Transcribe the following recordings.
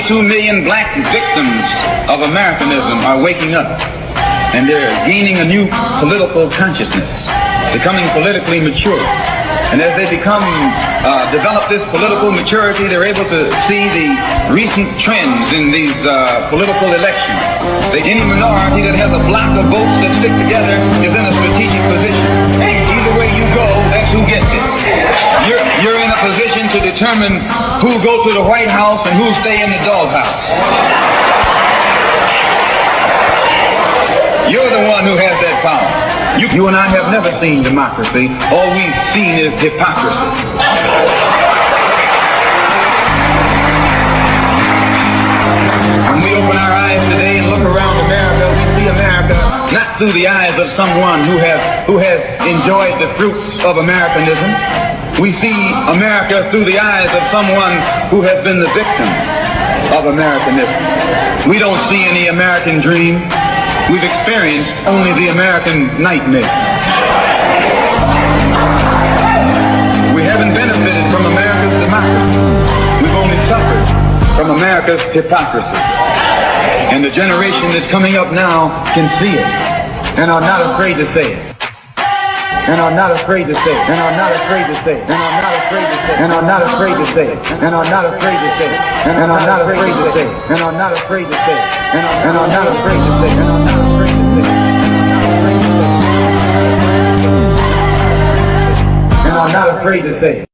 22 million black victims of Americanism are waking up, and they're gaining a new political consciousness, becoming politically mature. And as they develop this political maturity, they're able to see the recent trends in these political elections. Any minority that has a block of votes that stick together is in a strategic position. Either way you go, that's who gets it. You're in a position to determine who go to the White House and who stay in the doghouse. You're the one who has that power. You and I have never seen democracy. All we've seen is hypocrisy. When we open our eyes today and look around America, we see America not through the eyes of someone who has enjoyed the fruits of Americanism. We see America through the eyes of someone who has been the victim of Americanism. We don't see any American dream. We've experienced only the American nightmare. We haven't benefited from America's democracy. We've only suffered from America's hypocrisy. And the generation that's coming up now can see it and are not afraid to say it. And are not afraid to say it. And are not afraid to say it. And are not afraid to say it. And are not afraid to say it. And are not afraid to say it. And are not afraid to say it. And are not afraid to say it. And are not afraid to say it. And are not afraid to say it. And are not afraid to say it.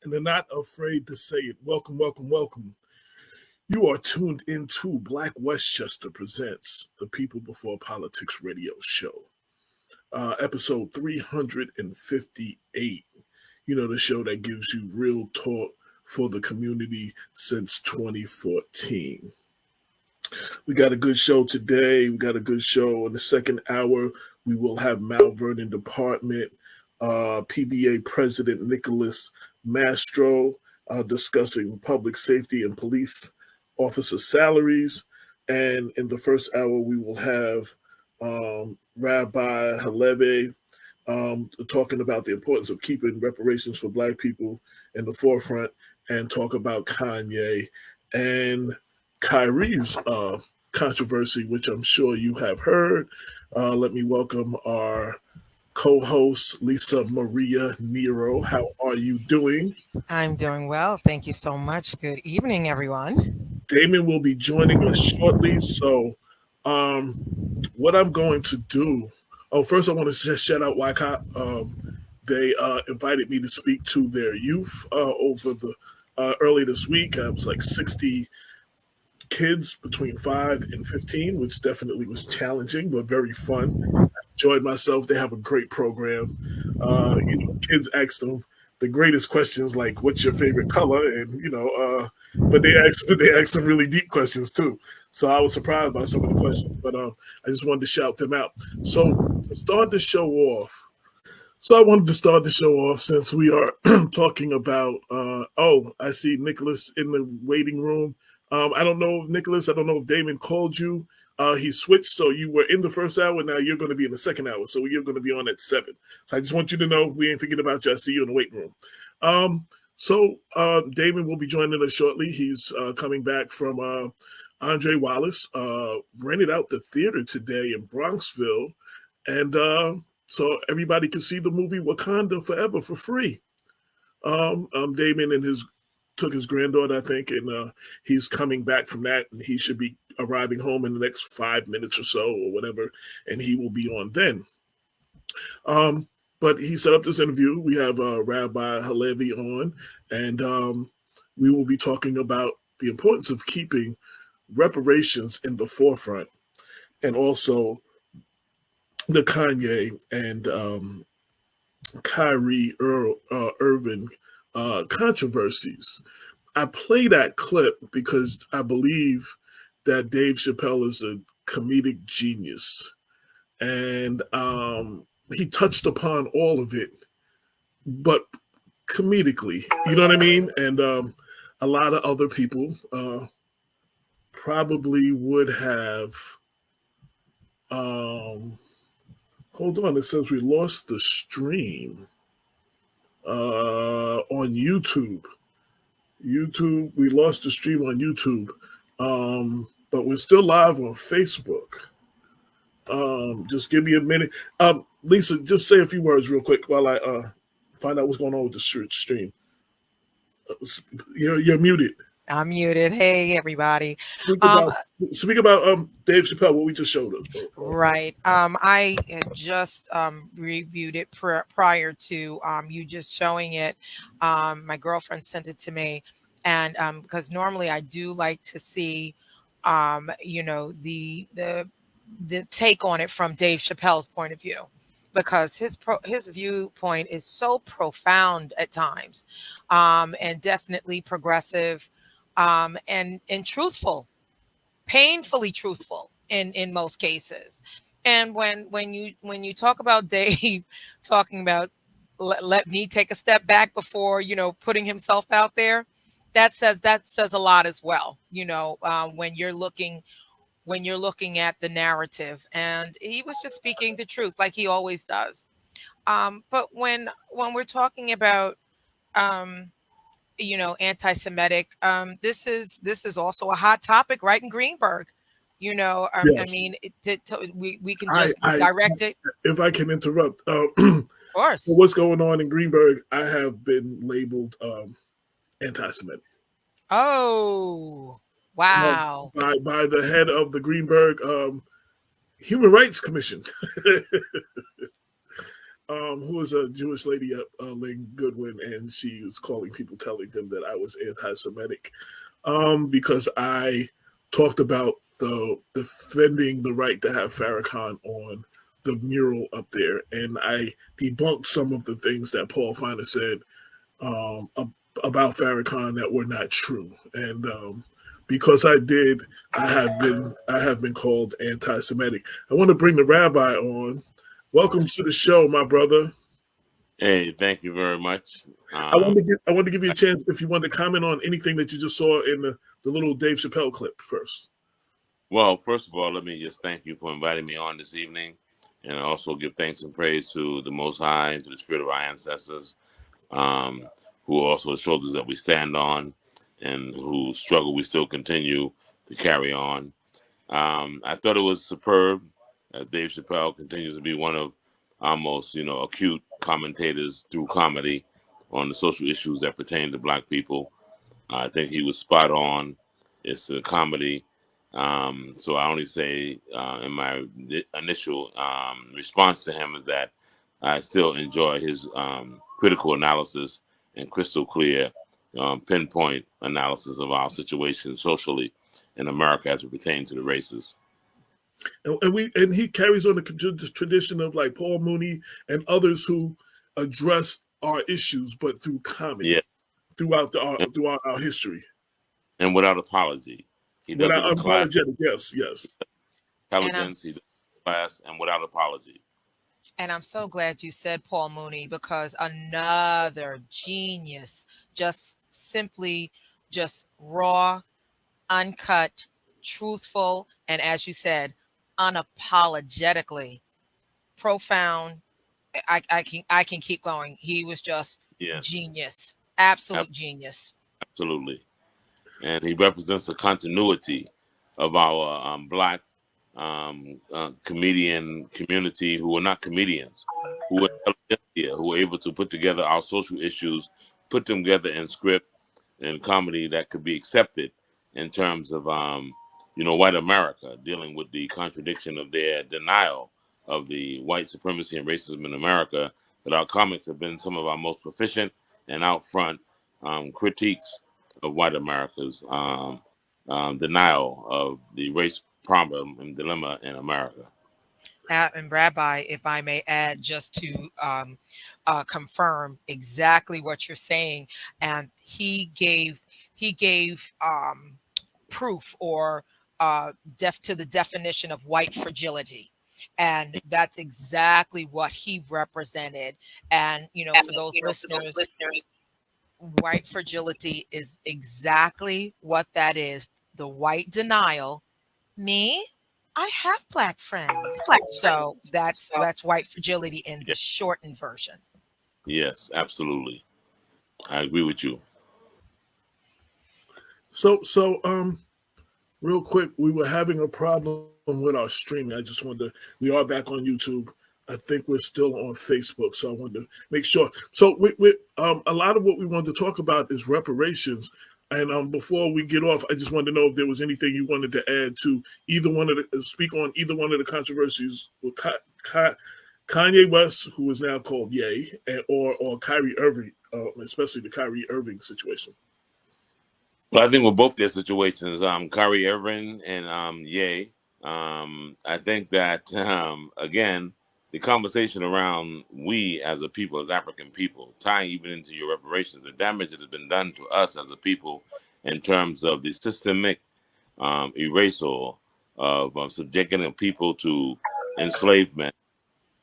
And they're not afraid to say it. Welcome, welcome, welcome. You are tuned into Black Westchester Presents the People Before Politics radio show. Episode 358, the show that gives you real talk for the community since 2014. We got a good show today. We got a good show in the second hour. We will have Mount Vernon Department, PBA President Nicholas Mastro discussing public safety and police officer salaries. And in the first hour, we will have Rabbi Halevi talking about the importance of keeping reparations for Black people in the forefront, and talk about Kanye and Kyrie's controversy, which I'm sure you have heard. Let me welcome our co-host, Lisa Maria Nero. How are you doing? I'm doing well. Thank you so much. Good evening, everyone. Damon will be joining us shortly. So what I'm going to do, first I want to just shout out YCOP. They invited me to speak to their youth over the early this week. I was like 60 kids between 5 and 15, which definitely was challenging, but very fun. I enjoyed myself. They have a great program. Kids ask them the greatest questions, like what's your favorite color? And, but they ask some really deep questions too. So I was surprised by some of the questions, but I just wanted to shout them out. So to start the show off, since we are talking about, I see Nicholas in the waiting room. I don't know, Nicholas, if Damon called you. He switched, so you were in the first hour. Now you're going to be in the second hour, so you're going to be on at 7. So I just want you to know we ain't thinking about you. I see you in the waiting room. So Damon will be joining us shortly. He's coming back from Andre Wallace. Rented out the theater today in Bronxville, and so everybody can see the movie Wakanda Forever for free. Damon took his granddaughter, I think, and he's coming back from that, and he should be arriving home in the next 5 minutes or so or whatever, and he will be on then. But he set up this interview. We have Rabbi Halevi on, and we will be talking about the importance of keeping reparations in the forefront, and also the Kanye and Kyrie Irving controversies. I play that clip because I believe that Dave Chappelle is a comedic genius, and he touched upon all of it, but comedically, you know what I mean? And a lot of other people probably would have, hold on, it says we lost the stream on YouTube. YouTube. We lost the stream on YouTube, but we're still live on Facebook. Just give me a minute. Lisa, just say a few words real quick while I find out what's going on with the stream. You're muted. I'm muted. Hey, everybody. Speak Um, about speak about Dave Chappelle, what we just showed us. right. I had just reviewed it prior to you just showing it. My girlfriend sent it to me, and because normally I do like to see, the take on it from Dave Chappelle's point of view, because his viewpoint is so profound at times, and definitely progressive, and truthful, painfully truthful in most cases. And when you talk about Dave talking about let me take a step back before putting himself out there, that says a lot as well. When you're looking at the narrative, and he was just speaking the truth like he always does. But when we're talking about um, anti-Semitic. This is also a hot topic, right in Greenberg. I Yes, mean, we can I, just I, direct it, if I can interrupt, of course. what's going on in Greenberg? I have been labeled anti-Semitic Oh, uh, wow. by the head of the Greenberg Human Rights Commission, who is a Jewish lady at Lynn Goodwin, and she was calling people, telling them that I was anti-Semitic because I talked about the defending the right to have Farrakhan on the mural up there, and I debunked some of the things that Paul Feiner said um, about Farrakhan that were not true, and because I did, I have been called anti-Semitic. I want to bring the rabbi on. Welcome to the show, my brother. Hey, thank you very much. I want to give you a chance if you want to comment on anything that you just saw in the little Dave Chappelle clip first. Well, first of all, let me just thank you for inviting me on this evening, and also give thanks and praise to the Most High and to the Spirit of our ancestors, um, who are also the shoulders that we stand on, and whose struggle we still continue to carry on. I thought it was superb. Dave Chappelle continues to be one of our most, acute commentators through comedy on the social issues that pertain to Black people. I think he was spot on. It's a comedy. So I only say in my initial response to him is that I still enjoy his critical analysis and crystal clear pinpoint analysis of our situation socially in America as it pertains to the races. And he carries on the tradition of like Paul Mooney and others who address our issues, but through Yeah, comedy throughout our history, and without apology. He does it without with class, unapologetic. Yes, yes. And I'm intelligence. He does it with class and without apology. and I'm so glad you said Paul Mooney, because another genius, just simply just raw, uncut, truthful, and as you said, unapologetically profound. I can keep going. He was just Yes, genius, ab- absolute genius. absolutely. And he represents a continuity of our Black comedian community who are not comedians, who are intelligentsia, who are able to put together our social issues, put them together in script and comedy that could be accepted in terms of white America dealing with the contradiction of their denial of the white supremacy and racism in America. That our comics have been some of our most proficient and out front critiques of white America's denial of the race problem and dilemma in America. And Rabbi, if I may add, just to confirm exactly what you're saying, and he gave proof, or def to the definition of white fragility. And that's exactly what he represented. And for those listeners, white fragility is exactly what that is: the white denial. Me, I have Black friends. So that's white fragility in Yeah. the shortened version. Yes, absolutely. I agree with you. So, real quick, we were having a problem with our streaming. I just wanted to, we are back on YouTube. I think we're still on Facebook, so I wanted to make sure. So, a lot of what we wanted to talk about is reparations. And before we get off, I just wanted to know if there was anything you wanted to add to either one of the, speak on either one of the controversies with Kanye West, who is now called Ye, or Kyrie Irving, especially the Kyrie Irving situation. Well, I think with both their situations, Kyrie Irving and Ye, I think that again, the conversation around we as a people, as African people, tying even into your reparations, the damage that has been done to us as a people in terms of the systemic erasure of subjecting a people to enslavement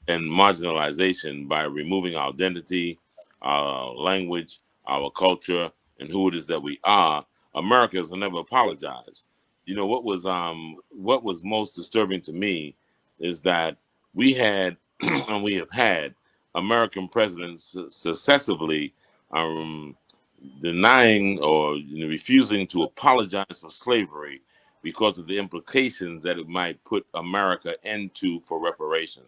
and marginalization by removing our identity, our language, our culture, and who it is that we are. America has never apologized. You know what was most disturbing to me is that we had and we have had American presidents successively um, denying or refusing to apologize for slavery because of the implications that it might put America into for reparations.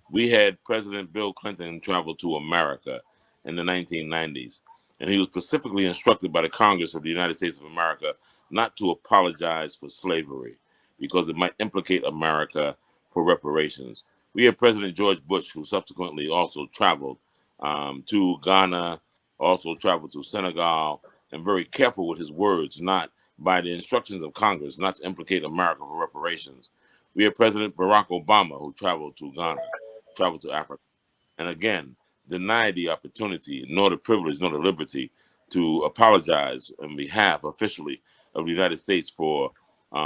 We had President Bill Clinton travel to America in the 1990s, and he was specifically instructed by the Congress of the United States of America not to apologize for slavery because it might implicate America for reparations. We had President George Bush, who subsequently also traveled to Ghana, also traveled to Senegal, and very careful with his words, not by the instructions of Congress, not to implicate America for reparations. We had President Barack Obama, who traveled to Ghana, travel to Africa, and again, deny the opportunity, nor the privilege, nor the liberty to apologize on behalf officially of the United States for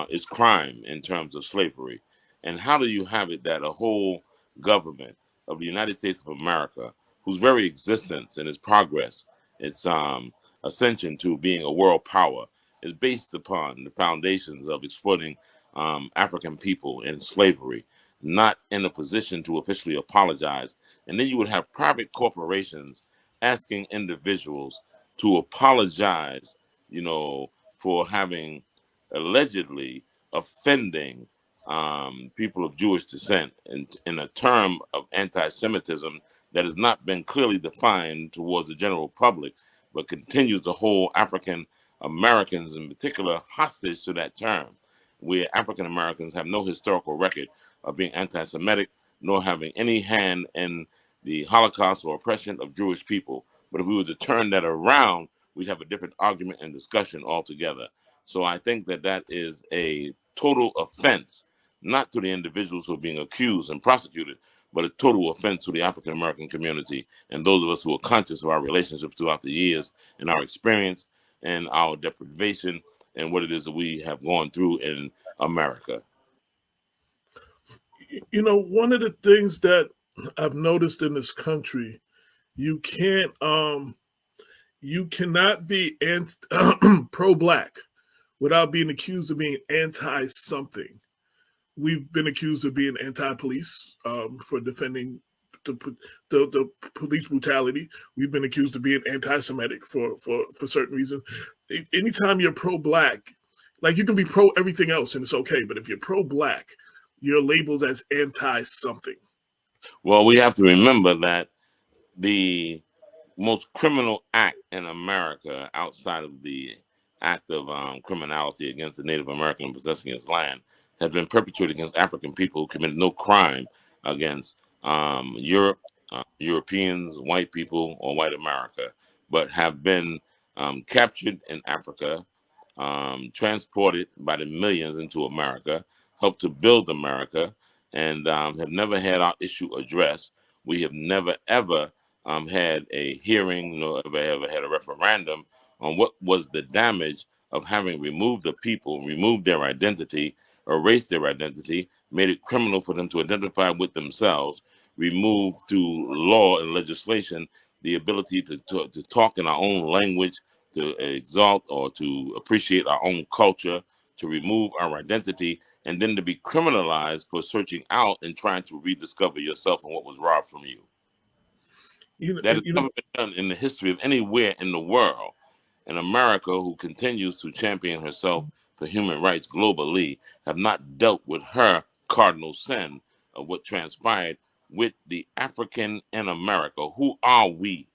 its crime in terms of slavery. And how do you have it that a whole government of the United States of America, whose very existence and its progress, its ascension to being a world power, is based upon the foundations of exploiting African people in slavery, not in a position to officially apologize. And then you would have private corporations asking individuals to apologize, you know, for having allegedly offending people of Jewish descent in a term of anti-Semitism that has not been clearly defined towards the general public, but continues to hold African Americans in particular hostage to that term, where African Americans have no historical record of being anti-Semitic, nor having any hand in the Holocaust or oppression of Jewish people. But if we were to turn that around, we'd have a different argument and discussion altogether. So I think that that is a total offense, not to the individuals who are being accused and prosecuted, but a total offense to the African American community and those of us who are conscious of our relationships throughout the years and our experience and our deprivation and what it is that we have gone through in America. You know, one of the things that I've noticed in this country, you can't you cannot be pro black without being accused of being anti something. We've been accused of being anti police for defending the police brutality. We've been accused of being anti Semitic for certain reasons. Anytime you're pro black, like you can be pro everything else and it's okay, but if you're pro black, you're labeled as anti something. Well, we have to remember that the most criminal act in America outside of the act of criminality against the Native American possessing his land has been perpetrated against African people who committed no crime against Europe, Europeans, white people, or white America, but have been captured in Africa, transported by the millions into America, helped to build America, and have never had our issue addressed. We have never ever had a hearing, nor ever had a referendum on what was the damage of having removed the people, removed their identity, erased their identity, made it criminal for them to identify with themselves, removed through law and legislation the ability to talk in our own language, to exalt or to appreciate our own culture, to remove our identity, and then to be criminalized for searching out and trying to rediscover yourself and what was robbed from you. That has You never know, been done in the history of anywhere in the world. And America, who continues to champion herself for human rights globally, have not dealt with her cardinal sin of what transpired with the African in America. Who are we?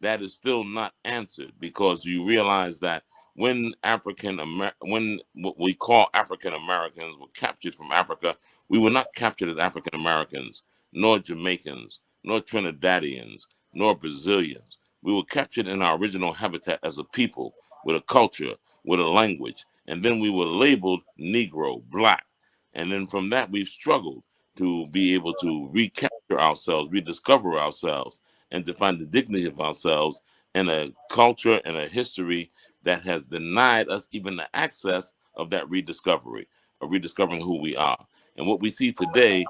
That is still not answered, because you realize that when what we call African Americans were captured from Africa, we were not captured as African Americans, nor Jamaicans, nor Trinidadians, nor Brazilians. We were captured in our original habitat as a people with a culture, with a language, and then we were labeled Negro, Black, and then from that we've struggled to be able to recapture ourselves, rediscover ourselves, and to find the dignity of ourselves in a culture and a history that has denied us even the access of that rediscovery, of rediscovering who we are. And what we see today,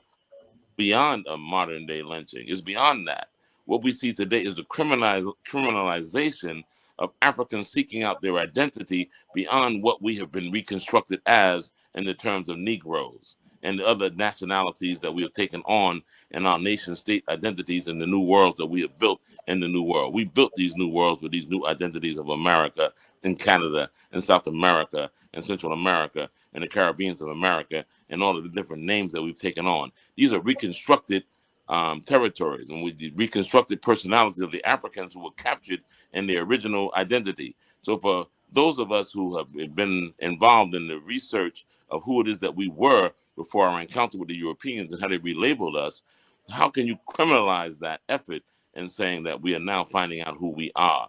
beyond a modern day lynching, is beyond that. What we see today is the criminalization of Africans seeking out their identity beyond what we have been reconstructed as in the terms of Negroes and the other nationalities that we have taken on in our nation state identities in the new worlds that we have built in the new world. We built these new worlds with these new identities of America and Canada and South America and Central America and the Caribbeans of America and all of the different names that we've taken on. These are reconstructed territories, and we reconstructed personalities of the Africans who were captured in their original identity. So for those of us who have been involved in the research of who it is that we were before our encounter with the Europeans and how they relabeled us, how can you criminalize that effort in saying that we are now finding out who we are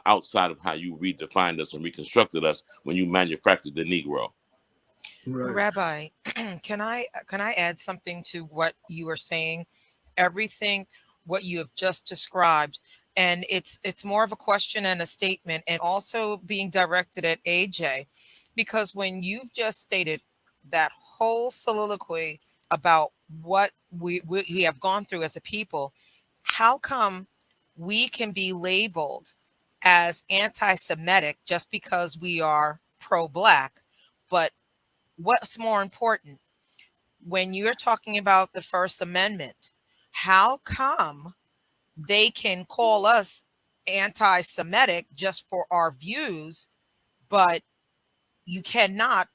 outside of how you redefined us and reconstructed us when you manufactured the Negro? Right. Rabbi, can I add something to what you are saying? Everything what you have just described, and it's more of a question and a statement, and also being directed at AJ, because when you've just stated that whole soliloquy about what we have gone through as a people, how come we can be labeled as anti-Semitic just because we are pro-black, but what's more important when you're talking about the First Amendment? How come they can call us anti Semitic just for our views, but you cannot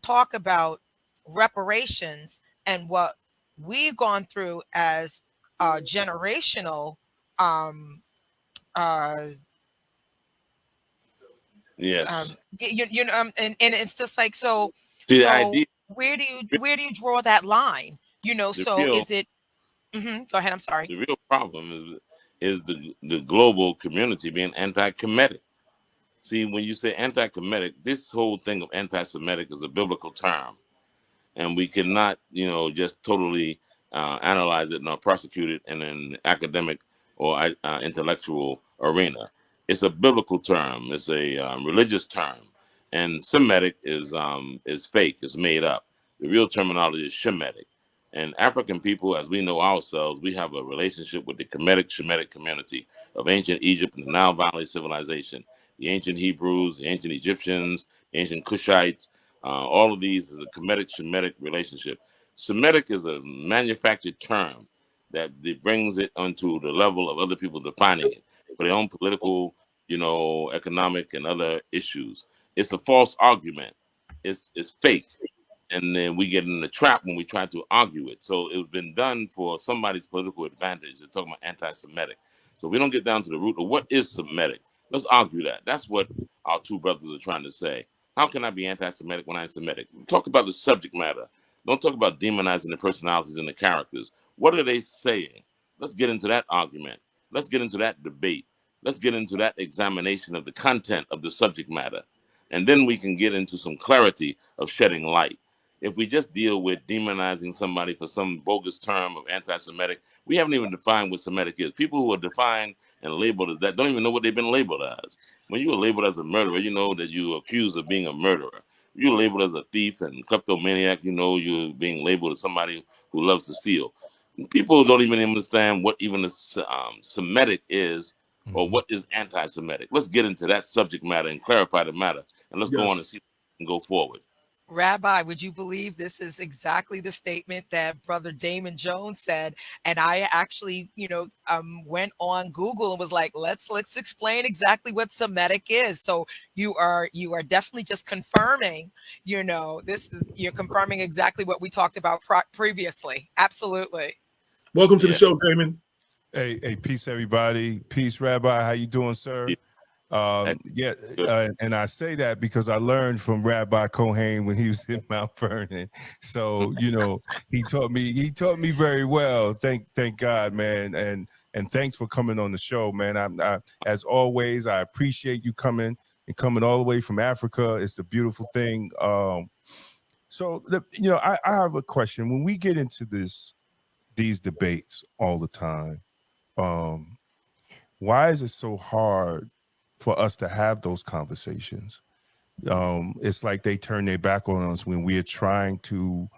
talk about reparations and what we've gone through as generational um, uh, Yes. and it's just like, so See, the idea, where do you draw that line, the so real is it go ahead, I'm sorry. the real problem is the global community being anti-Kemetic. See, when you say anti-Kemetic, this whole thing of anti-Semitic is a biblical term, and we cannot, just totally analyze it nor prosecute it in an academic or intellectual arena. It's a biblical term. It's a religious term, and Semitic is fake. It's made up. The real terminology is Shemitic. And African people, as we know ourselves, we have a relationship with the Kemetic Shemitic community of ancient Egypt and the Nile Valley civilization. The ancient Hebrews, the ancient Egyptians, the ancient Cushites, all of these is a Kemetic Shemitic relationship. Semitic is a manufactured term that brings it onto the level of other people defining it for their own political, economic and other issues. It's a false argument. It's fake, and then we get in the trap when we try to argue it. So it's been done for somebody's political advantage. They're talking about anti-Semitic. So we don't get down to the root of what is Semitic. Let's argue that. That's what our two brothers are trying to say. How can I be anti-Semitic when I'm Semitic? Talk about the subject matter. Don't talk about demonizing the personalities and the characters. What are they saying? Let's get into that argument. Let's get into that debate. Let's get into that examination of the content of the subject matter. And then we can get into some clarity of shedding light. If we just deal with demonizing somebody for some bogus term of anti-Semitic, we haven't even defined what Semitic is. People who are defined and labeled as that don't even know what they've been labeled as. When you are labeled as a murderer, you know that you're accused of being a murderer. You're labeled as a thief and kleptomaniac, you know you're being labeled as somebody who loves to steal. People don't even understand what even a Semitic is or what is anti-Semitic. Let's get into that subject matter and clarify the matter, and let's go on and Yes. see and go forward. Rabbi, would you believe this is exactly the statement that Brother Damon Jones said? And I actually, went on Google and was like, let's explain exactly what Semitic is. So you are definitely just confirming, you're confirming exactly what we talked about previously. Absolutely. Welcome to the Yeah. show, Damon. Hey, peace, everybody. Peace, Rabbi. How you doing, sir? Yeah, and I say that because I learned from Rabbi Kohen when he was in Mount Vernon. So he taught me very well. Thank God, man, and thanks for coming on the show, man. I as always, I appreciate you coming all the way from Africa. It's a beautiful thing. So I have a question. When we get into these debates all the time, why is it so hard for us to have those conversations? It's like they turn their back on us when we are trying to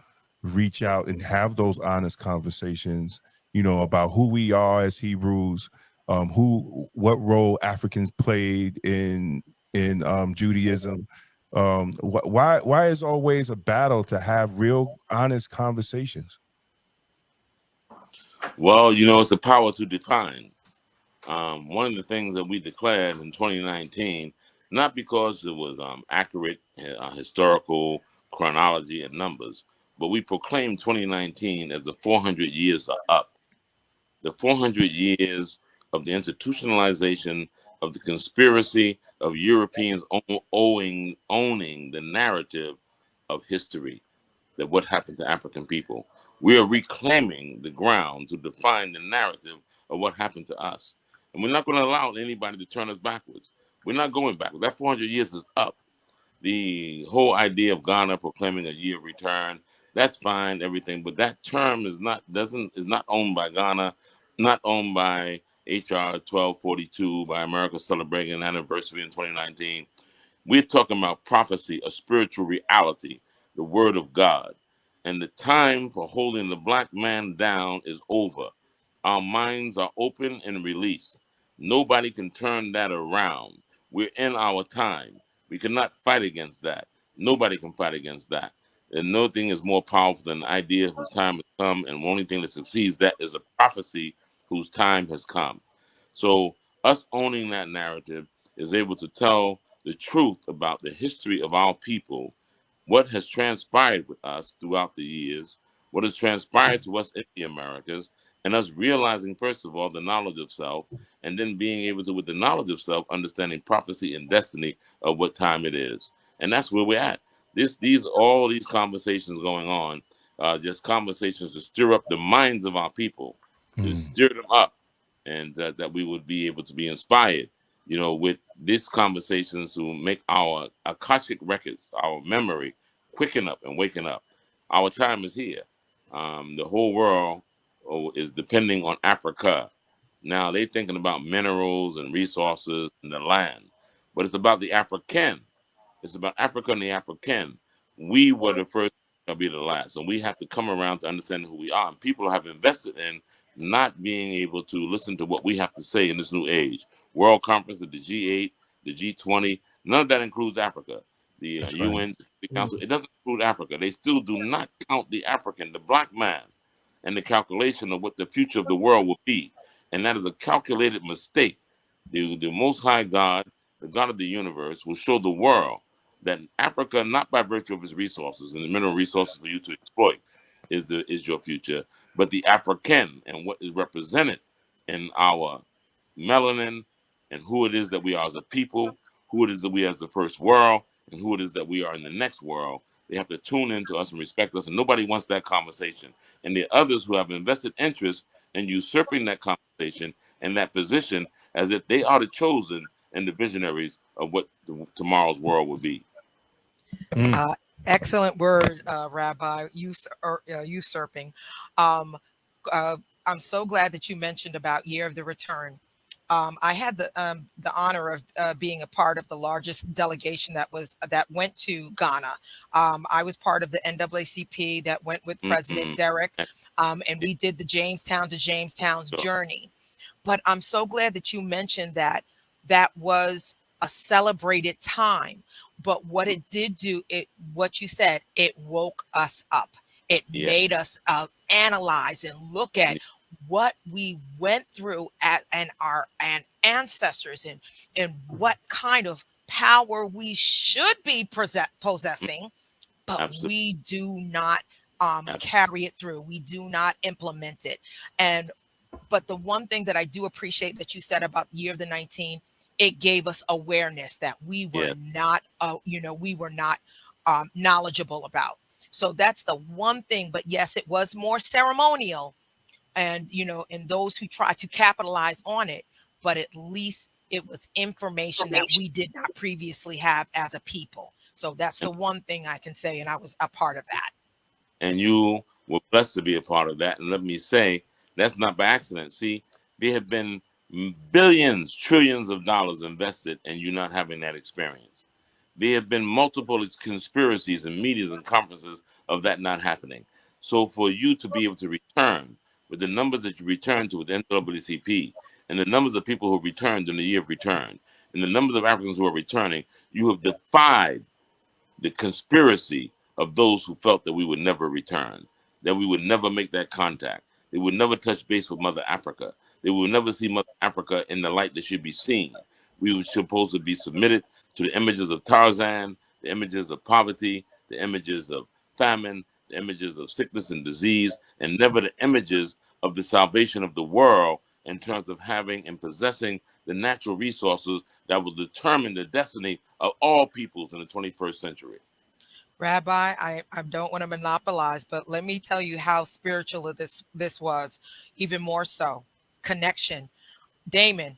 reach out and have those honest conversations, about who we are as Hebrews, what role Africans played in Judaism. Why is always a battle to have real honest conversations? Well, it's the power to define. One of the things that we declared in 2019, not because it was accurate historical chronology and numbers, but we proclaimed 2019 as the 400 years are up. The 400 years of the institutionalization of the conspiracy of Europeans owning the narrative of history, that what happened to African people. We are reclaiming the ground to define the narrative of what happened to us. And we're not going to allow anybody to turn us backwards. We're not going backwards. That 400 years is up. The whole idea of Ghana proclaiming a year of return, that's fine, everything, but that term is not owned by Ghana, not owned by HR 1242, by America celebrating an anniversary in 2019. We're talking about prophecy, a spiritual reality, the word of God. And the time for holding the black man down is over. Our minds are open and released. Nobody can turn that around. We're in our time. We cannot fight against that. Nobody can fight against that. And no thing is more powerful than the idea whose time has come. And the only thing that succeeds that is a prophecy whose time has come. So us owning that narrative is able to tell the truth about the history of our people, what has transpired with us throughout the years, what has transpired to us in the Americas, and us realizing, first of all, the knowledge of self, and then being able to, with the knowledge of self, understanding prophecy and destiny of what time it is. And that's where we're at. All these conversations going on, just conversations to stir up the minds of our people, to stir them up, and that we would be able to be inspired, with these conversations to make our Akashic records, our memory, quicken up and waking up. Our time is here. The whole world is depending on Africa. Now they're thinking about minerals and resources and the land, but it's about the African. It's about Africa and the African. We were the first, to be the last. And we have to come around to understand who we are. And people have invested in not being able to listen to what we have to say in this new age. World Conference of the G8, the G20, none of that includes Africa. The That's right. UN, the Council, it doesn't include Africa. They still do not count the African, the black man, and the calculation of what the future of the world will be. And that is a calculated mistake. The Most High God, the God of the universe, will show the world that Africa, not by virtue of its resources and the mineral resources for you to exploit, is your future, but the African and what is represented in our melanin and who it is that we are as a people, who it is that we are as the first world, and who it is that we are in the next world. They have to tune into us and respect us, and nobody wants that conversation. And the others who have invested interest in usurping that conversation and that position as if they are the chosen and the visionaries of what tomorrow's world will be. Excellent word, Rabbi. Usurping. Um, I'm so glad that you mentioned about Year of the Return. I had the honor of being a part of the largest delegation that went to Ghana. I was part of the NAACP that went with President Derek, and we did the Jamestown to Jamestown's journey. But I'm so glad that you mentioned that was a celebrated time. But what it did do, what you said, it woke us up. It made us analyze and look at what we went through and our ancestors, and what kind of power we should be possessing, but Absolutely. we do not carry it through. We do not implement it. But the one thing that I do appreciate that you said about Year of the 19, it gave us awareness that we were not, we were not knowledgeable about. So that's the one thing. But yes, it was more ceremonial, and and those who try to capitalize on it, but at least it was information that we did not previously have as a people. So that's the one thing I can say, and I was a part of that. And you were blessed to be a part of that. And let me say, that's not by accident. See, there have been billions, trillions of dollars invested in you not having that experience. There have been multiple conspiracies and meetings and conferences of that not happening. So for you to be able to return with the numbers that you returned to with NAACP, and the numbers of people who returned in the year of return, and the numbers of Africans who are returning, you have defied the conspiracy of those who felt that we would never return, that we would never make that contact. They would never touch base with Mother Africa. They would never see Mother Africa in the light that should be seen. We were supposed to be submitted to the images of Tarzan, the images of poverty, the images of famine, the images of sickness and disease, and never the images of the salvation of the world in terms of having and possessing the natural resources that will determine the destiny of all peoples in the 21st century. Rabbi, I don't want to monopolize, but let me tell you how spiritual this was, even more so. Connection. Damon,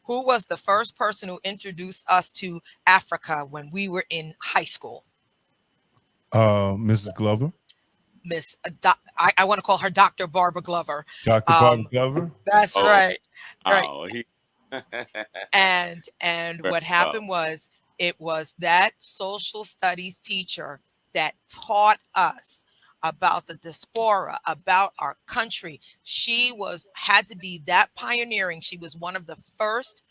who was the first person who introduced us to Africa when we were in high school? Mrs. Glover. I want to call her Dr. Barbara Glover. Dr. Barbara Glover. That's right. Right. Oh, And what happened was, it was that social studies teacher that taught us about the diaspora, about our country. She had to be that pioneering. She was one of the first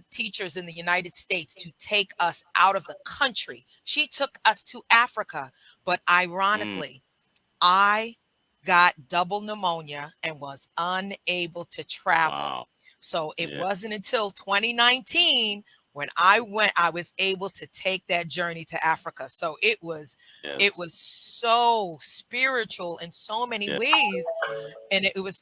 teachers in the United States to take us out of the country. She took us to Africa, but ironically, I got double pneumonia and was unable to travel. Wow. So it wasn't until 2019 when I was able to take that journey to Africa. So it was so spiritual in so many ways. And it was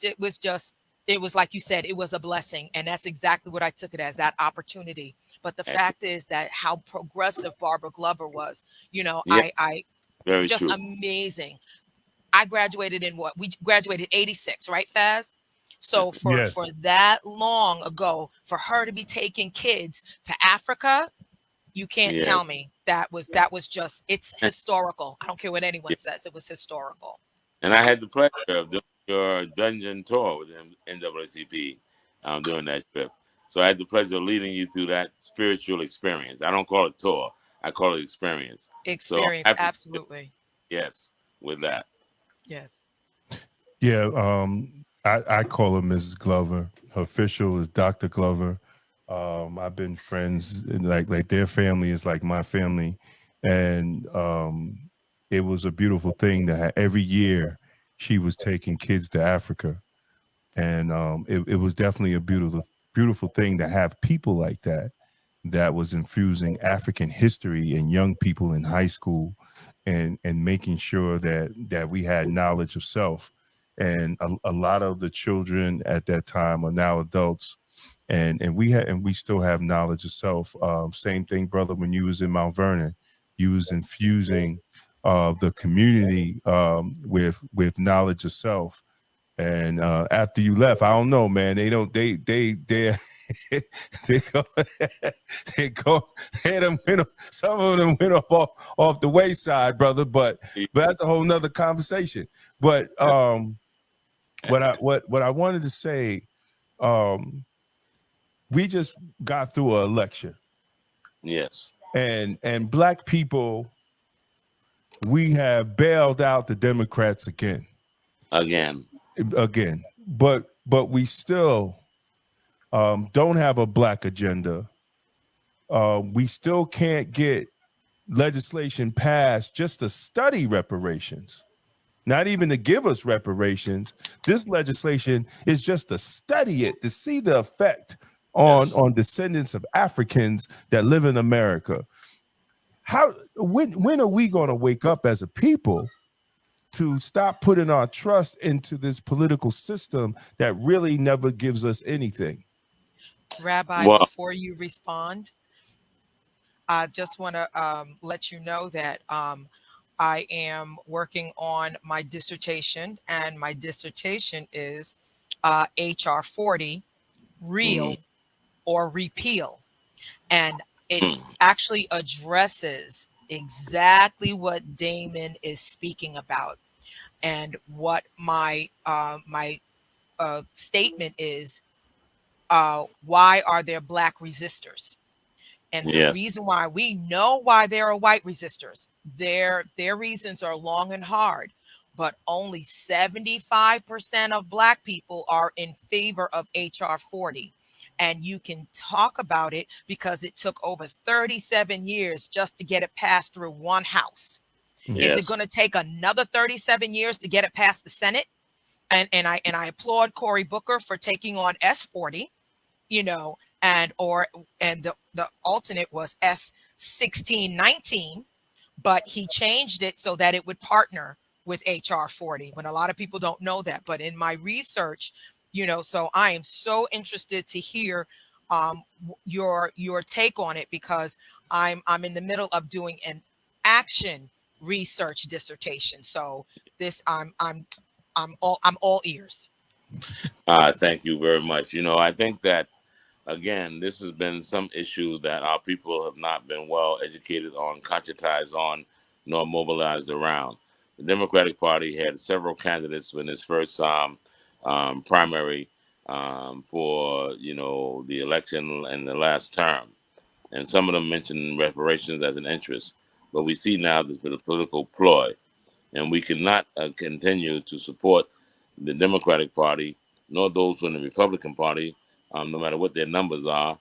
like you said, it was a blessing. And that's exactly what I took it as, that opportunity. But the fact is that how progressive Barbara Glover was, I very just true. Amazing. I graduated we graduated 86, right, Faz? So for that long ago, for her to be taking kids to Africa, you can't tell me that was just, it's historical. I don't care what anyone says, it was historical. And I had the pleasure of doing your dungeon tour with NAACP during that trip. So I had the pleasure of leading you through that spiritual experience. I don't call it tour, I call it experience. Experience, so absolutely. Yes, with that. Yes. Yeah, I call her Mrs. Glover. Her official is Dr. Glover. I've been friends, and like their family is like my family, and it was a beautiful thing that every year she was taking kids to Africa, and it was definitely a beautiful thing to have people like that was infusing African history in young people in high school, and making sure that we had knowledge of self. And a lot of the children at that time are now adults, and we still have knowledge of self. Same thing, brother, when you was in Mount Vernon, you was infusing the community with knowledge of self. And after you left, I don't know, man. They go some of them went off the wayside, brother. But that's a whole nother conversation. But what I wanted to say, we just got through an election. Yes. And black people, we have bailed out the Democrats again. But we still don't have a black agenda. we still can't get legislation passed just to study reparations, not even to give us reparations. This legislation is just to study it, to see the effect on descendants of Africans that live in America. When are we going to wake up as a people to stop putting our trust into this political system that really never gives us anything? Rabbi, before you respond, I just want to let you know that I am working on my dissertation, and my dissertation is HR 40, real or repeal. And it actually addresses exactly what Damon is speaking about. And what my statement is, why are there Black resistors? And the reason why, we know why there are white resistors. Their reasons are long and hard, but only 75% of Black people are in favor of HR 40. And you can talk about it because it took over 37 years just to get it passed through one house. Is it going to take another 37 years to get it past the Senate? And I applaud Cory Booker for taking on S40, and the alternate was S1619, but he changed it so that it would partner with HR 40, when a lot of people don't know that. But in my research, so I am so interested to hear your take on it, because I'm in the middle of doing an action research dissertation. So this I'm all ears. Thank you very much. I think that, again, this has been some issue that our people have not been well educated on, conscientized on, nor mobilized around. The Democratic Party had several candidates in its first primary for the election and the last term, and some of them mentioned reparations as an interest. But we see now there's been a political ploy, and we cannot continue to support the Democratic Party nor those in the Republican Party, no matter what their numbers are,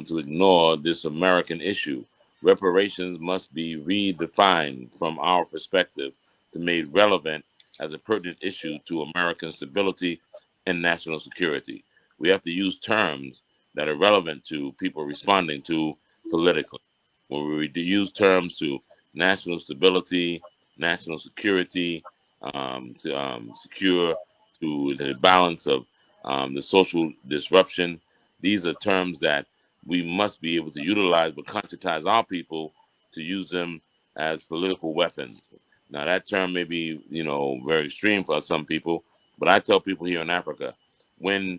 to ignore this American issue. Reparations must be redefined from our perspective to made relevant as a pertinent issue to American stability and national security. We have to use terms that are relevant to people responding to politically. When we use terms to national stability, national security, to secure, to the balance of the social disruption. These are terms that we must be able to utilize, but conscientize our people to use them as political weapons. Now, that term may be, very extreme for some people, but I tell people here in Africa, when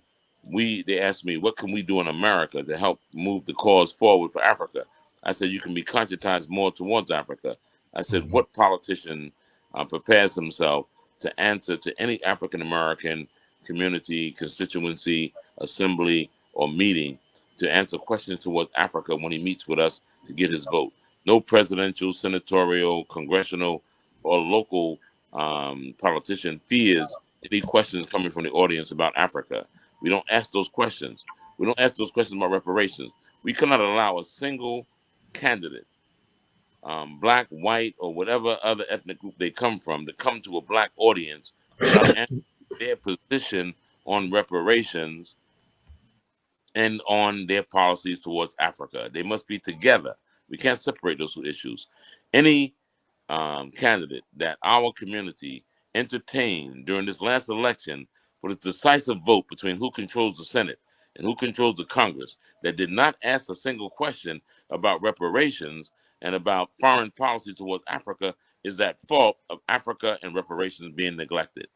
they ask me, what can we do in America to help move the cause forward for Africa? I said, you can be conscientized more towards Africa. I said, what politician prepares himself to answer to any African American community, constituency, assembly, or meeting to answer questions towards Africa when he meets with us to get his vote? No presidential, senatorial, congressional, or local politician fears any questions coming from the audience about Africa. We don't ask those questions. We don't ask those questions about reparations. We cannot allow a single candidate, Black, white, or whatever other ethnic group they come from, to come to a Black audience without answering their position on reparations and on their policies towards Africa. They must be together. We can't separate those two issues. Any candidate that our community entertained during this last election for this decisive vote between who controls the Senate and who controls the Congress, that did not ask a single question about reparations and about foreign policy towards Africa, is at fault of Africa and reparations being neglected.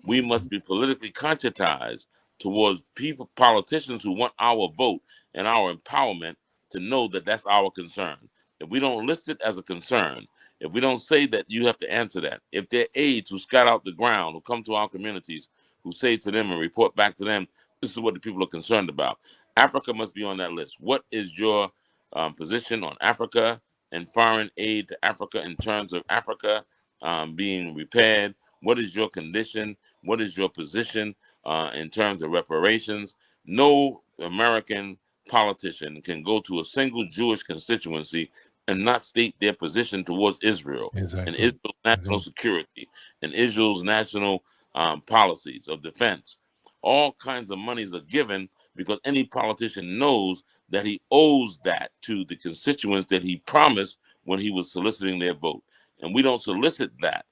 We must be politically conscientized towards people, politicians who want our vote and our empowerment, to know that that's our concern. If we don't list it as a concern, if we don't say that you have to answer that, if they're aides who scout out the ground, who come to our communities, who say to them and report back to them, this is what the people are concerned about. Africa must be on that list. What is your position on Africa and foreign aid to Africa in terms of Africa being repaired? What is your condition? What is your position in terms of reparations? No American politician can go to a single Jewish constituency and not state their position towards Israel and Exactly. Israel's national security and Israel's national policies of defense. All kinds of monies are given because any politician knows that he owes that to the constituents that he promised when he was soliciting their vote. And we don't solicit that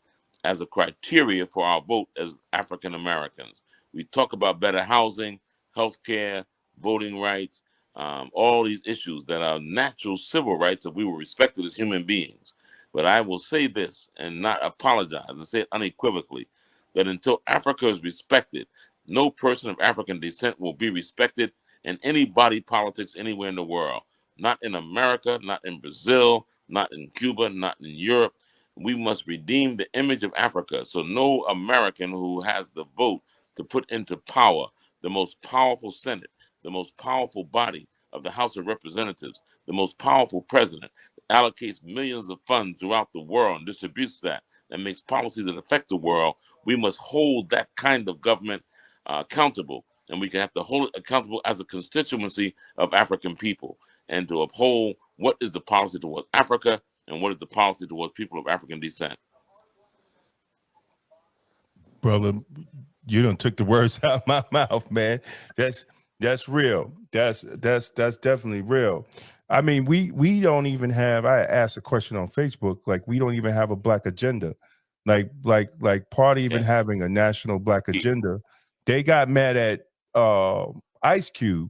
as a criteria for our vote as African Americans. We talk about better housing, health care, voting rights, all these issues that are natural civil rights if we were respected as human beings. But I will say this and not apologize and say it unequivocally that until Africa is respected, no person of African descent will be respected in any body politics anywhere in the world. Not in America, not in Brazil, not in Cuba, not in Europe. We must redeem the image of Africa so no American who has the vote to put into power the most powerful Senate, the most powerful body of the House of Representatives, the most powerful president, allocates millions of funds throughout the world and distributes that and makes policies that affect the world. We must hold that kind of government accountable, and we can have to hold it accountable as a constituency of African people and to uphold what is the policy towards Africa and what is the policy towards people of African descent. Brother, you done took the words out of my mouth, man. That's real. That's definitely real. I mean, we don't even have. I asked a question on Facebook. Like, we don't even have a black agenda. Like party even having a national black agenda. They got mad at Ice Cube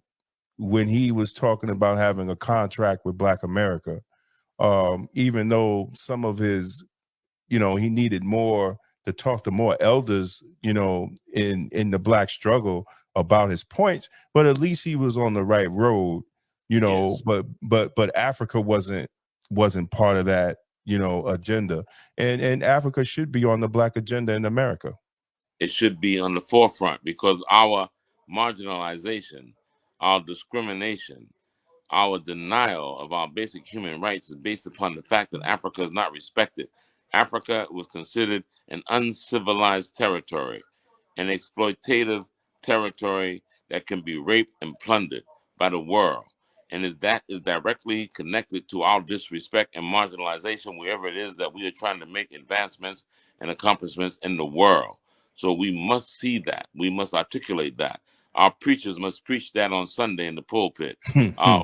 when he was talking about having a contract with Black America. Even though some of his, he needed more to talk to more elders, in the black struggle about his points, but at least he was on the right road, Yes. but Africa wasn't part of that, agenda. And Africa should be on the black agenda in America. It should be on the forefront because our marginalization, our discrimination, our denial of our basic human rights is based upon the fact that Africa is not respected. Africa was considered an uncivilized territory, an exploitative territory that can be raped and plundered by the world. And that is directly connected to our disrespect and marginalization wherever it is that we are trying to make advancements and accomplishments in the world. So we must see that. We must articulate that. Our preachers must preach that on Sunday in the pulpit. Our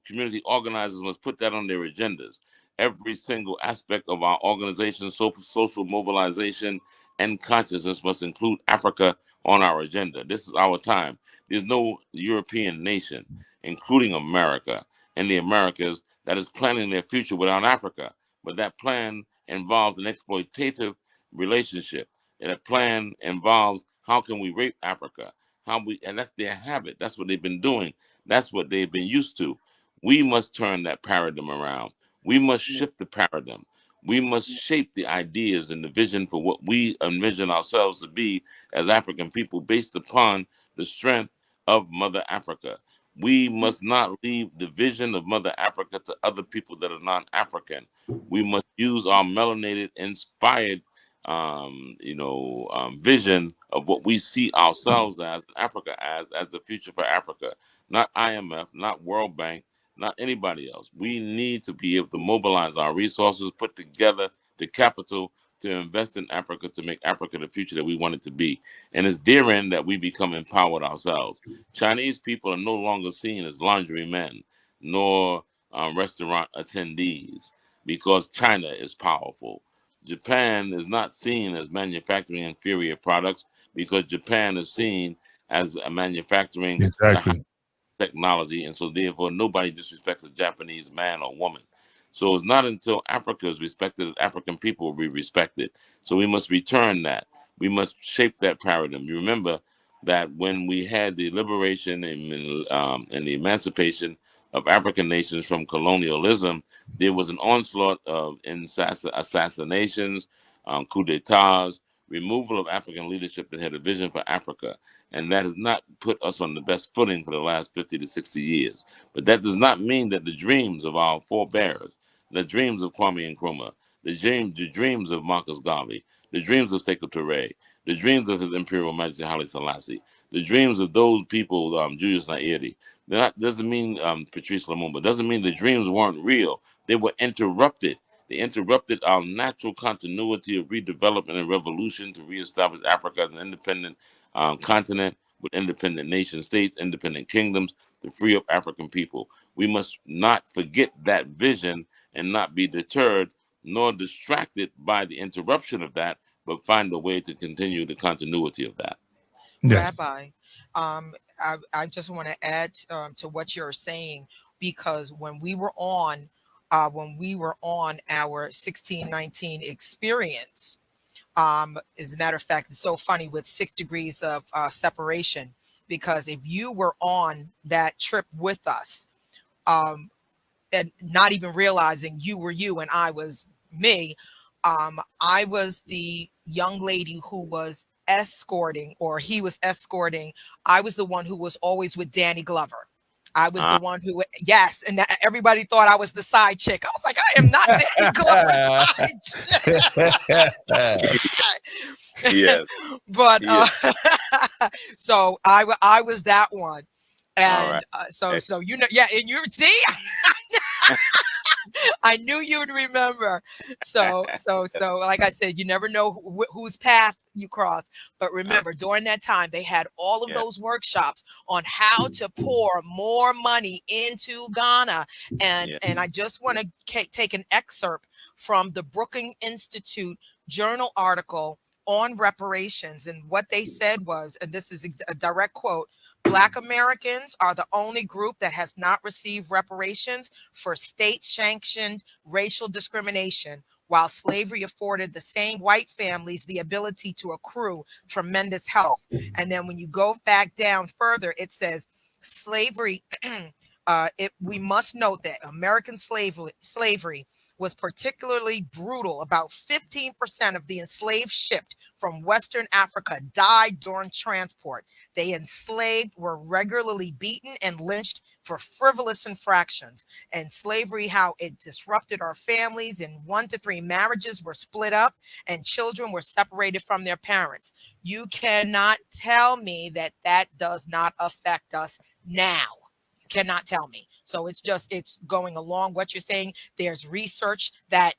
community organizers must put that on their agendas. Every single aspect of our organization, social mobilization, and consciousness must include Africa on our agenda. This is our time. There's no European nation, including America and the Americas, that is planning their future without Africa. But that plan involves an exploitative relationship. And that plan involves how can we rape Africa? And that's their habit. That's what they've been doing. That's what they've been used to. We must turn that paradigm around. We must shift the paradigm. We must shape the ideas and the vision for what we envision ourselves to be as African people based upon the strength of Mother Africa. We must not leave the vision of Mother Africa to other people that are non-African. We must use our melanated, inspired vision of what we see ourselves as Africa as the future for Africa. Not IMF, not World Bank, not anybody else. We need to be able to mobilize our resources, put together the capital to invest in Africa to make Africa the future that we want it to be. And it's therein that we become empowered ourselves. Chinese people are no longer seen as laundrymen nor restaurant attendees because China is powerful. Japan is not seen as manufacturing inferior products because Japan is seen as manufacturing the high technology, and so therefore nobody disrespects a Japanese man or woman. So it's not until Africa is respected that African people will be respected. So we must return that. We must shape that paradigm. You remember that when we had the liberation and the emancipation of African nations from colonialism, there was an onslaught of assassinations, coup d'etats, removal of African leadership that had a vision for Africa. And that has not put us on the best footing for the last 50 to 60 years. But that does not mean that the dreams of our forebears, the dreams of Kwame Nkrumah, the dreams of Marcus Garvey, the dreams of Sekou Touré, the dreams of His Imperial Majesty Haile Selassie, the dreams of those people, Julius Nyerere, doesn't mean Patrice Lumumba, doesn't mean the dreams weren't real. They were interrupted. They interrupted our natural continuity of redevelopment and revolution to reestablish Africa as an independent continent with independent nation states, independent kingdoms to free up African people. We must not forget that vision and not be deterred nor distracted by the interruption of that, but find a way to continue the continuity of that. Yes. Rabbi, I just want to add to what you're saying, because when we were on our 1619 experience, as a matter of fact, it's so funny with 6 degrees of separation, because if you were on that trip with us, and not even realizing you were you and I was me, I was the young lady who was escorting, or he was escorting. I was the one who was always with Danny Glover. I was the one who, yes, and everybody thought I was the side chick. I was like, I am not Danny Glover's side chick. Yes. But so I was that one, and right. So you know, yeah, and you see. I knew you would remember. So like I said, you never know whose path you cross. But remember, during that time, they had all of those workshops on how to pour more money into Ghana. And I just want to take an excerpt from the Brookings Institute journal article on reparations. And what they said was, and this is a direct quote, Black Americans are the only group that has not received reparations for state-sanctioned racial discrimination, while slavery afforded the same white families the ability to accrue tremendous health. And then when you go back down further, it says slavery, we must note that American slavery was particularly brutal. About 15% of the enslaved shipped from Western Africa died during transport. They enslaved were regularly beaten and lynched for frivolous infractions. And slavery, how it disrupted our families, and 1 to 3 marriages were split up and children were separated from their parents. You cannot tell me that that does not affect us now. Cannot tell me. So it's going along what you're saying. There's research that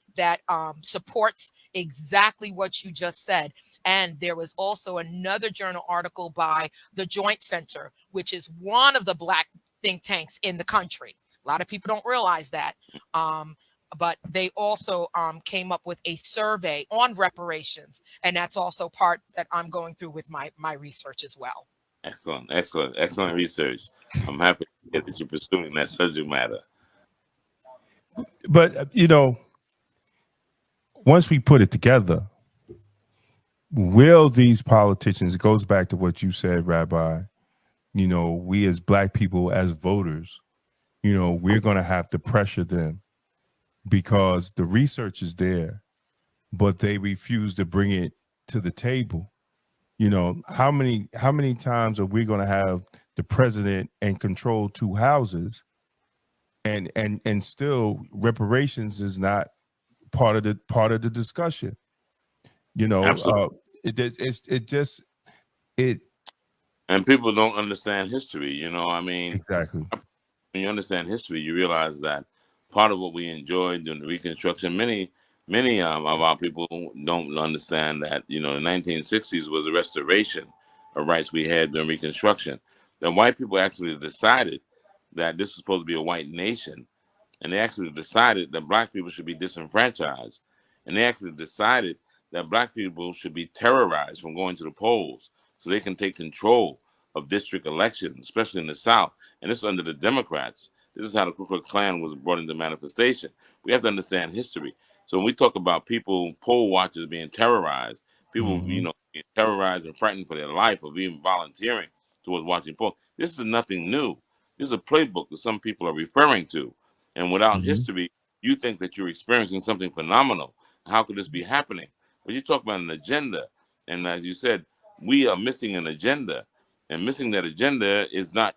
supports exactly what you just said. And there was also another journal article by the Joint Center, which is one of the Black think tanks in the country. A lot of people don't realize that. But they also came up with a survey on reparations. And that's also part that I'm going through with my research as well. Excellent research. I'm happy that you're pursuing that subject matter. But once we put it together, will these politicians, it goes back to what you said, Rabbi, we as Black people, as voters, we're going to have to pressure them, because the research is there, but they refuse to bring it to the table. How many times are we going to have the president and control 2 houses, and still reparations is not part of the discussion? And people don't understand history. Exactly. When you understand history, you realize that part of what we enjoyed during the Reconstruction, many of our people don't understand that, the 1960s was a restoration of rights we had during Reconstruction. The white people actually decided that this was supposed to be a white nation, and they actually decided that Black people should be disenfranchised, and they actually decided that Black people should be terrorized from going to the polls so they can take control of district elections, especially in the South. And this is under the Democrats. This is how the Ku Klux Klan was brought into manifestation. We have to understand history. So when we talk about people, poll watchers being terrorized, people, being terrorized and frightened for their life of even volunteering towards watching polls, this is nothing new. This is a playbook that some people are referring to. And without history, you think that you're experiencing something phenomenal. How could this be happening? But you talk about an agenda. And as you said, we are missing an agenda. And missing that agenda is not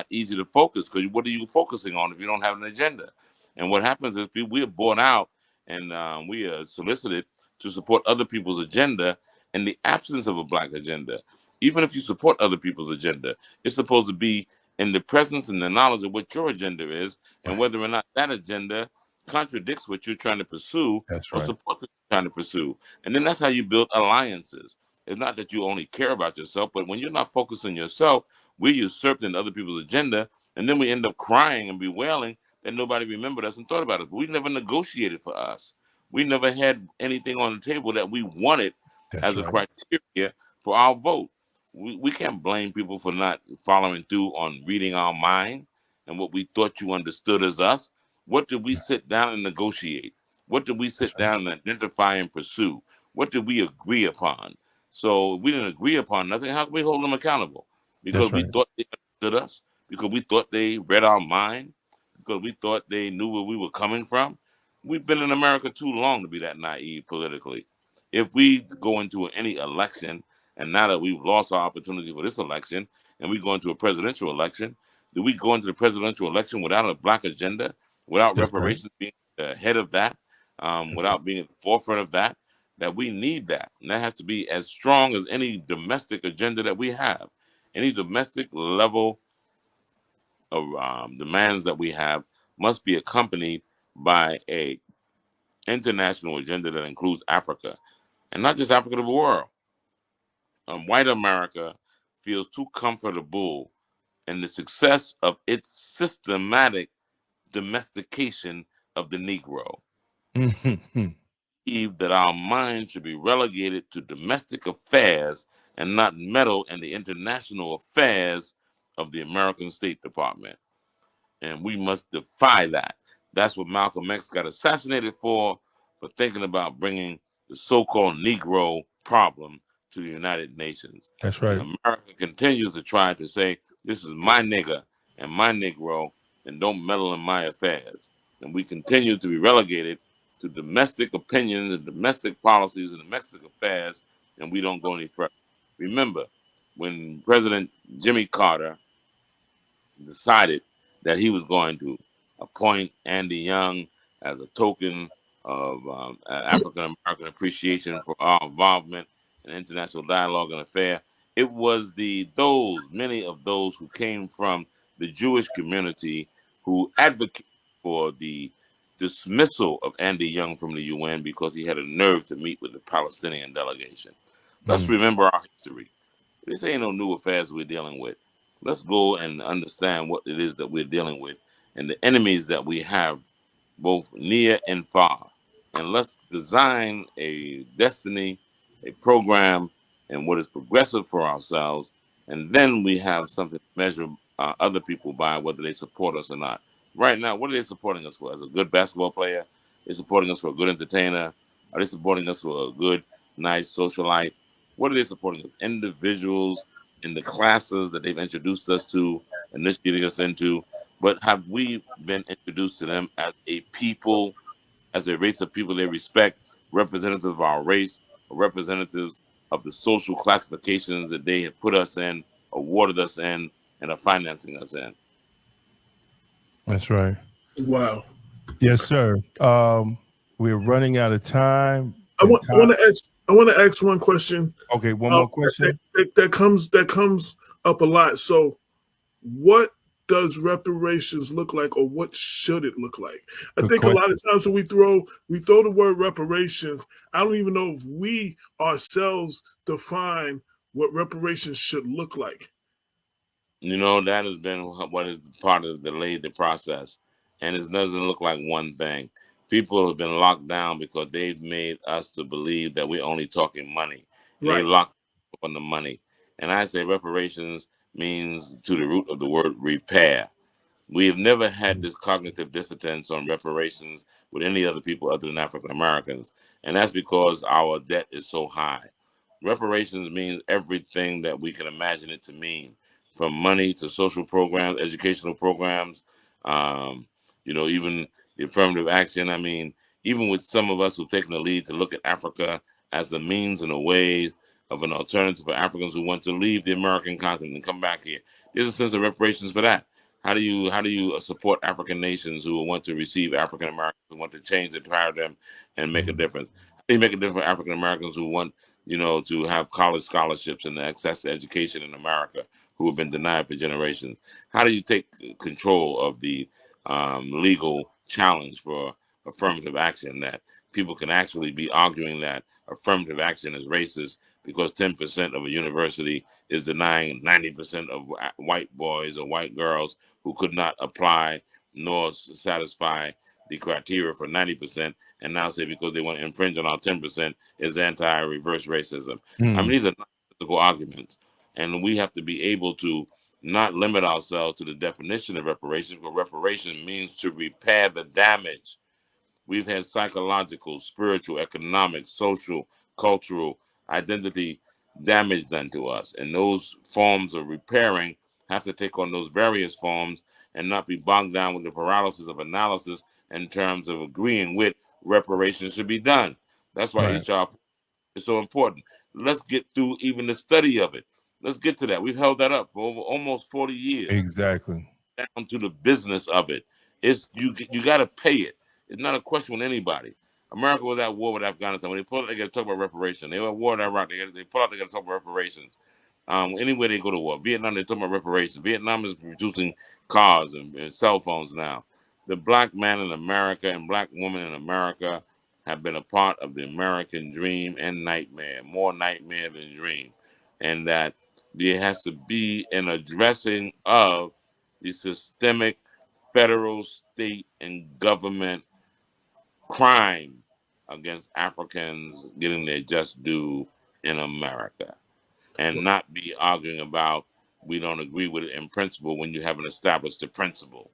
easy to focus, because what are you focusing on if you don't have an agenda? And what happens is we are bought out, and we are solicited to support other people's agenda in the absence of a Black agenda. Even if you support other people's agenda, it's supposed to be in the presence and the knowledge of what your agenda is, and whether or not that agenda contradicts what you're trying to pursue That's or right. support what you're trying to pursue. And then that's how you build alliances. It's not that you only care about yourself, but when you're not focused on yourself, we usurped in other people's agenda, and then we end up crying and bewailing that nobody remembered us and thought about us. But we never negotiated for us. We never had anything on the table that we wanted That's as a right. criteria for our vote. We can't blame people for not following through on reading our mind and what we thought you understood as us. What did we sit down and negotiate? What did we That's sit right. down and identify and pursue? What did we agree upon? So if we didn't agree upon nothing, how can we hold them accountable? Because That's we right. thought they understood us, because we thought they read our mind, because we thought they knew where we were coming from. We've been in America too long to be that naive politically. If we go into any election, and now that we've lost our opportunity for this election, and we go into a presidential election, do we go into the presidential election without a black agenda, without That's right. reparations being ahead of that, That's right. without being at the forefront of that? That we need that. And that has to be as strong as any domestic agenda that we have. Any domestic level of demands that we have must be accompanied by a international agenda that includes Africa, and not just Africa, the world. White America feels too comfortable in the success of its systematic domestication of the Negro. Mhm. Believe that our minds should be relegated to domestic affairs and not meddle in the international affairs of the American State Department. And we must defy that. That's what Malcolm X got assassinated for thinking about bringing the so-called Negro problem to the United Nations. That's And right. America continues to try to say, this is my nigger and my Negro, and don't meddle in my affairs. And we continue to be relegated to domestic opinions and domestic policies and domestic affairs, and we don't go any further. Remember, when President Jimmy Carter decided that he was going to appoint Andy Young as a token of African American appreciation for our involvement in international dialogue and affair. It was many of those who came from the Jewish community who advocated for the dismissal of Andy Young from the UN because he had a nerve to meet with the Palestinian delegation. Let's Mm. remember our history. This ain't no new affairs we're dealing with. Let's go and understand what it is that we're dealing with and the enemies that we have, both near and far. And let's design a destiny, a program, and what is progressive for ourselves. And then we have something to measure other people by, whether they support us or not. Right now, what are they supporting us for? As a good basketball player? Are they supporting us for a good entertainer? Are they supporting us for a good, nice socialite? What are they supporting us? Individuals in the classes that they've introduced us to, initiating us into, but have we been introduced to them as a people, as a race of people they respect, representatives of our race, or representatives of the social classifications that they have put us in, awarded us in, and are financing us in? That's right. Wow. Yes, sir. We're running out of time. I want to ask. I want to ask one question. Okay, one more question. That comes up a lot. So, what does reparations look like, or what should it look like? I Good think a lot question. of times when we throw the word reparations, I don't even know if we ourselves define what reparations should look like. You know, that has been what is part of the process. And it doesn't look like one thing. People have been locked down because they've made us to believe that we're only talking money. And they Right. locked up on the money. And I say reparations means to the root of the word repair. We have never had this cognitive dissonance on reparations with any other people other than African Americans. And that's because our debt is so high. Reparations means everything that we can imagine it to mean, from money to social programs, educational programs, um, even the affirmative action. I mean, even with some of us who've taken the lead to look at Africa as a means and a way of an alternative for Africans who want to leave the American continent and come back here. There's a sense of reparations for that. How do you support African nations who want to receive African Americans, who want to change the paradigm and make a Mhm. difference? How do you make a difference for African Americans who want to have college scholarships and access to education in America who have been denied for generations? How do you take control of the legal challenge for affirmative action, that people can actually be arguing that affirmative action is racist because 10% of a university is denying 90% of white boys or white girls who could not apply nor satisfy the criteria for 90%, and now say because they want to infringe on our 10% is anti-reverse racism. I mean, these are not political arguments, and we have to be able to not limit ourselves to the definition of reparations, because reparation means to repair the damage. We've had psychological, spiritual, economic, social, cultural, identity damage done to us. And those forms of repairing have to take on those various forms and not be bogged down with the paralysis of analysis in terms of agreeing with reparations should be done. That's why Right. HR is so important. Let's get through even the study of it. Let's get to that. We've held that up for over almost 40 years. Exactly. Down to the business of it. It's you got to pay it. It's not a question with anybody. America was at war with Afghanistan. When they pull out, they got to talk about reparations. They were at war with Iraq. They pull out, they got to talk about reparations. Anywhere they go to war. Vietnam, they talk about reparations. Vietnam is producing cars and cell phones now. The black man in America and black woman in America have been a part of the American dream and nightmare, more nightmare than dream. And that there has to be an addressing of the systemic federal, state, and government crime against Africans getting their just due in America, and not be arguing about we don't agree with it in principle when you haven't established the principle.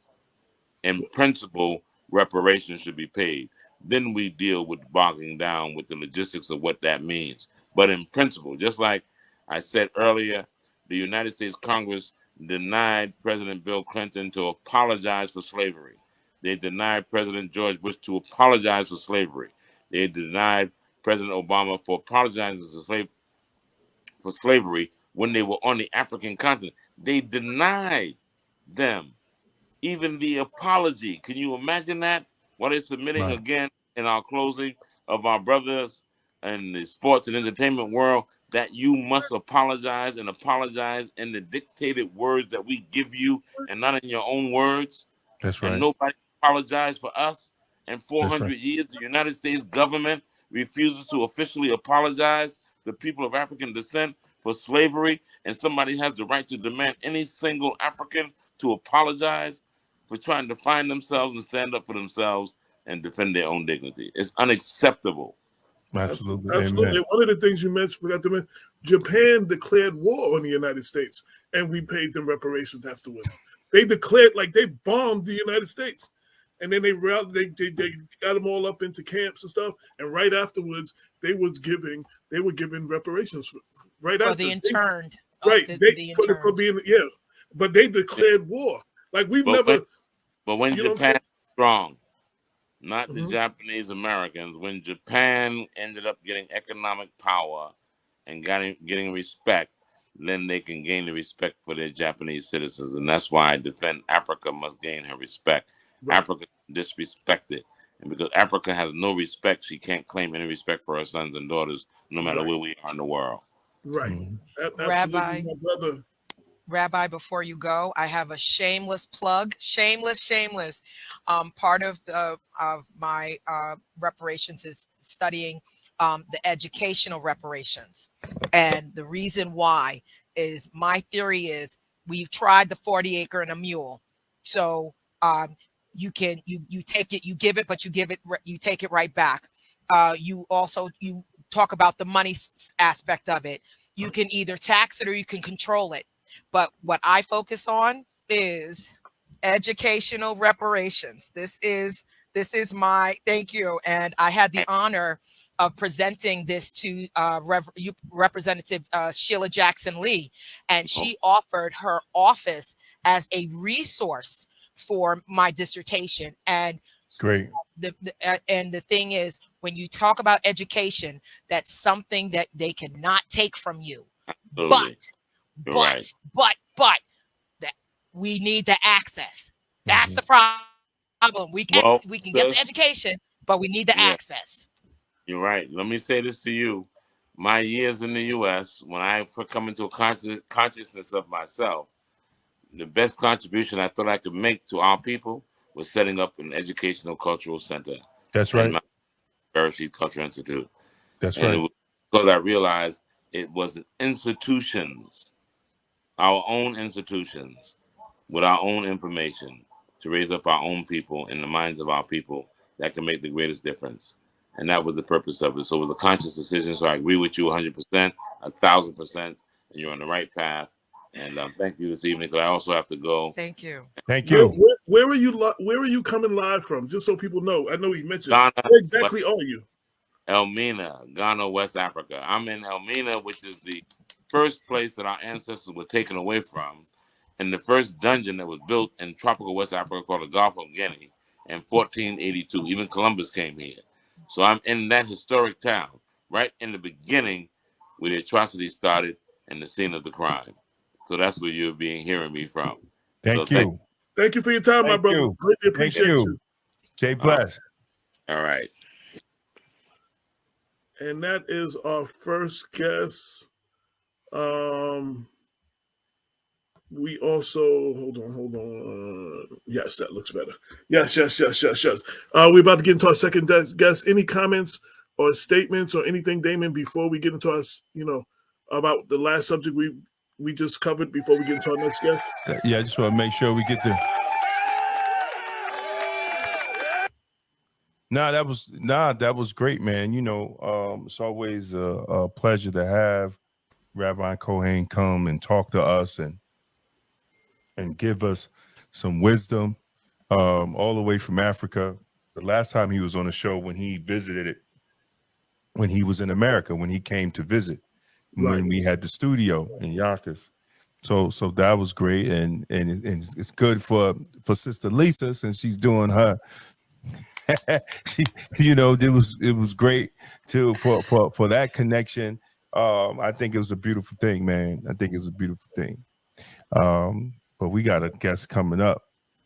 In principle, reparations should be paid. Then we deal with bogging down with the logistics of what that means. But in principle, just like I said earlier, the United States Congress denied President Bill Clinton to apologize for slavery. They denied President George Bush to apologize for slavery. They denied President Obama for apologizing for slavery when they were on the African continent. They denied them even the apology. Can you imagine that? While they're submitting Right. again in our closing of our brothers in the sports and entertainment world, that you must apologize and apologize in the dictated words that we give you and not in your own words. That's And right. nobody apologized for us. In That's right. 400 years, the United States government refuses to officially apologize to the people of African descent for slavery, and somebody has the right to demand any single African to apologize for trying to find themselves and stand up for themselves and defend their own dignity. It's unacceptable. Absolutely. Absolutely. Amen. And one of the things you mentioned, forgot to mention, Japan declared war on the United States, and we paid them reparations afterwards. They declared, like, they bombed the United States, and then they got them all up into camps and stuff. And right afterwards, they were giving reparations right For after the interned. right. The They put it for interned. being but they declared war. Like we've But never, when you know what I'm saying? Japan is strong, not the Mhm. Japanese Americans, when Japan ended up getting economic power and getting respect, then they can gain the respect for their Japanese citizens. And that's why I defend Africa must gain her respect. Right. Africa disrespected. And because Africa has no respect, she can't claim any respect for her sons and daughters, no matter Right. where we are in the world. Right. Mhm. Absolutely, Rabbi, my brother. Rabbi, before you go, I have a shameless plug. Shameless. Part of my reparations is studying the educational reparations, and the reason why is my theory is we've tried the 40 acre and a mule, so you take it, you give it, but you take it right back. You talk about the money aspect of it. You can either tax it or you can control it. But what I focus on is educational reparations. This is my thank you. And I had the honor of presenting this to Representative Sheila Jackson Lee, and she offered her office as a resource for my dissertation. And Great. the thing is, when you talk about education, that's something that they cannot take from you. Absolutely. You're But right. that we need the access. That's Mhm. the problem. We can Well, get the sis, education, but we need the yeah, access. you're right. Let me say this to you. my years in the U.S., when I come into a consciousness of myself, the best contribution I thought I could make to our people was setting up an educational cultural center. That's And right. my Reparations Cultural Institute. That's And right. it was because I realized it was institutions, our own institutions, with our own information to raise up our own people in the minds of our people that can make the greatest difference. And that was the purpose of it. So it was a conscious decision. So I agree with you 100%, 1,000%, and you're on the right path. And thank you this evening, because I also have to go. Thank you. Thank you. Where are you coming live from? Just so people know. I know he mentioned. Ghana, Where exactly are you? Elmina, Ghana, West Africa. I'm in Elmina, which is the first place that our ancestors were taken away from, and the first dungeon that was built in tropical West Africa called the Gulf of Guinea in 1482. Even Columbus came here. So I'm in that historic town, right in the beginning where the atrocities started and the scene of the crime. So that's where you're hearing me from. Thank you. Thank you for your time, my brother. Greatly appreciate you. Stay blessed. All right. And that is our first guest. We also hold on. Yes, that looks better. Yes. We're about to get into our second guest. Any comments or statements or anything, Damon, before we get into our, about the last subject we just covered before we get into our next guest? Yeah, I just want to make sure we get the. That was great, man. It's always a pleasure to have Rabbi Kohen come and talk to us and give us some wisdom, all the way from Africa. The last time he was on the show, when he visited it, when he was in America, when he came to visit, when we had the studio in Yonkers. So that was great, and it's good for Sister Lisa, since she's doing her. It was great too for that connection. I think it was a beautiful thing, man. I think it's a beautiful thing. But we got a guest coming up.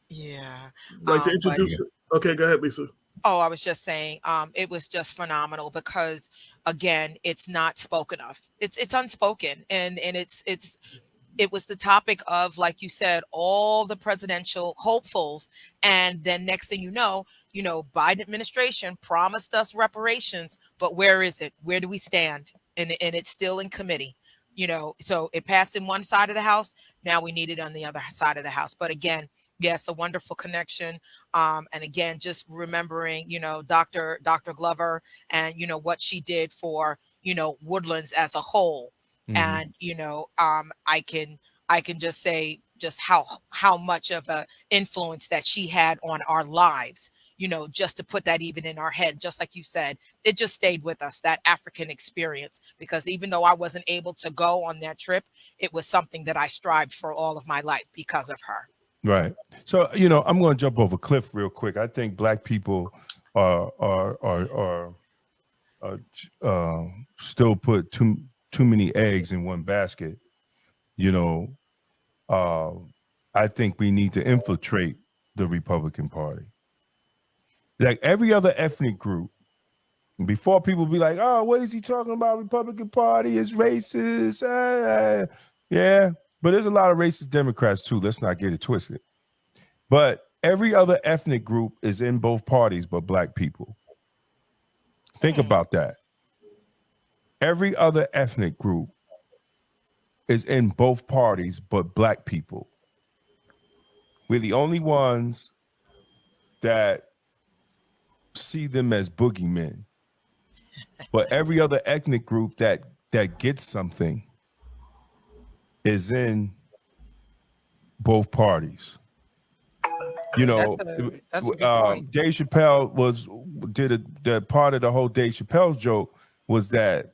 Yeah. Like to introduce it. Okay, go ahead, Lisa. Oh, I was just saying, it was just phenomenal because, again, it's not spoken of. It's unspoken, and it was the topic of, like you said, all the presidential hopefuls, and then next thing you know, Biden administration promised us reparations, but where is it? Where do we stand? And it's still in committee. So it passed in one side of the house. Now we need it on the other side of the house. But again, yes, a wonderful connection. And again, just remembering, Dr. Glover and, what she did for, Woodlands as a whole. Mm-hmm. And, I can just say just how much of a influence that she had on our lives, just to put that even in our head, just like you said, it just stayed with us, that African experience, because even though I wasn't able to go on that trip, it was something that I strived for all of my life because of her. Right. So, I'm going to jump over a cliff real quick. I think Black people are still put too many eggs in one basket. I think we need to infiltrate the Republican Party. Like every other ethnic group, before people be like, oh, what is he talking about? Republican Party is racist. Yeah, but there's a lot of racist Democrats too. Let's not get it twisted. But every other ethnic group is in both parties but Black people. Think about that. Every other ethnic group is in both parties but Black people. We're the only ones that see them as boogeymen. But every other ethnic group that gets something is in both parties. That's a good point. Dave Chappelle the part of the whole Dave Chappelle's joke was that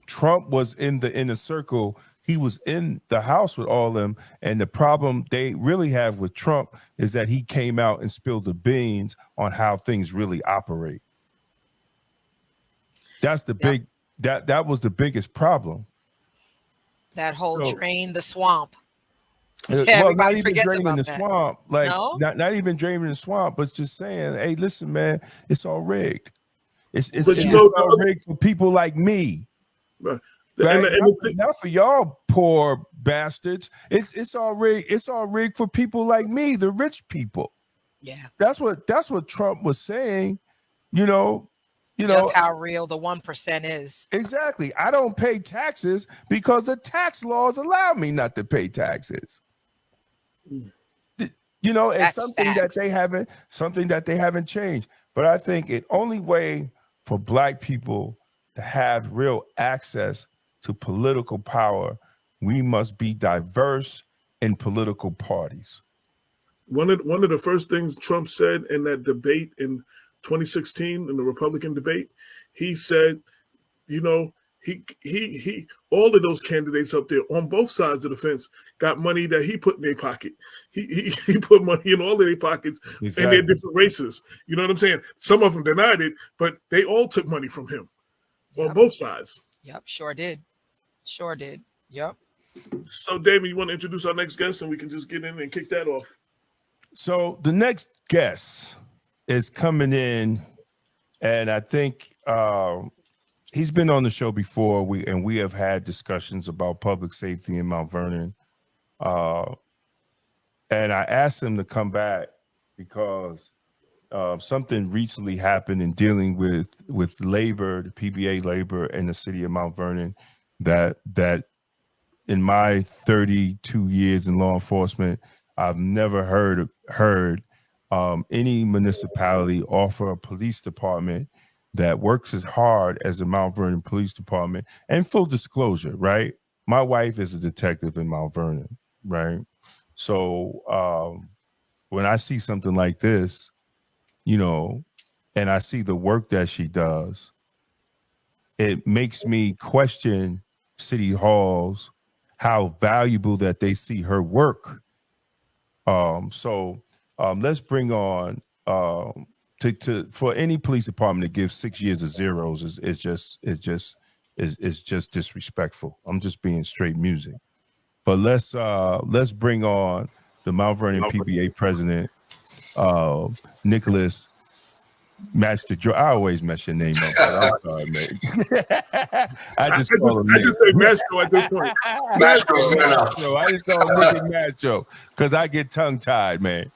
Trump was in the inner circle. He was in the house with all of them, and the problem they really have with Trump is that he came out and spilled the beans on how things really operate. That's the big that was the biggest problem. That whole drain the swamp. Well, not even draining the that. swamp, like not even draining the swamp, but just saying, hey, listen, man, it's all rigged. It's all rigged for people like me. Right. Right? Not for y'all poor bastards. It's all rigged for people like me, the rich people. Yeah. That's what Trump was saying. Just how real the 1% is. Exactly. I don't pay taxes because the tax laws allow me not to pay taxes. It's That's something facts. that they haven't changed. But I think the only way for Black people to have real access to political power, we must be diverse in political parties. One of the first things Trump said in that debate in 2016, in the Republican debate, he said, he all of those candidates up there on both sides of the fence got money that he put in their pocket. He put money in all of their pockets in their different races. You know what I'm saying? Some of them denied it, but they all took money from him on both sides. Yep, sure did. Yep. So, Damon, you want to introduce our next guest, and we can just get in and kick that off. So the next guest is coming in, and I think he's been on the show before. We have had discussions about public safety in Mount Vernon, and I asked him to come back because something recently happened in dealing with labor, the PBA labor in the city of Mount Vernon, that in my 32 years in law enforcement, I've never heard any municipality offer a police department that works as hard as the Mount Vernon Police Department. And full disclosure, right? My wife is a detective in Mount Vernon, right? So when I see something like this, and I see the work that she does, it makes me question city halls, how valuable that they see her work. So let's bring on for any police department to give 6 years of zeros is just disrespectful. I'm just being straight music. But let's bring on the Mount Vernon PBA president, Nicholas Mastrogiogio. I always mess your name up. I'm sorry, mate. I just say Mastro at this point. Mastro's good enough. I just call him Nicky Mastro because I get tongue tied, man.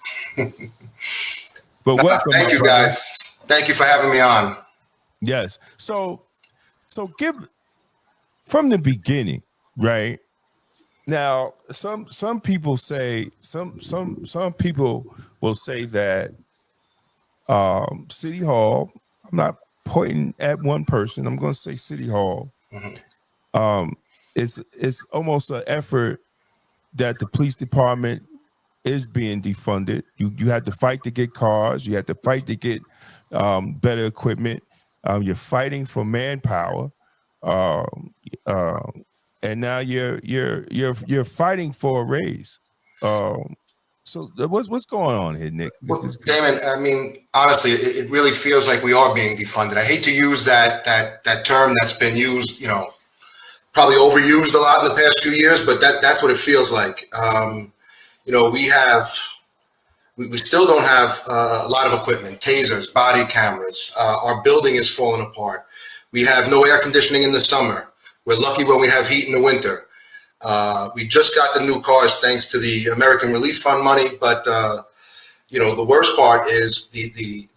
But welcome. Thank you, guys. Thank you for having me on. Yes. So give from the beginning, right? Now, some people say some people will say that City Hall, I'm not pointing at one person, I'm going to say City Hall. Mm-hmm. It's almost an effort that the police department is being defunded. You had to fight to get cars, you had to fight to get better equipment. You're fighting for manpower, and now you're fighting for a raise. So what's going on here, Nick? Well, Damon, I mean, honestly, it really feels like we are being defunded. I hate to use that term that's been used, probably overused a lot in the past few years, but that's what it feels like. We still don't have a lot of equipment, tasers, body cameras. Our building is falling apart. We have no air conditioning in the summer. We're lucky when we have heat in the winter. We just got the new cars thanks to the American Relief Fund money, but the worst part is the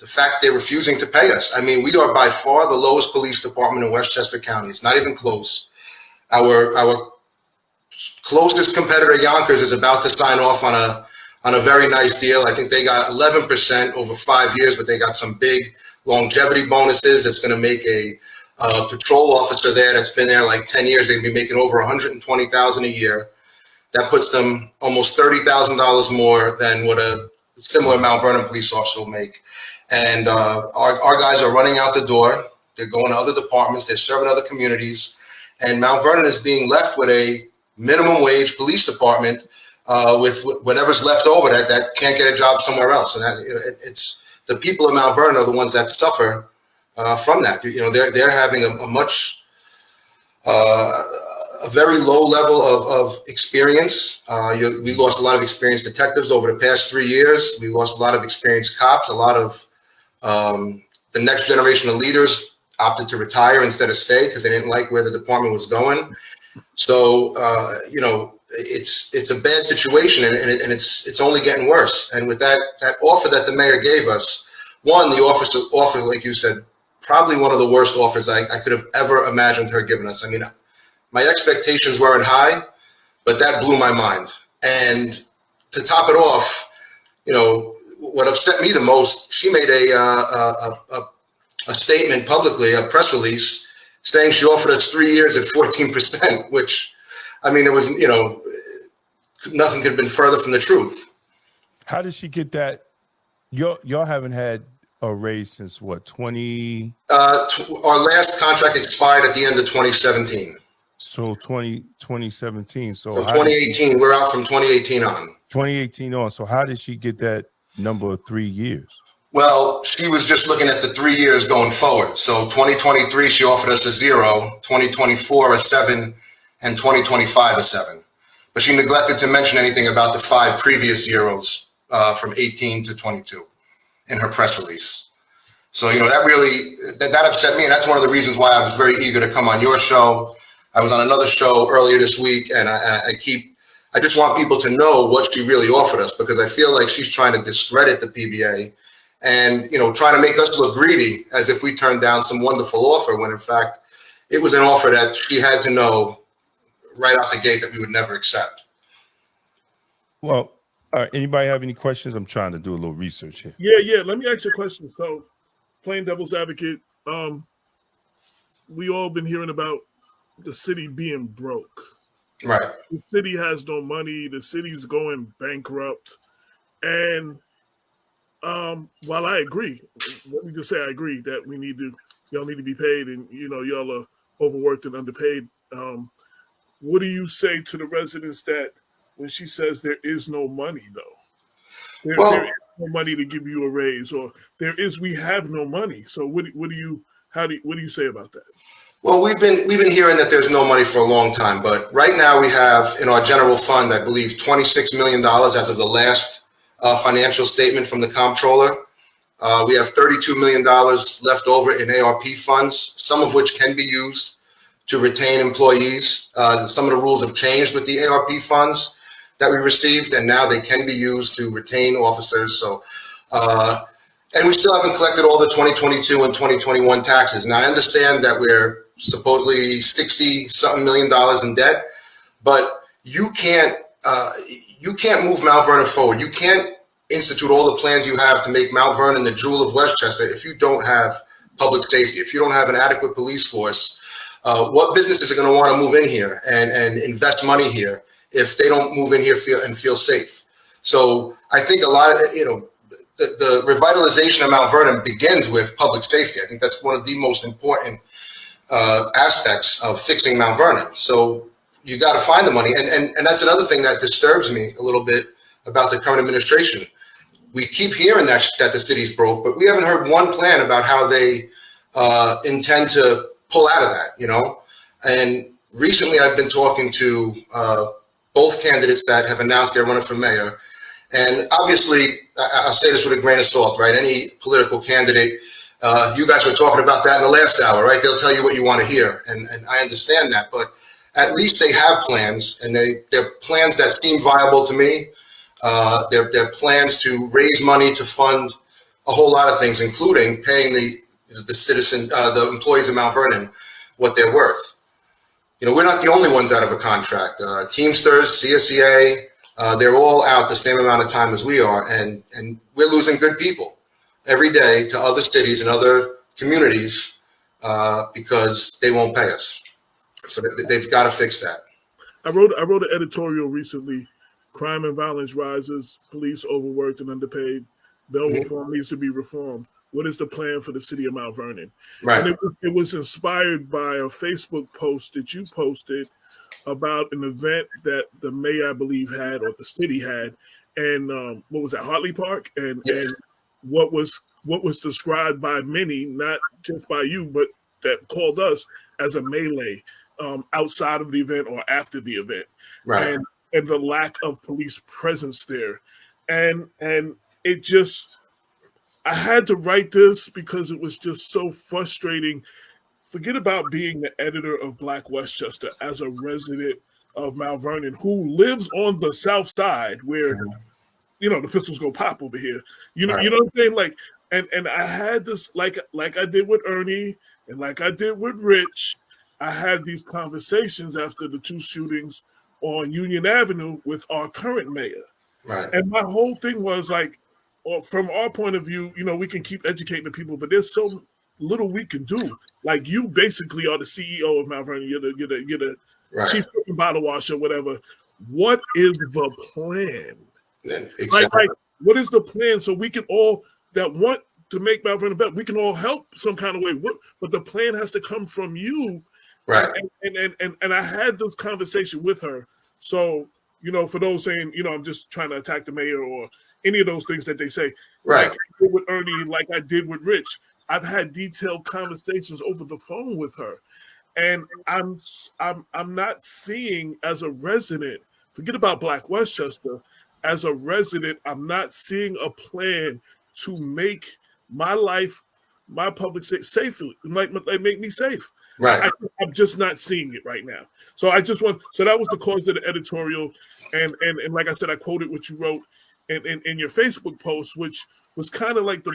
fact they're refusing to pay us. I mean, we are by far the lowest police department in Westchester County. It's not even close. Our closest competitor, Yonkers, is about to sign off on a very nice deal. I think they got 11% over 5 years, but they got some big longevity bonuses that's going to make a patrol officer there that's been there like 10 years. They'd be making over $120,000 a year. That puts them almost $30,000 more than what a similar Mount Vernon police officer will make. And our guys are running out the door. They're going to other departments. They're serving other communities. And Mount Vernon is being left with a minimum wage police department with whatever's left over that can't get a job somewhere else. And it's the people of Mount Vernon are the ones that suffer from that. They're having a very low level of experience. We lost a lot of experienced detectives over the past 3 years. We lost a lot of experienced cops. A lot of the next generation of leaders opted to retire instead of stay because they didn't like where the department was going. So, it's a bad situation, and it's only getting worse. And with that offer that the mayor gave us, the offer, like you said, probably one of the worst offers I could have ever imagined her giving us. I mean, my expectations weren't high, but that blew my mind. And to top it off, what upset me the most, she made a statement publicly, a press release, saying she offered us 3 years at 14%, which, I mean, it was, nothing could have been further from the truth. How did she get that? Y'all haven't had a raise since what, 20? Our last contract expired at the end of 2017. So 2017. So from 2018, we're out from 2018 on. 2018 on. So how did she get that number of 3 years? Well, she was just looking at the 3 years going forward. So 2023, she offered us a 0, 2024 a 7, and 2025 a 7. But she neglected to mention anything about the 5 previous zeros from 18 to 22 in her press release. So, that really, that upset me. And that's one of the reasons why I was very eager to come on your show. I was on another show earlier this week, and I just want people to know what she really offered us, because I feel like she's trying to discredit the PBA and, trying to make us look greedy as if we turned down some wonderful offer, when in fact it was an offer that she had to know right out the gate that we would never accept. Well, all right. Anybody have any questions? I'm trying to do a little research here. Yeah. Let me ask you a question. So, playing devil's advocate, we all been hearing about the city being broke. Right. The city has no money. The city's going bankrupt. And while I agree, let me just say I agree that y'all need to be paid, and y'all are overworked and underpaid. What do you say to the residents that when she says there is no money, though? There is no money to give you a raise, or we have no money. So what do you say about that? Well, we've been hearing that there's no money for a long time, but right now we have in our general fund, I believe, $26 million as of the last financial statement from the comptroller. We have $32 million left over in ARP funds, some of which can be used to retain employees. Some of the rules have changed with the ARP funds that we received, and now they can be used to retain officers. So, and we still haven't collected all the 2022 and 2021 taxes. Now, I understand that we're supposedly $60-something million in debt, but you can't move Mount Vernon forward. You can't institute all the plans you have to make Mount Vernon the jewel of Westchester if you don't have public safety, if you don't have an adequate police force. What businesses are going to want to move in here and invest money here if they don't move in here and feel safe? So I think a lot of, the revitalization of Mount Vernon begins with public safety. I think that's one of the most important aspects of fixing Mount Vernon. So you got to find the money. And that's another thing that disturbs me a little bit about the current administration. We keep hearing that the city's broke, but we haven't heard one plan about how they intend to pull out of that, And recently I've been talking to both candidates that have announced they're running for mayor. And obviously, I'll say this with a grain of salt, right? Any political candidate, you guys were talking about that in the last hour, right? They'll tell you what you want to hear. And I understand that, but at least they have plans, and they're plans that seem viable to me. They're plans to raise money to fund a whole lot of things, including paying the employees of Mount Vernon what they're worth. We're not the only ones out of a contract. Teamsters, CSEA, they're all out the same amount of time as we are, and we're losing good people every day to other cities and other communities because they won't pay us. So they've got to fix that. I wrote an editorial recently. Crime and violence rises, police overworked and underpaid. Bail reform needs to be reformed. What is the plan for the city of Mount Vernon? Right. And it was inspired by a Facebook post that you posted about an event that the mayor, I believe, had, or the city had, and what was that, Hartley Park? And what was described by many, not just by you, but that called us as a melee outside of the event or after the event. Right. And the lack of police presence there. And it just, I had to write this because it was just so frustrating. forget about being the editor of Black Westchester as a resident of Mount Vernon who lives on the south side where, the pistols go pop over here. You know what I'm saying? Like, and I had this, like I did with Ernie and like I did with Rich, I had these conversations after the 2 shootings on Union Avenue with our current mayor. Right. And my whole thing was like, from our point of view, we can keep educating the people, but there's so little we can do. Like, you basically are the CEO of Mount Vernon. You're the chief cooking bottle washer, whatever. What is the plan? Exactly. Like, what is the plan so we can all that want to make Mount Vernon better? We can all help some kind of way. But the plan has to come from you. Right. And I had this conversation with her. So, for those saying, I'm just trying to attack the mayor or any of those things that they say, right? Like I did with Ernie, like I did with Rich, I've had detailed conversations over the phone with her, and I'm not seeing as a resident. Forget about Black Westchester. As a resident, I'm not seeing a plan to make my life, my public safely, like make me safe. Right. I'm just not seeing it right now. So I just want. So that was the cause of the editorial, and like I said, I quoted what you wrote in your Facebook post, which was kind of like the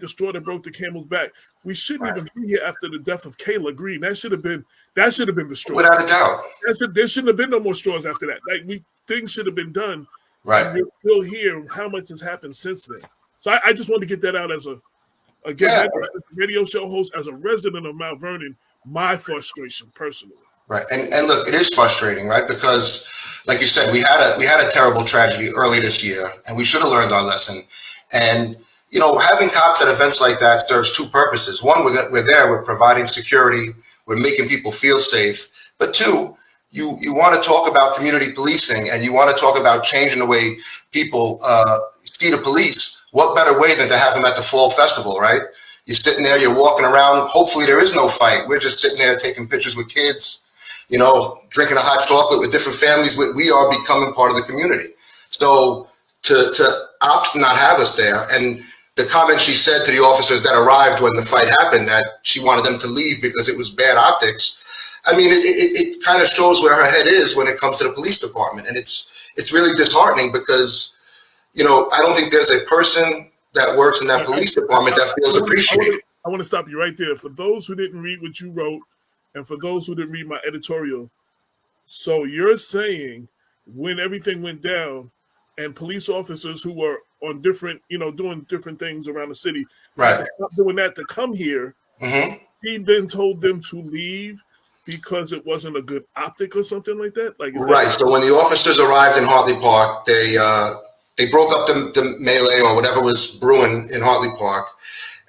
straw that broke the camel's back. We shouldn't even be here after the death of Kayla Green. That should have been the straw. Without a doubt. There shouldn't have been no more straws after that. Like things should have been done. Right. And we're still here. How much has happened since then? So I just wanted to get that out as a radio show host, as a resident of Mount Vernon, my frustration personally. Right. And look, it is frustrating, right? Because like you said, we had a terrible tragedy early this year, and we should have learned our lesson. And having cops at events like that serves 2 purposes. One, we're providing security, we're making people feel safe. But 2, you want to talk about community policing, and you want to talk about changing the way people see the police. What better way than to have them at the fall festival, right? You're sitting there, you're walking around. Hopefully there is no fight. We're just sitting there taking pictures with kids, drinking a hot chocolate with different families. We are becoming part of the community. So to opt to not have us there, and the comment she said to the officers that arrived when the fight happened, that she wanted them to leave because it was bad optics. I mean, it kind of shows where her head is when it comes to the police department. And it's really disheartening because, I don't think there's a person that works in that police department that feels appreciated. I want to stop you right there. For those who didn't read what you wrote, and for those who didn't read my editorial, so you're saying when everything went down and police officers who were on different, doing different things around the city, right, doing that to come here, he then told them to leave because it wasn't a good optic or something like that? Right. So when the officers arrived in Hartley Park, they broke up the melee or whatever was brewing in Hartley Park,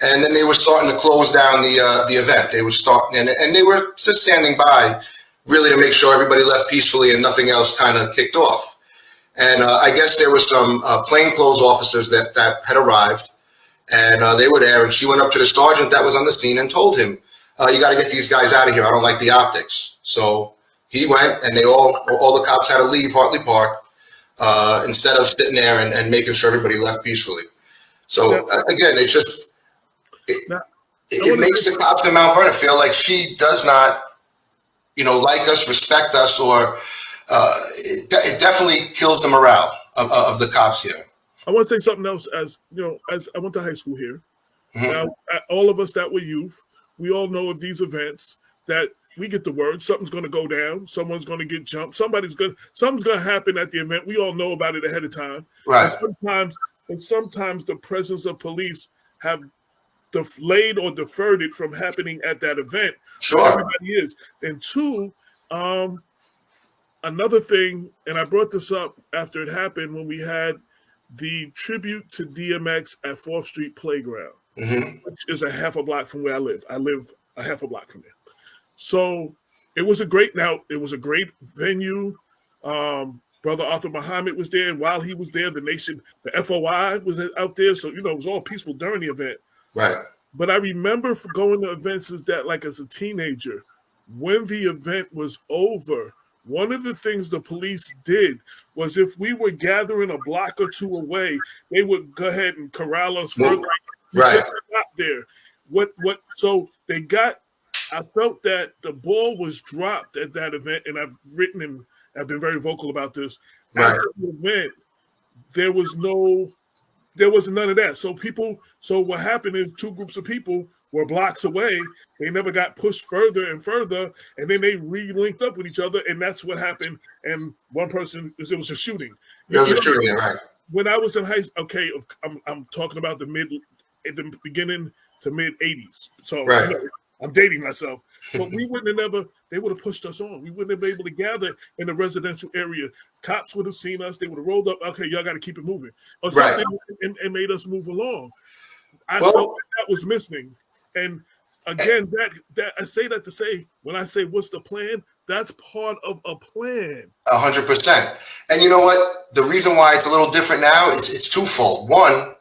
and then they were starting to close down the event. They were starting, and they were just standing by, really, to make sure everybody left peacefully and nothing else kind of kicked off. And I guess there were some plainclothes officers that had arrived, and they were there. And she went up to the sergeant that was on the scene and told him, "You got to get these guys out of here. I don't like the optics." So he went, and all the cops had to leave Hartley Park. Instead of sitting there and making sure everybody left peacefully. So again, it's just, it makes the cops in Mount Vernon feel like she does not, like us, respect us, or it definitely kills the morale of the cops here. I want to say something else. As I went to high school here. Now, all of us that were youth, we all know of these events that we get the word something's going to go down, someone's going to get jumped, something's going to happen at the event. We all know about it ahead of time. Right. And sometimes the presence of police have delayed or deferred it from happening at that event. Sure. Everybody is. And 2, another thing, and I brought this up after it happened when we had the tribute to DMX at 4th Street Playground, which is a half a block from where I live. I live a half a block from there. So it was a great venue. Brother Arthur Muhammad was there, and while he was there, the FOI was out there. So, it was all peaceful during the event. Right. But I remember going to events as a teenager, when the event was over, one of the things the police did was if we were gathering a block or 2 away, they would go ahead and corral us further. Right. Stop there. So they got. I felt that the ball was dropped at that event, and I've written and I've been very vocal about this. Right. After the event, there wasn't none of that. So what happened is two groups of people were blocks away. They never got pushed further and further, and then they re-linked up with each other, and that's what happened. And one person, it was a shooting. There was a shooting, right? When I was in high school, okay, I'm talking about the beginning to mid 80s. So right. I'm dating myself. But we wouldn't have they would have pushed us on. We wouldn't have been able to gather in the residential area. Cops would have seen us. They would have rolled up. Okay, y'all got to keep it moving. Or something, and made us move along. I felt that was missing. And again, that I say that to say, when I say what's the plan, that's part of a plan. 100%. And you know what? The reason why it's a little different now, it's twofold. One,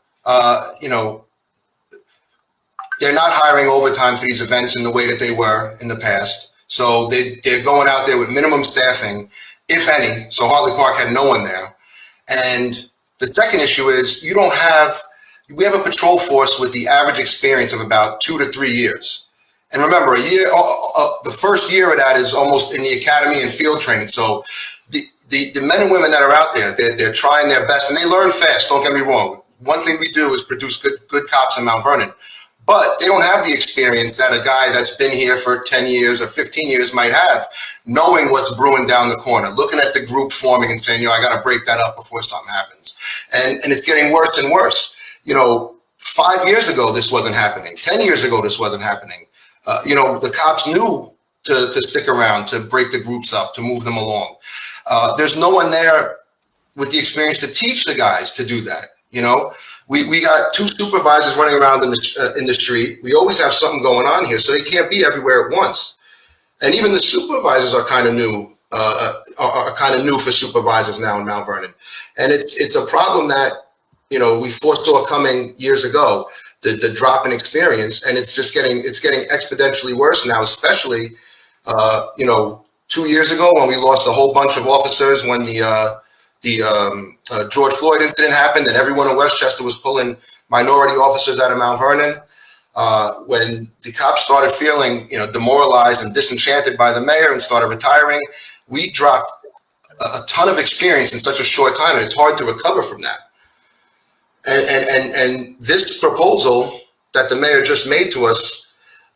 they're not hiring overtime for these events in the way that they were in the past. So they're going out there with minimum staffing, if any. So Hartley Park had no one there. And the second issue is we have a patrol force with the average experience of about 2 to 3 years. And remember, the first year of that is almost in the academy and field training. So the men and women that are out there, they're trying their best, and they learn fast. Don't get me wrong. One thing we do is produce good cops in Mount Vernon. But they don't have the experience that a guy that's been here for 10 years or 15 years might have, knowing what's brewing down the corner, looking at the group forming and saying, I got to break that up before something happens. And it's getting worse and worse. 5 years ago, this wasn't happening. 10 years ago, this wasn't happening. The cops knew to stick around, to break the groups up, to move them along. There's no one there with the experience to teach the guys to do that. We got 2 supervisors running around in the street. We always have something going on here, so they can't be everywhere at once. And even the supervisors are kind of new, for supervisors now in Mount Vernon. And it's a problem that we foresaw coming years ago. The drop in experience, and it's getting exponentially worse now, especially 2 years ago when we lost a whole bunch of officers when the George Floyd incident happened, and everyone in Westchester was pulling minority officers out of Mount Vernon. When the cops started feeling, demoralized and disenchanted by the mayor and started retiring, we dropped a ton of experience in such a short time, and it's hard to recover from that. And this proposal that the mayor just made to us,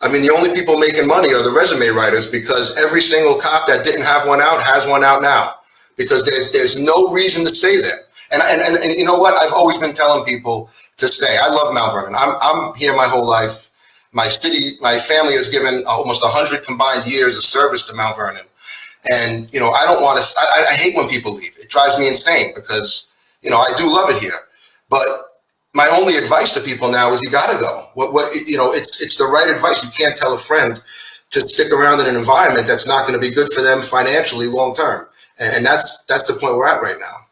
the only people making money are the resume writers, because every single cop that didn't have one out has one out now, because there's no reason to stay there. And you know what? I've always been telling people to stay. I love Mount Vernon. I'm here my whole life. My family has given almost 100 combined years of service to Mount Vernon. And, I don't want to, I hate when people leave. It drives me insane because, I do love it here. But my only advice to people now is you got to go. It's the right advice. You can't tell a friend to stick around in an environment that's not going to be good for them financially long term. And that's the point we're at right now.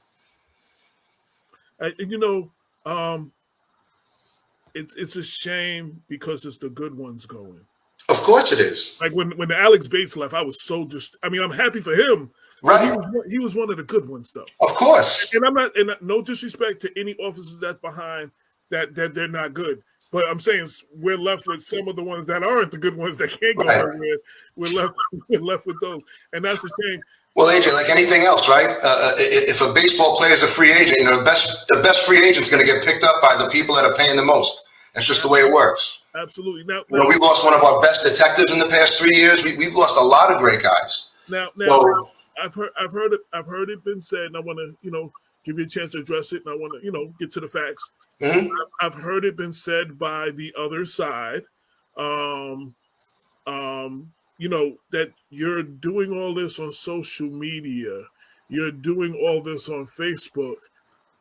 It's a shame because it's the good ones going. Of course it is. Like when the Alex Bates left, I was so I'm happy for him. Right. He was one of the good ones, though. Of course. And I'm not, and no disrespect to any officers that's behind that they're not good. But I'm saying we're left with some of the ones that aren't the good ones that can't go anywhere. We're left with those. And that's a shame. Well, AJ, like anything else, right? If a baseball player is a free agent, the best free agent is going to get picked up by the people that are paying the most. That's just the way it works. Absolutely. Now we lost one of our best detectives in the past 3 years. We've lost a lot of great guys. Now, I've heard it been said, and I want to give you a chance to address it, and I want to get to the facts. Mm-hmm. I've heard it been said by the other side, that you're doing all this on social media, you're doing all this on Facebook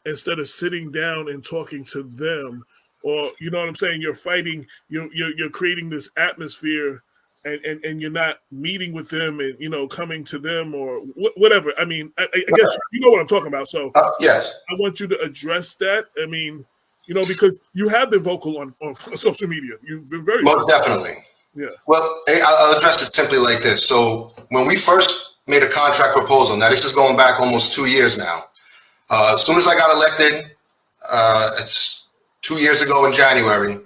instead of sitting down and talking to them, or you know what I'm saying? You're fighting, you're creating this atmosphere. And you're not meeting with them and, coming to them or whatever. I guess you know what I'm talking about. So yes, I want you to address that. Because you have been vocal on social media. You've been very most definitely. Yeah. Well, I'll address it simply like this. So when we first made a contract proposal, now this is going back almost 2 years now. As soon as I got elected, it's 2 years ago in January,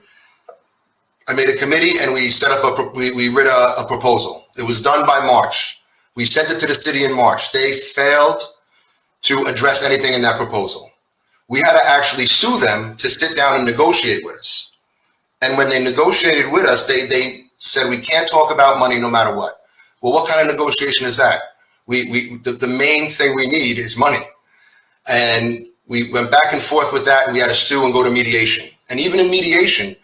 I made a committee and we set up we writ a proposal. It was done by March. We sent it to the city in March. They failed to address anything in that proposal. We had to actually sue them to sit down and negotiate with us. And when they negotiated with us, they said, we can't talk about money no matter what. Well, what kind of negotiation is that? The main thing we need is money. And we went back and forth with that, and we had to sue and go to mediation. And even in mediation,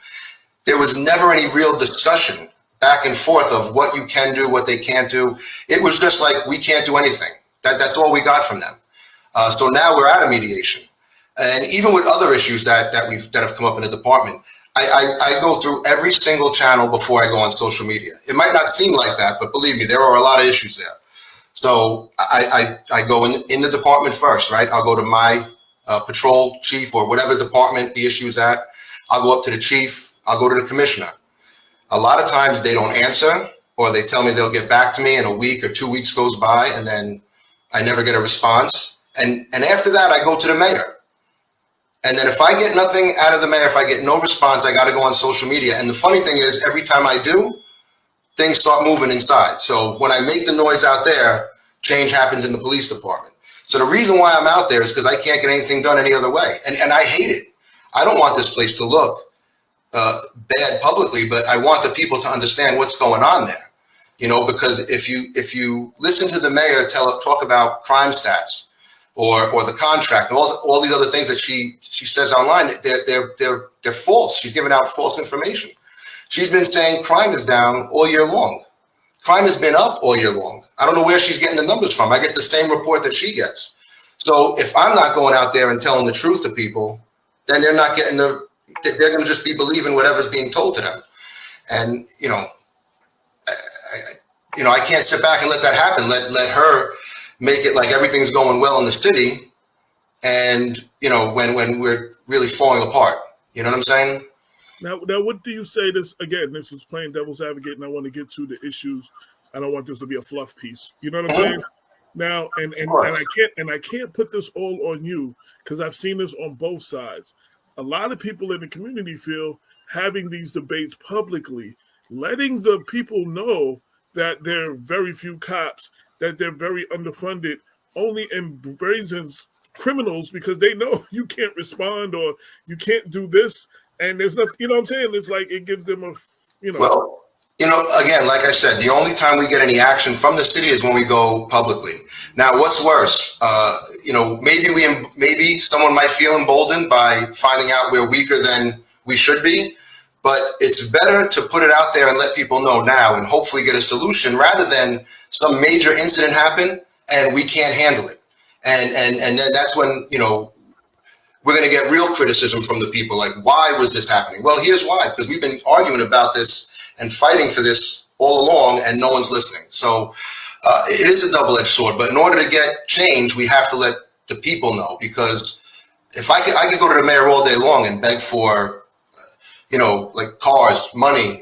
there was never any real discussion back and forth of what you can do, what they can't do. It was just like, we can't do anything. That's all we got from them. So now we're out of mediation. And even with other issues that have come up in the department, I go through every single channel before I go on social media. It might not seem like that, but believe me, there are a lot of issues there. So I go in the department first, right? I'll go to my patrol chief or whatever department the issue is at. I'll go up to the chief. I'll go to the commissioner. A lot of times they don't answer, or they tell me they'll get back to me, and a week or 2 weeks goes by, and then I never get a response. And after that, I go to the mayor. And then if I get nothing out of the mayor, if I get no response, I got to go on social media. And the funny thing is, every time I do, things start moving inside. So when I make the noise out there, change happens in the police department. So the reason why I'm out there is because I can't get anything done any other way. And I hate it. I don't want this place to look bad publicly, but I want the people to understand what's going on there. You know, because if you listen to the mayor talk about crime stats, or the contract, all these other things that she says online, they're false. She's giving out false information. She's been saying crime is down all year long. Crime has been up all year long. I don't know where she's getting the numbers from. I get the same report that she gets. So if I'm not going out there and telling the truth to people, then they're not getting they're going to just be believing whatever's being told to them. And, I can't sit back and let that happen. Let her make it like everything's going well in the city, and when we're really falling apart. You know what I'm saying? Now, what do you say? This again? This is playing devil's advocate, and I want to get to the issues. I don't want this to be a fluff piece. You know what I'm saying? Now, and I can't put this all on you, because I've seen this on both sides. A lot of people in the community feel having these debates publicly, letting the people know that there are very few cops, that they're very underfunded, only embraces criminals because they know you can't respond or you can't do this. And there's nothing, you know what I'm saying? It's like it gives them Well, again, like I said, the only time we get any action from the city is when we go publicly. Now, what's worse? Maybe someone might feel emboldened by finding out we're weaker than we should be. But it's better to put it out there and let people know now and hopefully get a solution rather than some major incident happen and we can't handle it. And then that's when, we're going to get real criticism from the people. Like, why was this happening? Well, here's why. Because we've been arguing about this and fighting for this all along and no one's listening. So it is a double-edged sword. But in order to get change, we have to let the people know. Because if I could go to the mayor all day long and beg for like cars, money,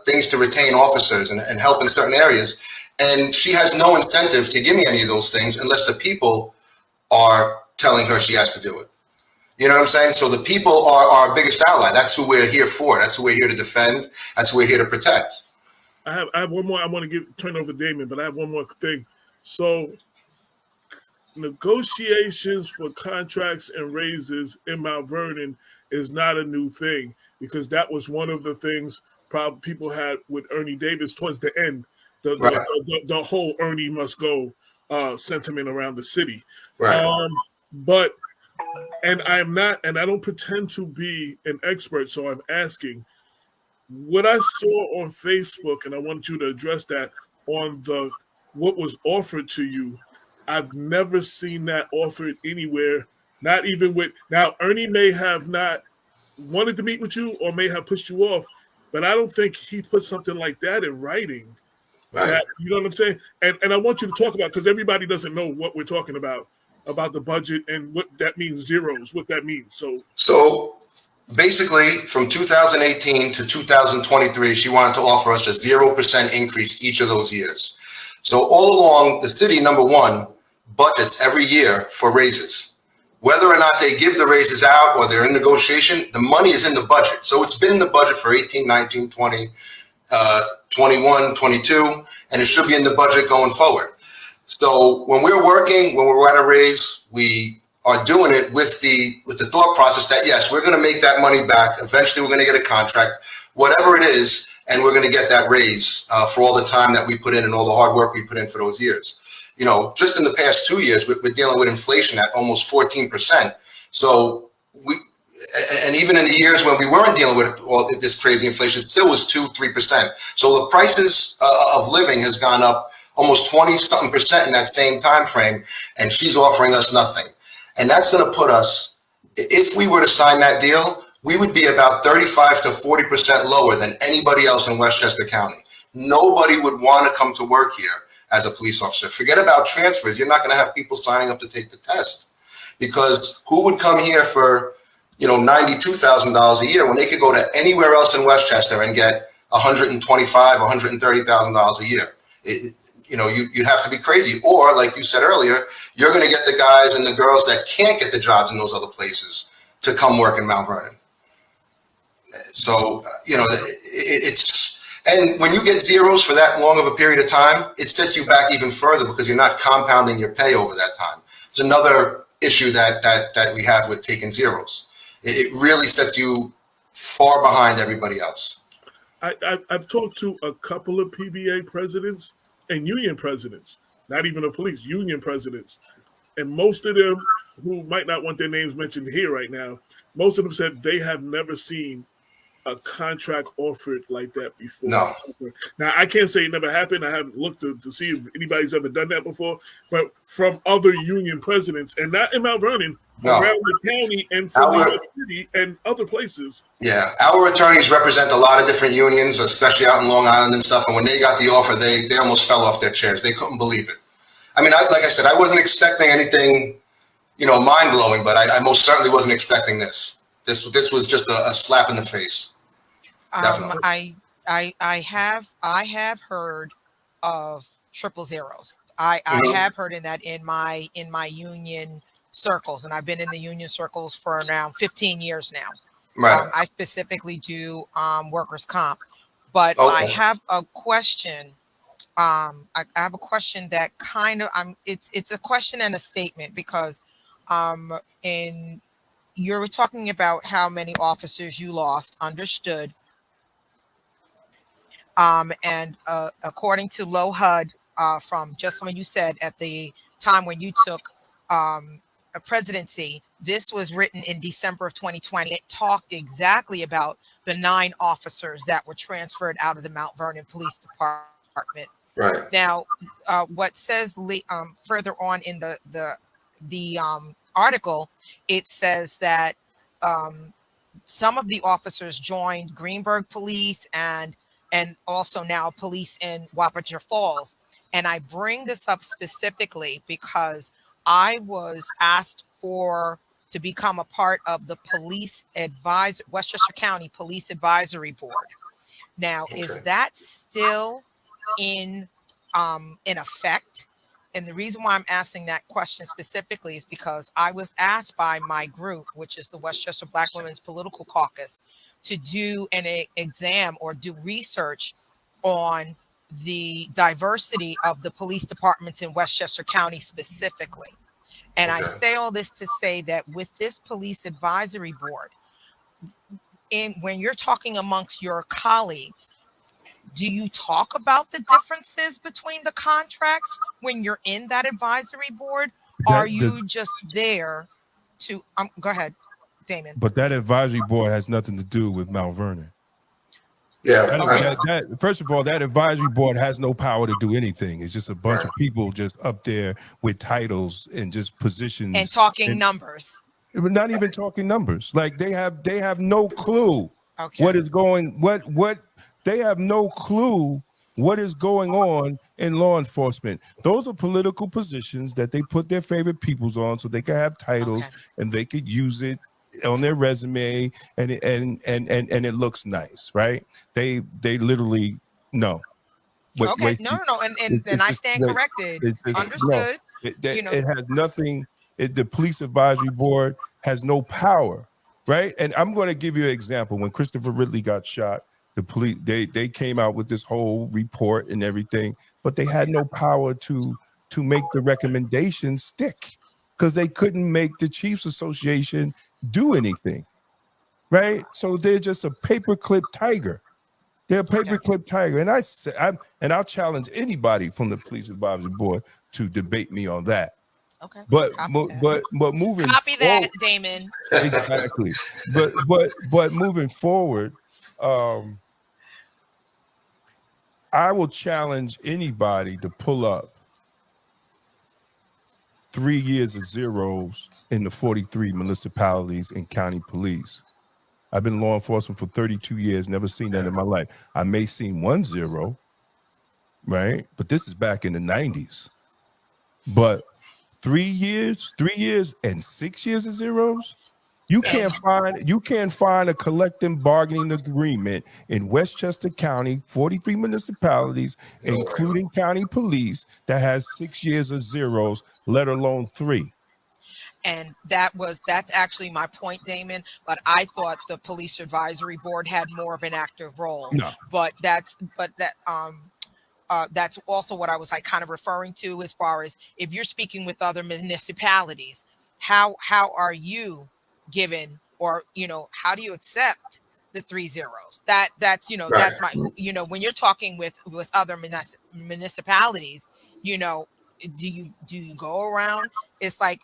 things to retain officers and help in certain areas. And she has no incentive to give me any of those things unless the people are telling her she has to do it. You know what I'm saying? So the people are our biggest ally. That's who we're here for. That's who we're here to defend. That's who we're here to protect. I have one more. I want to turn over to Damon, but I have one more thing. So negotiations for contracts and raises in Mount Vernon is not a new thing, because that was one of the things probably people had with Ernie Davis towards the end, the whole Ernie must go sentiment around the city. Right. And I don't pretend to be an expert, so I'm asking, what I saw on Facebook, and I want you to address that on what was offered to you. I've never seen that offered anywhere. Not even now, Ernie may have not wanted to meet with you or may have pushed you off, but I don't think he put something like that in writing. Right. You know what I'm saying? And I want you to talk about, because everybody doesn't know what we're talking about the budget and what that means, zeros, what that means. So basically from 2018 to 2023, she wanted to offer us a 0% increase each of those years. So all along, the city, number one, budgets every year for raises. Whether or not they give the raises out or they're in negotiation, the money is in the budget. So it's been in the budget for 18, 19, 20, 21, 22, and it should be in the budget going forward. So when we're working, when we're at a raise, we are doing it with the thought process that, yes, we're going to make that money back. Eventually, we're going to get a contract, whatever it is, and we're going to get that raise for all the time that we put in and all the hard work we put in for those years. You know, just in the past 2 years, we're dealing with inflation at almost 14%. So and even in the years when we weren't dealing with all this crazy inflation, it still was 2-3%. So the prices of living has gone up almost 20-something% in that same time frame, and she's offering us nothing. And that's going to put us, if we were to sign that deal, we would be about 35 to 40% lower than anybody else in Westchester County. Nobody would want to come to work here as a police officer. Forget about transfers. You're not going to have people signing up to take the test, because who would come here for, you know, $92,000 a year when they could go to anywhere else in Westchester and get $125,000, $130,000 a year? You know, you'd have to be crazy. Or, like you said earlier, you're going to get the guys and the girls that can't get the jobs in those other places to come work in Mount Vernon. So, you know, and when you get zeros for that long of a period of time, it sets you back even further because you're not compounding your pay over that time. It's another issue that we have with taking zeros. It really sets you far behind everybody else. I've talked to a couple of PBA presidents and union presidents, not even the police, union presidents. And most of them, who might not want their names mentioned here right now, most of them said they have never seen a contract offered like that before. No. Now, I can't say it never happened. I haven't looked to see if anybody's ever done that before, but from other union presidents, and not in Mount Vernon, around the county and from New York City and other places. Yeah, our attorneys represent a lot of different unions, especially out in Long Island and stuff, and when they got the offer, they almost fell off their chairs. They couldn't believe it. I mean, like I said, I wasn't expecting anything, you know, mind-blowing, but I most certainly wasn't expecting this. This was just a slap in the face. Definitely. I have heard of triple zeros. I have heard in my union circles, and I've been in the union circles for around 15 years now. Right. I specifically do workers' comp, but Okay. I have a question. I have a question that kind of it's a question and a statement, because you were talking about how many officers you lost, understood. And according to low HUD, from just when you said at the time when you took a presidency, this was written in December of 2020. It talked exactly about the 9 officers that were transferred out of the Mount Vernon Police Department. Right. Now, what says further on in the article, it says that some of the officers joined Greenburgh Police and also now police in Wapager Falls. And I bring this up specifically because I was asked to become a part of the Westchester County Police Advisory Board. Now, Okay. is that still in effect? And the reason why I'm asking that question specifically is because I was asked by my group, which is the Westchester Black Women's Political Caucus, to do an exam or do research on the diversity of the police departments in Westchester County specifically. And I say all this to say that with this police advisory board, when you're talking amongst your colleagues, do you talk about the differences between the contracts when you're in that advisory board? Are you just there to go ahead, Damon? But that advisory board has nothing to do with Mount Vernon. Yeah. First of all, that advisory board has no power to do anything. It's just a bunch of people just up there with titles and just positions and talking numbers. But not even talking numbers. Like they have no clue what is going. They have no clue what is going on in law enforcement. Those are political positions that they put their favorite peoples on so they can have titles and they could use it on their resume and it looks nice, right? They literally no. No, and I stand corrected. Understood. It has nothing. the police advisory board has no power, right? And I'm going to give you an example. When Christopher Ridley got shot, the police they came out with this whole report and everything, but they had no power to make the recommendations stick because they couldn't make the Chiefs Association do anything, right? So they're just a paperclip tiger. They're a paperclip tiger, and I'll challenge anybody from the police advisory board to debate me on that. Okay. But moving copy forward, that, Damon. Exactly. But moving forward, I will challenge anybody to pull up 3 years of zeros in the 43 municipalities and county police. I've been law enforcement for 32 years, never seen that in my life. I may seen 1 0, right? But this is back in the 90s. But 3 years and 6 years of zeros? You can't find a collective bargaining agreement in Westchester County, 43 municipalities, including county police, that has 6 years of zeros, let alone 3. And that's actually my point, Damon. But I thought the police advisory board had more of an active role. No. But that's also what I was like kind of referring to as far as if you're speaking with other municipalities, how are you given, or how do you accept the 3 zeros? That's Right. that's my when you're talking with other municipalities, do you go around? It's like,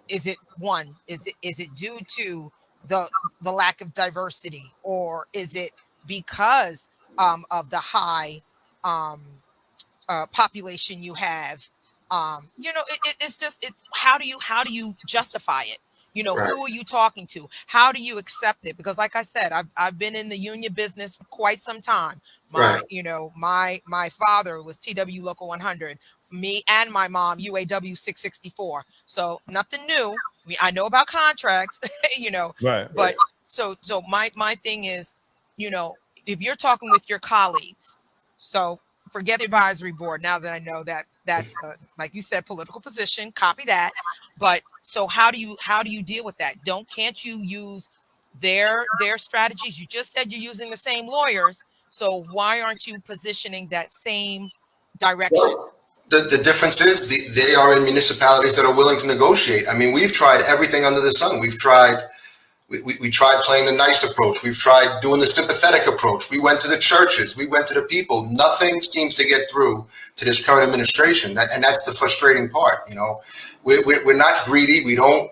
is it one? Is it due to the lack of diversity, or is it because of the high population you have? It's just how do you justify it? Right. Who are you talking to? How do you accept it? Because like I said, I've been in the union business quite some time. My father was TW Local 100. Me and my mom UAW 664. So nothing new. I know about contracts, Right. But so my thing is, if you're talking with your colleagues, so forget the advisory board. Now that I know that's like you said, political position, copy that. But so how do you deal with that? Can't you use their strategies? You just said you're using the same lawyers. So why aren't you positioning that same direction? Well, the difference is they are in municipalities that are willing to negotiate. I mean, we've tried everything under the sun. We've tried. We tried playing the nice approach. We've tried doing the sympathetic approach. We went to the churches. We went to the people. Nothing seems to get through to this current administration. And that's the frustrating part. We're not greedy. We don't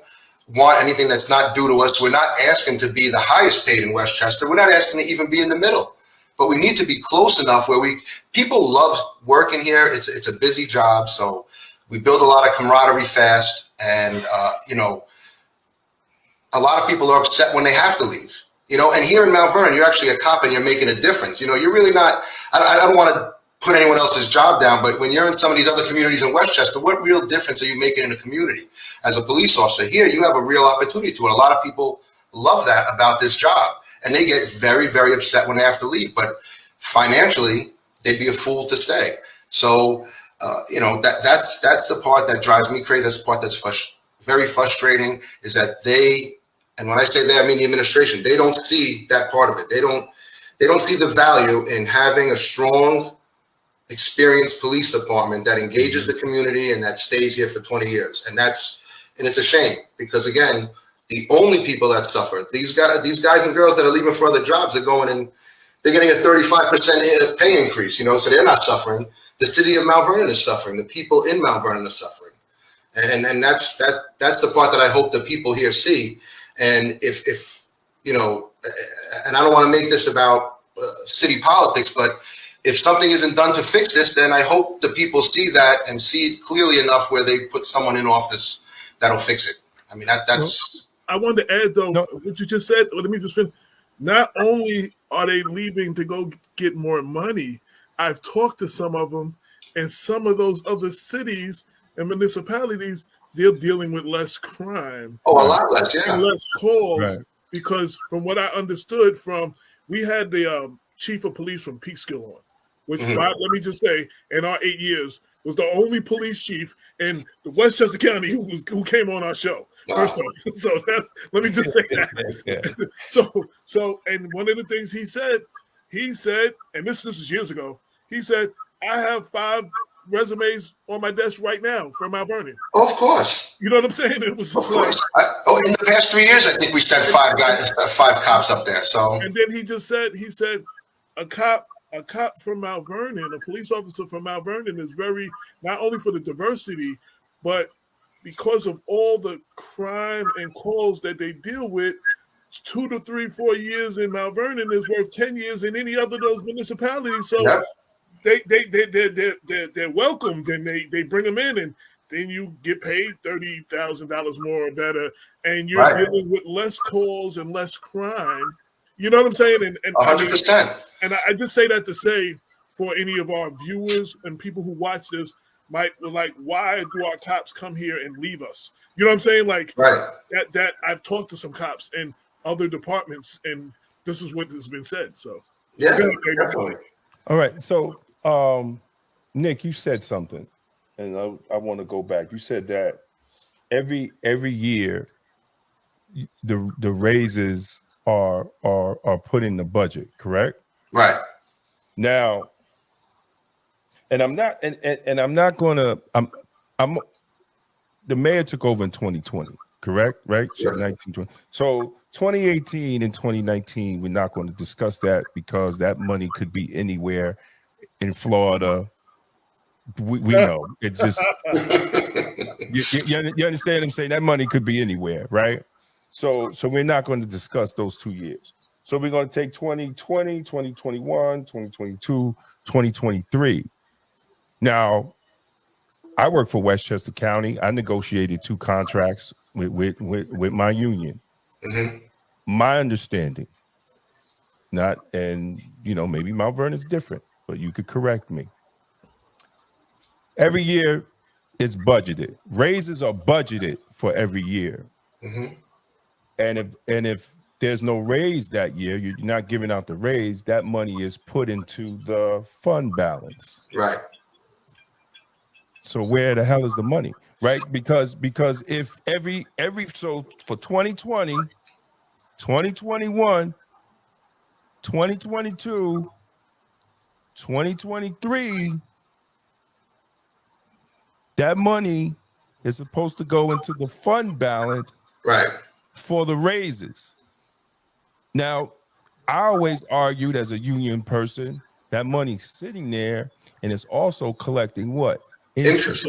want anything that's not due to us. We're not asking to be the highest paid in Westchester. We're not asking to even be in the middle. But we need to be close enough where people love working here. It's a busy job. So we build a lot of camaraderie fast. And, a lot of people are upset when they have to leave, and here in Mount Vernon, you're actually a cop and you're making a difference. You're really not, I don't want to put anyone else's job down, but when you're in some of these other communities in Westchester, what real difference are you making in the community as a police officer? Here, you have a real opportunity to, and a lot of people love that about this job, and they get very, very upset when they have to leave, but financially, they'd be a fool to stay. So, that's the part that drives me crazy. That's the part that's very frustrating, is that and when I say they, I mean the administration, they don't see that part of it. They don't see the value in having a strong, experienced police department that engages the community and that stays here for 20 years. And it's a shame, because again, the only people that suffer, these guys and girls that are leaving for other jobs, are going and they're getting a 35% pay increase, so they're not suffering. The city of Mount Vernon is suffering. The people in Mount Vernon are suffering. And that's the part that I hope the people here see. And if and I don't want to make this about city politics, but if something isn't done to fix this, then I hope the people see that and see it clearly enough where they put someone in office that'll fix it. I mean, that's. I wanted to add, though, what you just said. Let me just finish. Not only are they leaving to go get more money, I've talked to some of them, and some of those other cities and municipalities, they're dealing with less crime. Oh, a lot less, yeah. And less calls, Right. Because from what I understood we had the chief of police from Peekskill on, which let me just say, in our 8 years, was the only police chief in the Westchester County who came on our show. Wow. First off, so let me just say that. So, and one of the things he said, and this is years ago, he said, I have 5 resumes on my desk right now from Mount Vernon. Of course. You know what I'm saying? It was just like, in the past 3 years, I think we sent 5 cops up there. So, and then he said, a cop from Mount Vernon, a police officer from Mount Vernon is very, not only for the diversity, but because of all the crime and calls that they deal with, 2 to 3, 4 years in Mount Vernon is worth 10 years in any other of those municipalities. So they're welcomed, and they bring them in, and then you get paid $30,000 more or better, and you're dealing with less calls and less crime. You know what I'm saying? And 100%. And I just say that to say, for any of our viewers and people who watch this, might like, why do our cops come here and leave us? You know what I'm saying? Like that I've talked to some cops in other departments, and this is what has been said. So yeah, definitely. All right. So Nick, you said something, and I want to go back. You said that every year the raises are put in the budget, correct? Right. Now, and I'm not gonna. I'm. The mayor took over in 2020, correct? Right? Yeah. 1920. So 2018 and 2019, we're not going to discuss that because that money could be anywhere in Florida. We know it's just. you understand what I'm saying? That money could be anywhere, right? So we're not going to discuss those 2 years. So we're going to take 2020, 2021, 2022, 2023. Now, I work for Westchester County. I negotiated 2 contracts with my union. Mm-hmm. My understanding, maybe Mount Vernon's different, but you could correct me. Every year it's budgeted. Raises are budgeted for every year. Mm-hmm. And if there's no raise that year, you're not giving out the raise, that money is put into the fund balance. Right. So where the hell is the money? Right? Because if so for 2020, 2021, 2022, 2023, that money is supposed to go into the fund balance. Right. For the raises. Now, I always argued as a union person, that money's sitting there and it's also collecting what? Interest.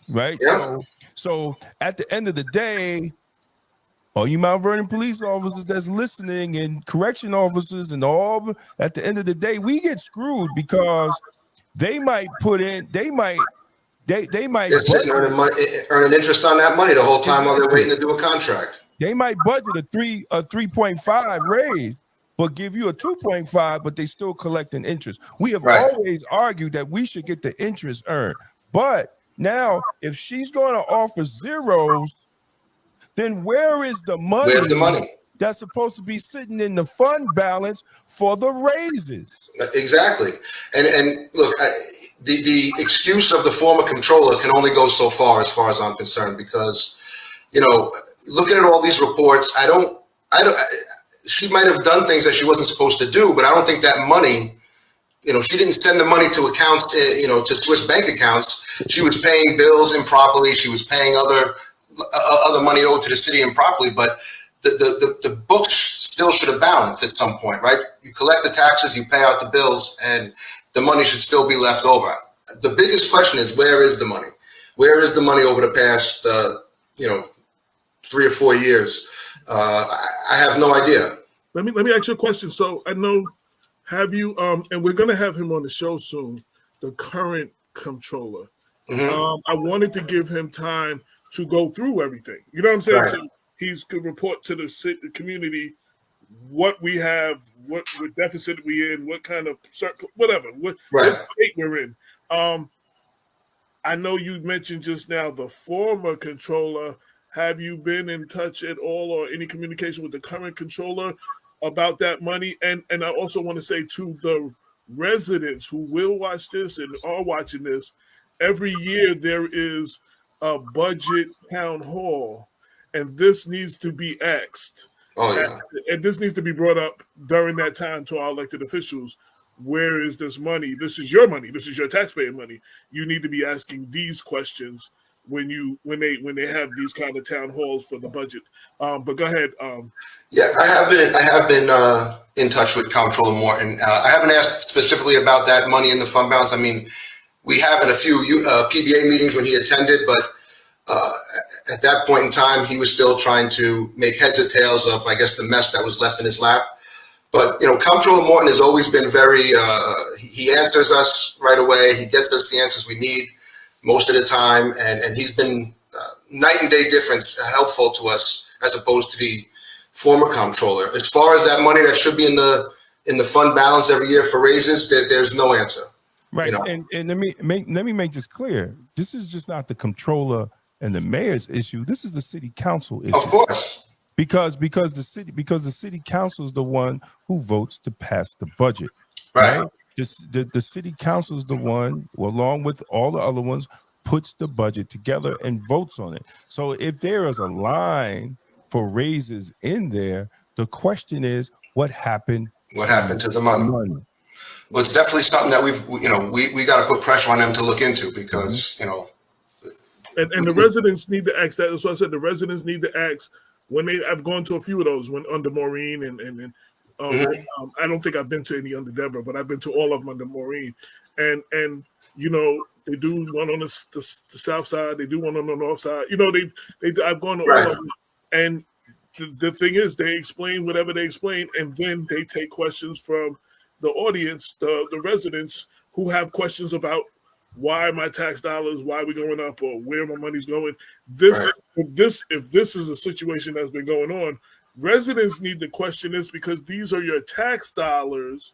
Right? Yeah. So at the end of the day, all you Mount Vernon police officers that's listening and correction officers and all, at the end of the day, we get screwed because they might They're sitting earning interest on that money the whole time while they're waiting to do a contract. They might budget a 3.5 raise, but give you a 2.5, but they still collecting interest. We have always argued that we should get the interest earned. But now, if she's going to offer zeros, then where is the money? Where's the money? That's supposed to be sitting in the fund balance for the raises. Exactly. And look, the excuse of the former controller can only go so far as I'm concerned, because, looking at all these reports, I don't, she might have done things that she wasn't supposed to do, but I don't think that money, she didn't send the money to accounts, to Swiss bank accounts. She was paying bills improperly. She was paying other money owed to the city improperly, but the books still should have balanced at some point, right? You collect the taxes, you pay out the bills, and the money should still be left over. The biggest question is, where is the money? Where is the money over the past, 3 or 4 years? I have no idea. Let me ask you a question. So I know, have you, and we're going to have him on the show soon, the current controller. Mm-hmm. I wanted to give him time to go through everything. You know what I'm saying? Right. So he could report to the community what we have, what deficit we in, what kind of whatever, what state we're in. I know you mentioned just now the former controller. Have you been in touch at all, or any communication with the current controller about that money? And I also want to say, too, the residents who will watch this and are watching this, every year there is a budget town hall, and this needs to be asked. Oh yeah. And this needs to be brought up during that time to our elected officials. Where is this money? This is your money. This is your taxpayer money. You need to be asking these questions when they have these kind of town halls for the budget. But go ahead. Yeah, I have been in touch with Comptroller Morton. I haven't asked specifically about that money in the fund balance. I mean, we have in a few PBA meetings when he attended, but at that point in time, he was still trying to make heads or tails of, I guess, the mess that was left in his lap. But, Comptroller Morton has always been very, he answers us right away. He gets us the answers we need most of the time. And he's been night and day difference, helpful to us as opposed to the former comptroller. As far as that money that should be in the fund balance every year for raises, there's no answer. Right. And let me make this clear. This is just not the comptroller and the mayor's issue. This is the city council issue. Of course. Because the city council is the one who votes to pass the budget. Right. The city council is the one, along with all the other ones, puts the budget together and votes on it. So if there is a line for raises in there, the question is, what happened? What happened to the money? Well, it's definitely something that we got to put pressure on them to look into because, And the residents need to ask that. That's what I said. The residents need to ask when I've gone to a few of those when under Maureen and I don't think I've been to any under Deborah, but I've been to all of them under Maureen. And they do one on the south side, they do one on the north side. I've gone to all of them. And the thing is, they explain whatever they explain, and then they take questions from the audience, the residents who have questions about why my tax dollars, why are we going up, or where my money's going. If this is a situation that's been going on, residents need to question this because these are your tax dollars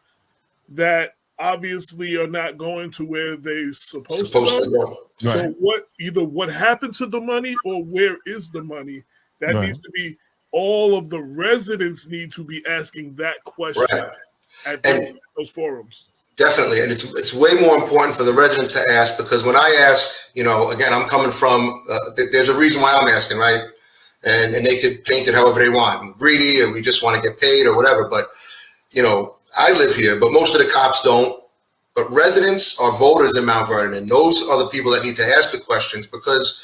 that obviously are not going to where they're supposed to go. So what happened to the money, or where is the money? That needs to be, all of the residents need to be asking that question at those forums. Definitely, and it's way more important for the residents to ask, because when I ask, again, I'm coming from, there's a reason why I'm asking, right? And they could paint it however they want. I'm greedy, or we just want to get paid, or whatever. But, I live here, but most of the cops don't. But residents are voters in Mount Vernon, and those are the people that need to ask the questions, because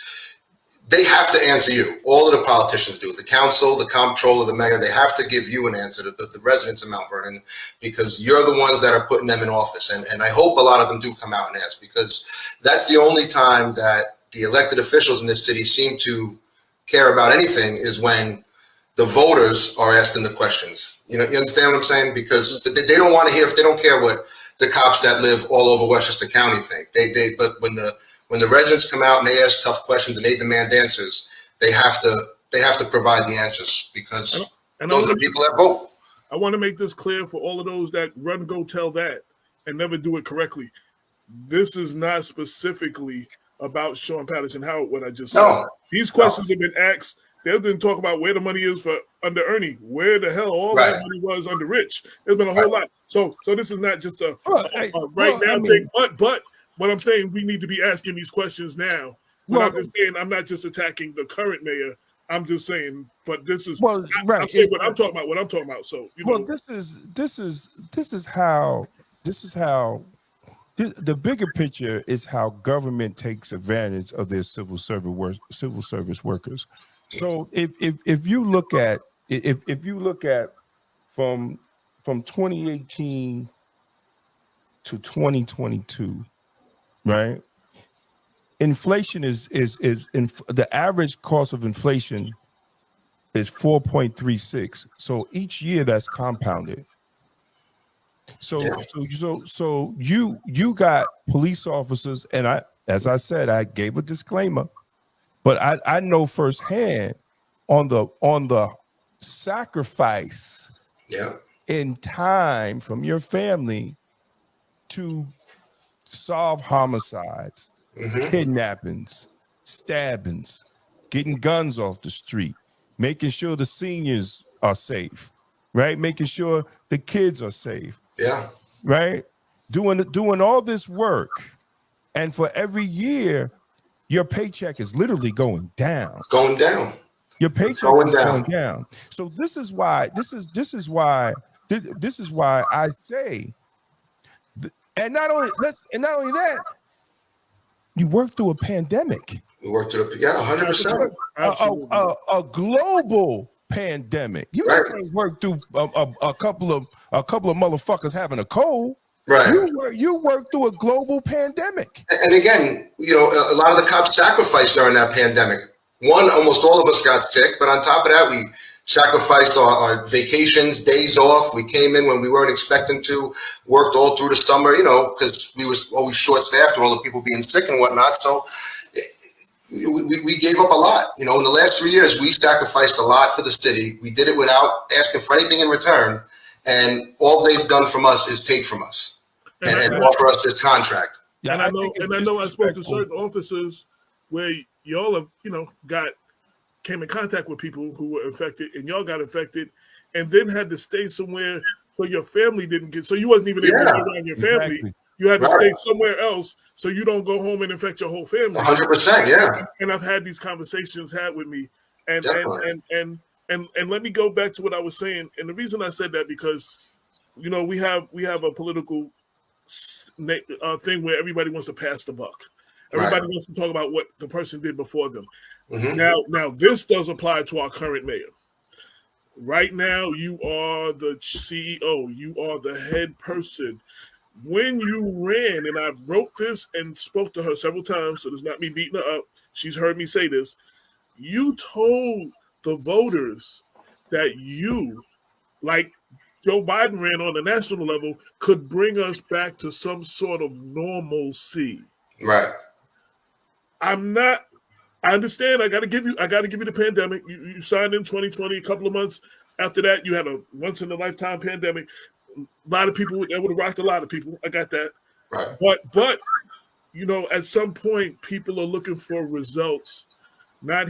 they have to answer you. All of the politicians do. The council, the comptroller, the mayor, they have to give you an answer to the residents of Mount Vernon, because you're the ones that are putting them in office. And I hope a lot of them do come out and ask, because that's the only time that the elected officials in this city seem to care about anything, is when the voters are asking the questions. You understand what I'm saying? Because they don't want to hear, they don't care what the cops that live all over Westchester County think. But when the residents come out and they ask tough questions and they demand answers, they have to provide the answers, because those are the people that vote. I want to make this clear for all of those that run, go tell that and never do it correctly. This is not specifically about Sean Patterson Howard, what I just said. These questions have been asked. They've been talking about where the money is for under Ernie, where the hell all that money was under Rich. There's been a whole lot. So this is not just a thing. But what I'm saying, we need to be asking these questions now. I'm just saying, I'm not just attacking the current mayor. I'm just saying, but this is I'm saying what I'm talking about. So this is how the bigger picture is how government takes advantage of their civil service workers. So if you look at from 2018 to 2022, right? Inflation is the average cost of inflation is 4.36. So each year that's compounded. So you got police officers, and as I said, I gave a disclaimer, but I know firsthand on the sacrifice in time from your family to solve homicides, kidnappings, stabbings, getting guns off the street, making sure the seniors are safe, right? Making sure the kids are safe. Yeah. Right? doing all this work, and for every year, your paycheck is literally going down. It's going down. Your paycheck is going down. So this is why I say, and not only that, you work through a pandemic. We worked through 100%. A global pandemic. You just work through a couple of motherfuckers having a cold. Right. You work through a global pandemic. And again, a lot of the cops sacrificed during that pandemic. Almost all of us got sick, but on top of that, we sacrificed our vacations, days off. We came in when we weren't expecting to, worked all through the summer, because we was always short-staffed with all the people being sick and whatnot. So we gave up a lot. In the last 3 years, we sacrificed a lot for the city. We did it without asking for anything in return. And all they've done from us is take from us and offer us this contract. Yeah, and I know I spoke to certain officers where y'all have, came in contact with people who were infected, and y'all got infected, and then had to stay somewhere so your family didn't get. So you wasn't even able to be around your family. Exactly. You had to stay somewhere else so you don't go home and infect your whole family. 100%, yeah. And I've had these conversations had with me, and let me go back to what I was saying. And the reason I said that because, we have a political thing where everybody wants to pass the buck. Everybody wants to talk about what the person did before them. Mm-hmm. Now this does apply to our current mayor. Right now, you are the CEO. You are the head person. When you ran, and I wrote this and spoke to her several times, so there's not me beating her up. She's heard me say this. You told the voters that you, like Joe Biden ran on the national level, could bring us back to some sort of normalcy. Right. I understand. I got to give you the pandemic. You signed in 2020. A couple of months after that, you had a once in a lifetime pandemic. A lot of people, that would have rocked a lot of people. I got that. Right. But at some point, people are looking for results. Not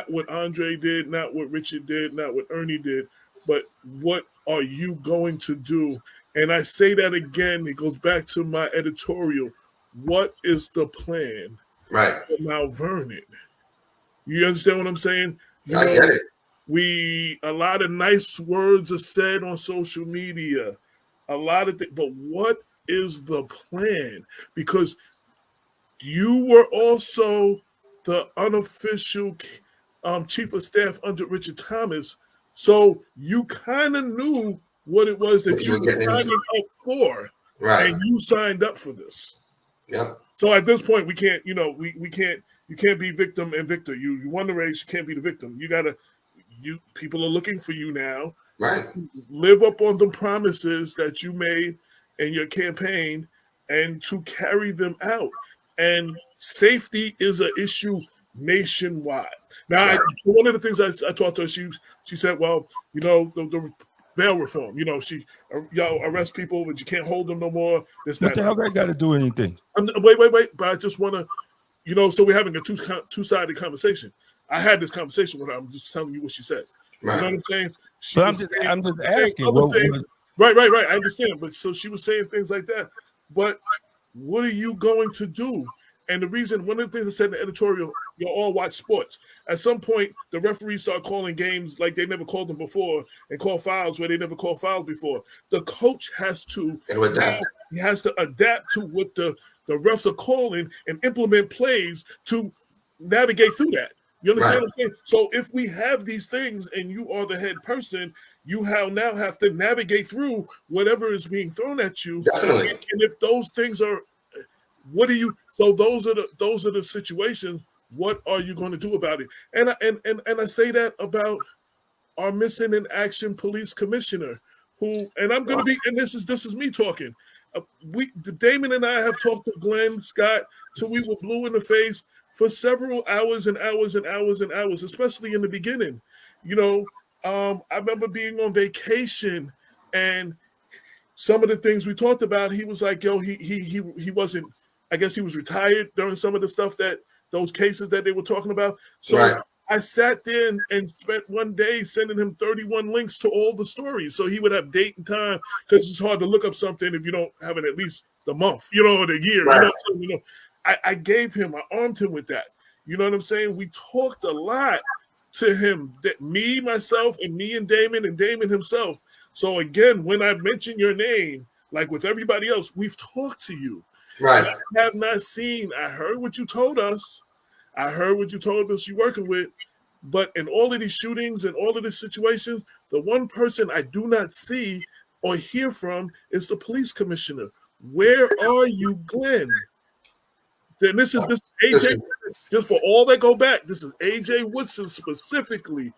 what Andre did, not what Richard did, not what Ernie did, but what are you going to do? And I say that again. It goes back to my editorial. What is the plan? Right. For Mount Vernon. You understand what I'm saying? I get it. A lot of nice words are said on social media, a lot of things, but what is the plan? Because you were also the unofficial chief of staff under Richard Thomas, so you kind of knew what it was that you were signing up for, right? And you signed up for this. Yep. So at this point, we can't, we can't. You can't be victim and victor. You won the race. You can't be the victim. People are looking for you now. Right. Live up on the promises that you made in your campaign and to carry them out. And safety is an issue nationwide. Now, one of the things I talked to her, she said, well, the bail reform, y'all arrest people, but you can't hold them no more. What the hell that got to do anything? Wait. But I just want to, so we're having a two-sided conversation. I had this conversation with her. I'm just telling you what she said. Right. You know what I'm saying? I'm just asking. Right. I understand. But so she was saying things like that. But what are you going to do? And the reason, one of the things I said in the editorial, you all watch sports. At some point, the referees start calling games like they never called them before and call fouls where they never called fouls before. The coach has to adapt to what the refs are calling and implement plays to navigate through that. You understand what I'm saying? So if we have these things and you are the head person, you now have to navigate through whatever is being thrown at you. Definitely. And if those things are, so those are the situations. What are you going to do about it? And I say that about our missing in action police commissioner, who, and I'm going to be, and this is me talking. Damon and I have talked to Glenn Scott till we were blue in the face for several hours and hours and hours and hours, especially in the beginning. I remember being on vacation and some of the things we talked about, he was like, yo, he wasn't, I guess he was retired during some of the stuff those cases that they were talking about. So I sat there and spent one day sending him 31 links to all the stories. So he would have date and time, because it's hard to look up something if you don't have at least the month, you know, or the year. Right. You know, I armed him with that. You know what I'm saying? We talked a lot to him, that me, myself, and me and Damon himself. So again, when I mention your name, like with everybody else, we've talked to you. Right. I have not seen. I heard what you told us. I heard what you told us you're working with. But in all of these shootings and all of these situations, the one person I do not see or hear from is the police commissioner. Where are you, Glenn? Then this is AJ. Just for all that go back, this is AJ Woodson specifically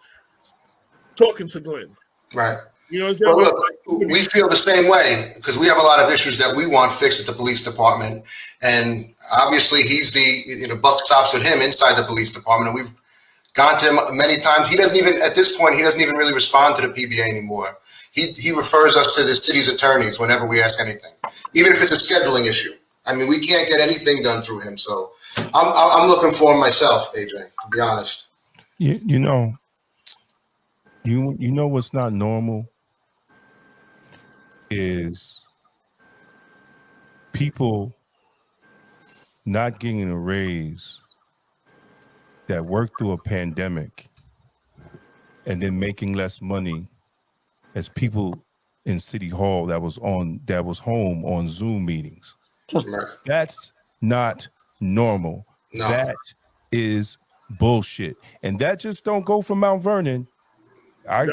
talking to Glenn. Right. You know what I'm saying? Well, look, we feel the same way because we have a lot of issues that we want fixed at the police department, and obviously he's the buck stops with him inside the police department, and we've gone to him many times. He doesn't even, at this point, he doesn't even really respond to the PBA anymore. He refers us to the city's attorneys whenever we ask anything, even if it's a scheduling issue. I mean, we can't get anything done through him. So I'm looking for him myself, AJ, to be honest. You know what's not normal is people not getting a raise that worked through a pandemic and then making less money as people in City Hall that was home on Zoom meetings. That's not normal. No. That is bullshit. And that just don't go from Mount Vernon. I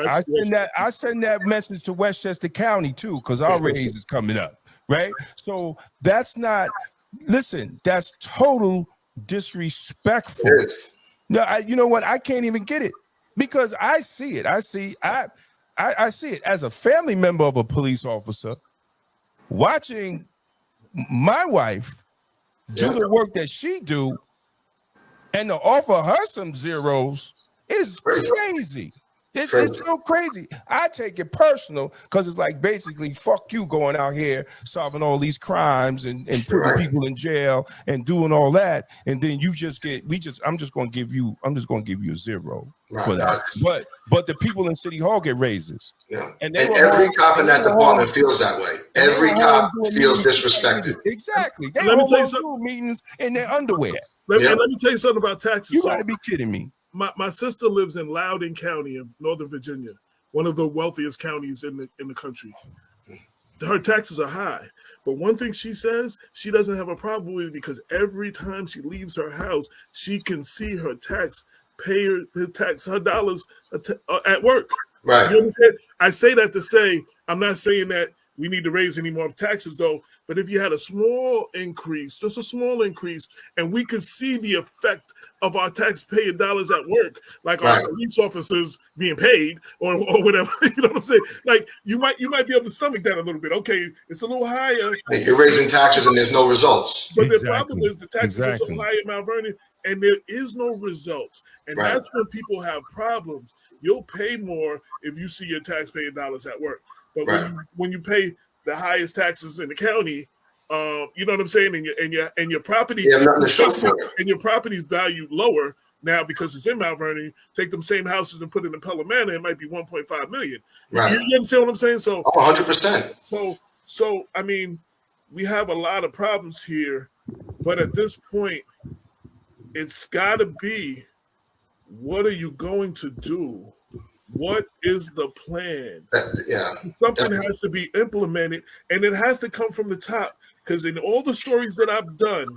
send that message to Westchester County too, because our raise is coming up, right? So that's total disrespectful. No, you know what? I can't even get it because I see it. I see it as a family member of a police officer watching my wife do the work that she do, and to offer her some zeros is crazy. It's so crazy. I take it personal because it's like basically fuck you going out here solving all these crimes and putting people in jail and doing all that, and then you just I'm just gonna give you a zero for that. But the people in City Hall get raises. Yeah. And every cop in that department feels that way. Every cop feels disrespected. Exactly. They let me tell you something. Meetings in their underwear. Let me tell you something about taxes. You gotta be kidding me. My sister lives in Loudoun County of Northern Virginia, one of the wealthiest counties in the country. Her taxes are high, but one thing she says she doesn't have a problem with it because every time she leaves her house, she can see her her dollars at work. Right. You understand? I say that to say I'm not saying that we need to raise any more taxes though. But if you had a small increase, just a small increase, and we could see the effect of our taxpayer dollars at work, like our police officers being paid or whatever, you know what I'm saying? Like you might be able to stomach that a little bit. Okay, it's a little higher. You're raising taxes and there's no results. But the problem is the taxes are so high in Mount Vernon and there is no results. And that's when people have problems. You'll pay more if you see your taxpayer dollars at work. But when you pay the highest taxes in the county, you know what I'm saying, and your property, you have nothing to show for it. And your property's valued lower now because it's in Mount Vernon. Take them same houses and put it in Pelham Manor, it might be 1.5 million. Right. You understand what I'm saying? So 100%. So I mean, we have a lot of problems here, but at this point, it's got to be, what are you going to do? What is the plan? Something has to be implemented, and it has to come from the top. Because in all the stories that I've done,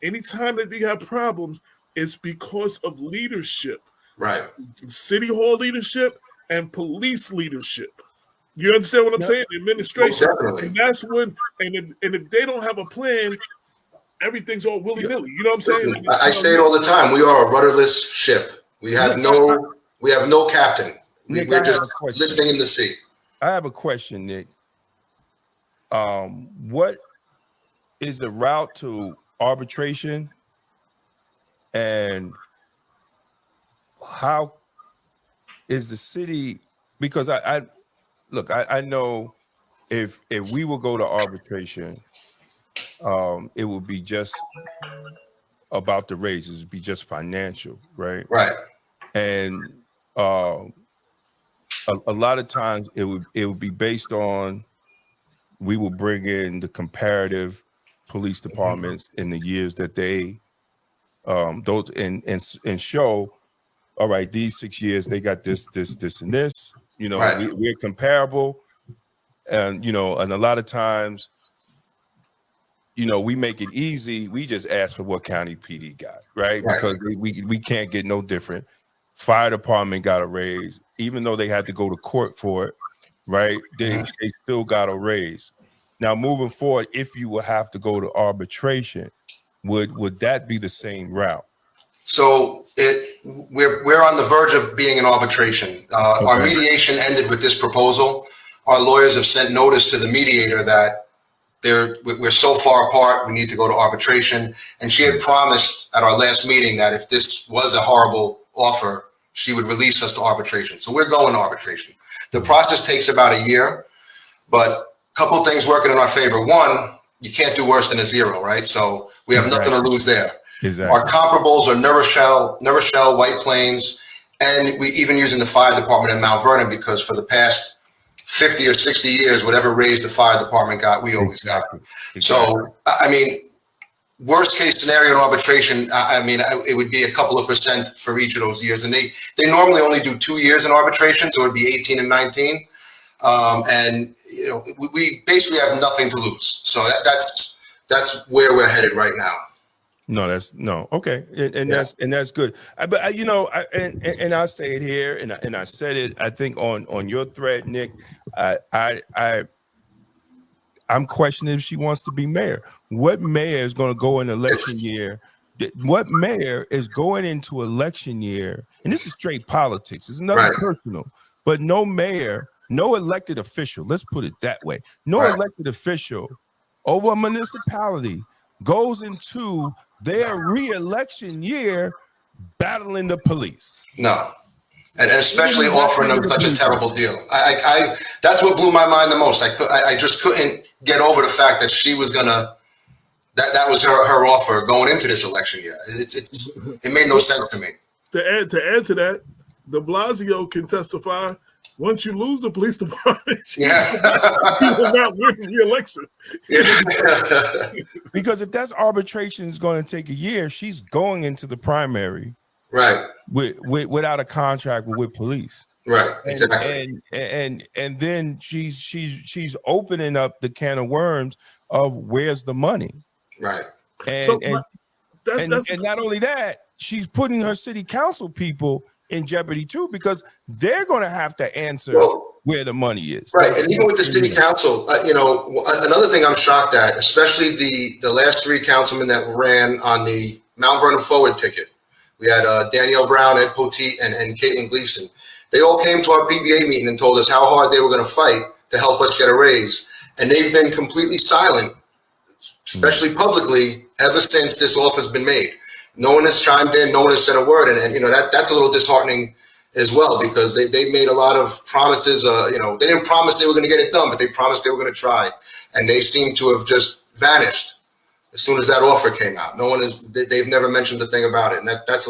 anytime that they have problems, it's because of leadership. Right. City Hall leadership and police leadership. You understand what I'm saying? Administration. And that's when, and if they don't have a plan, everything's all willy-nilly. You know what I'm saying? I say it all the time. We are a rudderless ship. We have no captain. Nick, we're just listening in the sea. I have a question, Nick. What is the route to arbitration, and how is the city? Because I know if we will go to arbitration, it would be just about the raises, it'd be just financial, right? Right. And a lot of times it would be based on, we will bring in the comparative police departments in the years that they those and show, all right, these 6 years they got this, and this. You know, Right. we're comparable, and and a lot of times, we make it easy. We just ask for what county PD got, right? Because we can't get no different. Fire department got a raise, even though they had to go to court for it, right? They still got a raise. Now, moving forward, if you will have to go to arbitration, would that be the same route? So we're on the verge of being in arbitration. Our mediation ended with this proposal. Our lawyers have sent notice to the mediator that we're so far apart, we need to go to arbitration. And she had promised at our last meeting that if this was a horrible offer, she would release us to arbitration. So we're going to arbitration. The process takes about a year, but a couple of things working in our favor. One, you can't do worse than a 0, right? So we have nothing to lose there. Exactly. Our comparables are New Rochelle, White Plains, and we even using the fire department in Mount Vernon, because for the past 50 or 60 years, whatever raise the fire department got, we always got. So, I mean, worst case scenario in arbitration, it would be a couple of % for each of those years. And they normally only do 2 years in arbitration, so it would be 18 and 19. And, we basically have nothing to lose. So that's where we're headed right now. Okay, and that's good. But I'll say it here, and I said it, I think on your thread, Nick. I'm questioning if she wants to be mayor. What mayor is going to go in election year? What mayor is going into election year? And this is straight politics. It's nothing personal, but no mayor, no elected official. Let's put it that way. No elected official over a municipality goes into their re-election year battling the police. No. And especially offering them such a terrible deal. I that's what blew my mind the most. I just couldn't get over the fact that she was gonna, that was her offer going into this election year. It made no sense to me. To add to that, de Blasio can testify. Once you lose the police department, you will not win re-election. Because if that's arbitration is going to take a year, she's going into the primary, without a contract with police, exactly. And then she's opening up the can of worms of where's the money, and not only that, she's putting her city council people in jeopardy too, because they're going to have to answer where the money is. And even with the city council, another thing I'm shocked at, especially the last 3 councilmen that ran on the Mount Vernon Forward ticket. We had Danielle Brown, Ed Poteet, and Caitlin Gleason. They all came to our PBA meeting and told us how hard they were going to fight to help us get a raise. And they've been completely silent, especially publicly, ever since this offer has been made. No one has chimed in. No one has said a word. And that's a little disheartening as well, because they made a lot of promises. They didn't promise they were going to get it done, but they promised they were going to try. And they seem to have just vanished as soon as that offer came out. They've never mentioned a thing about it. And that's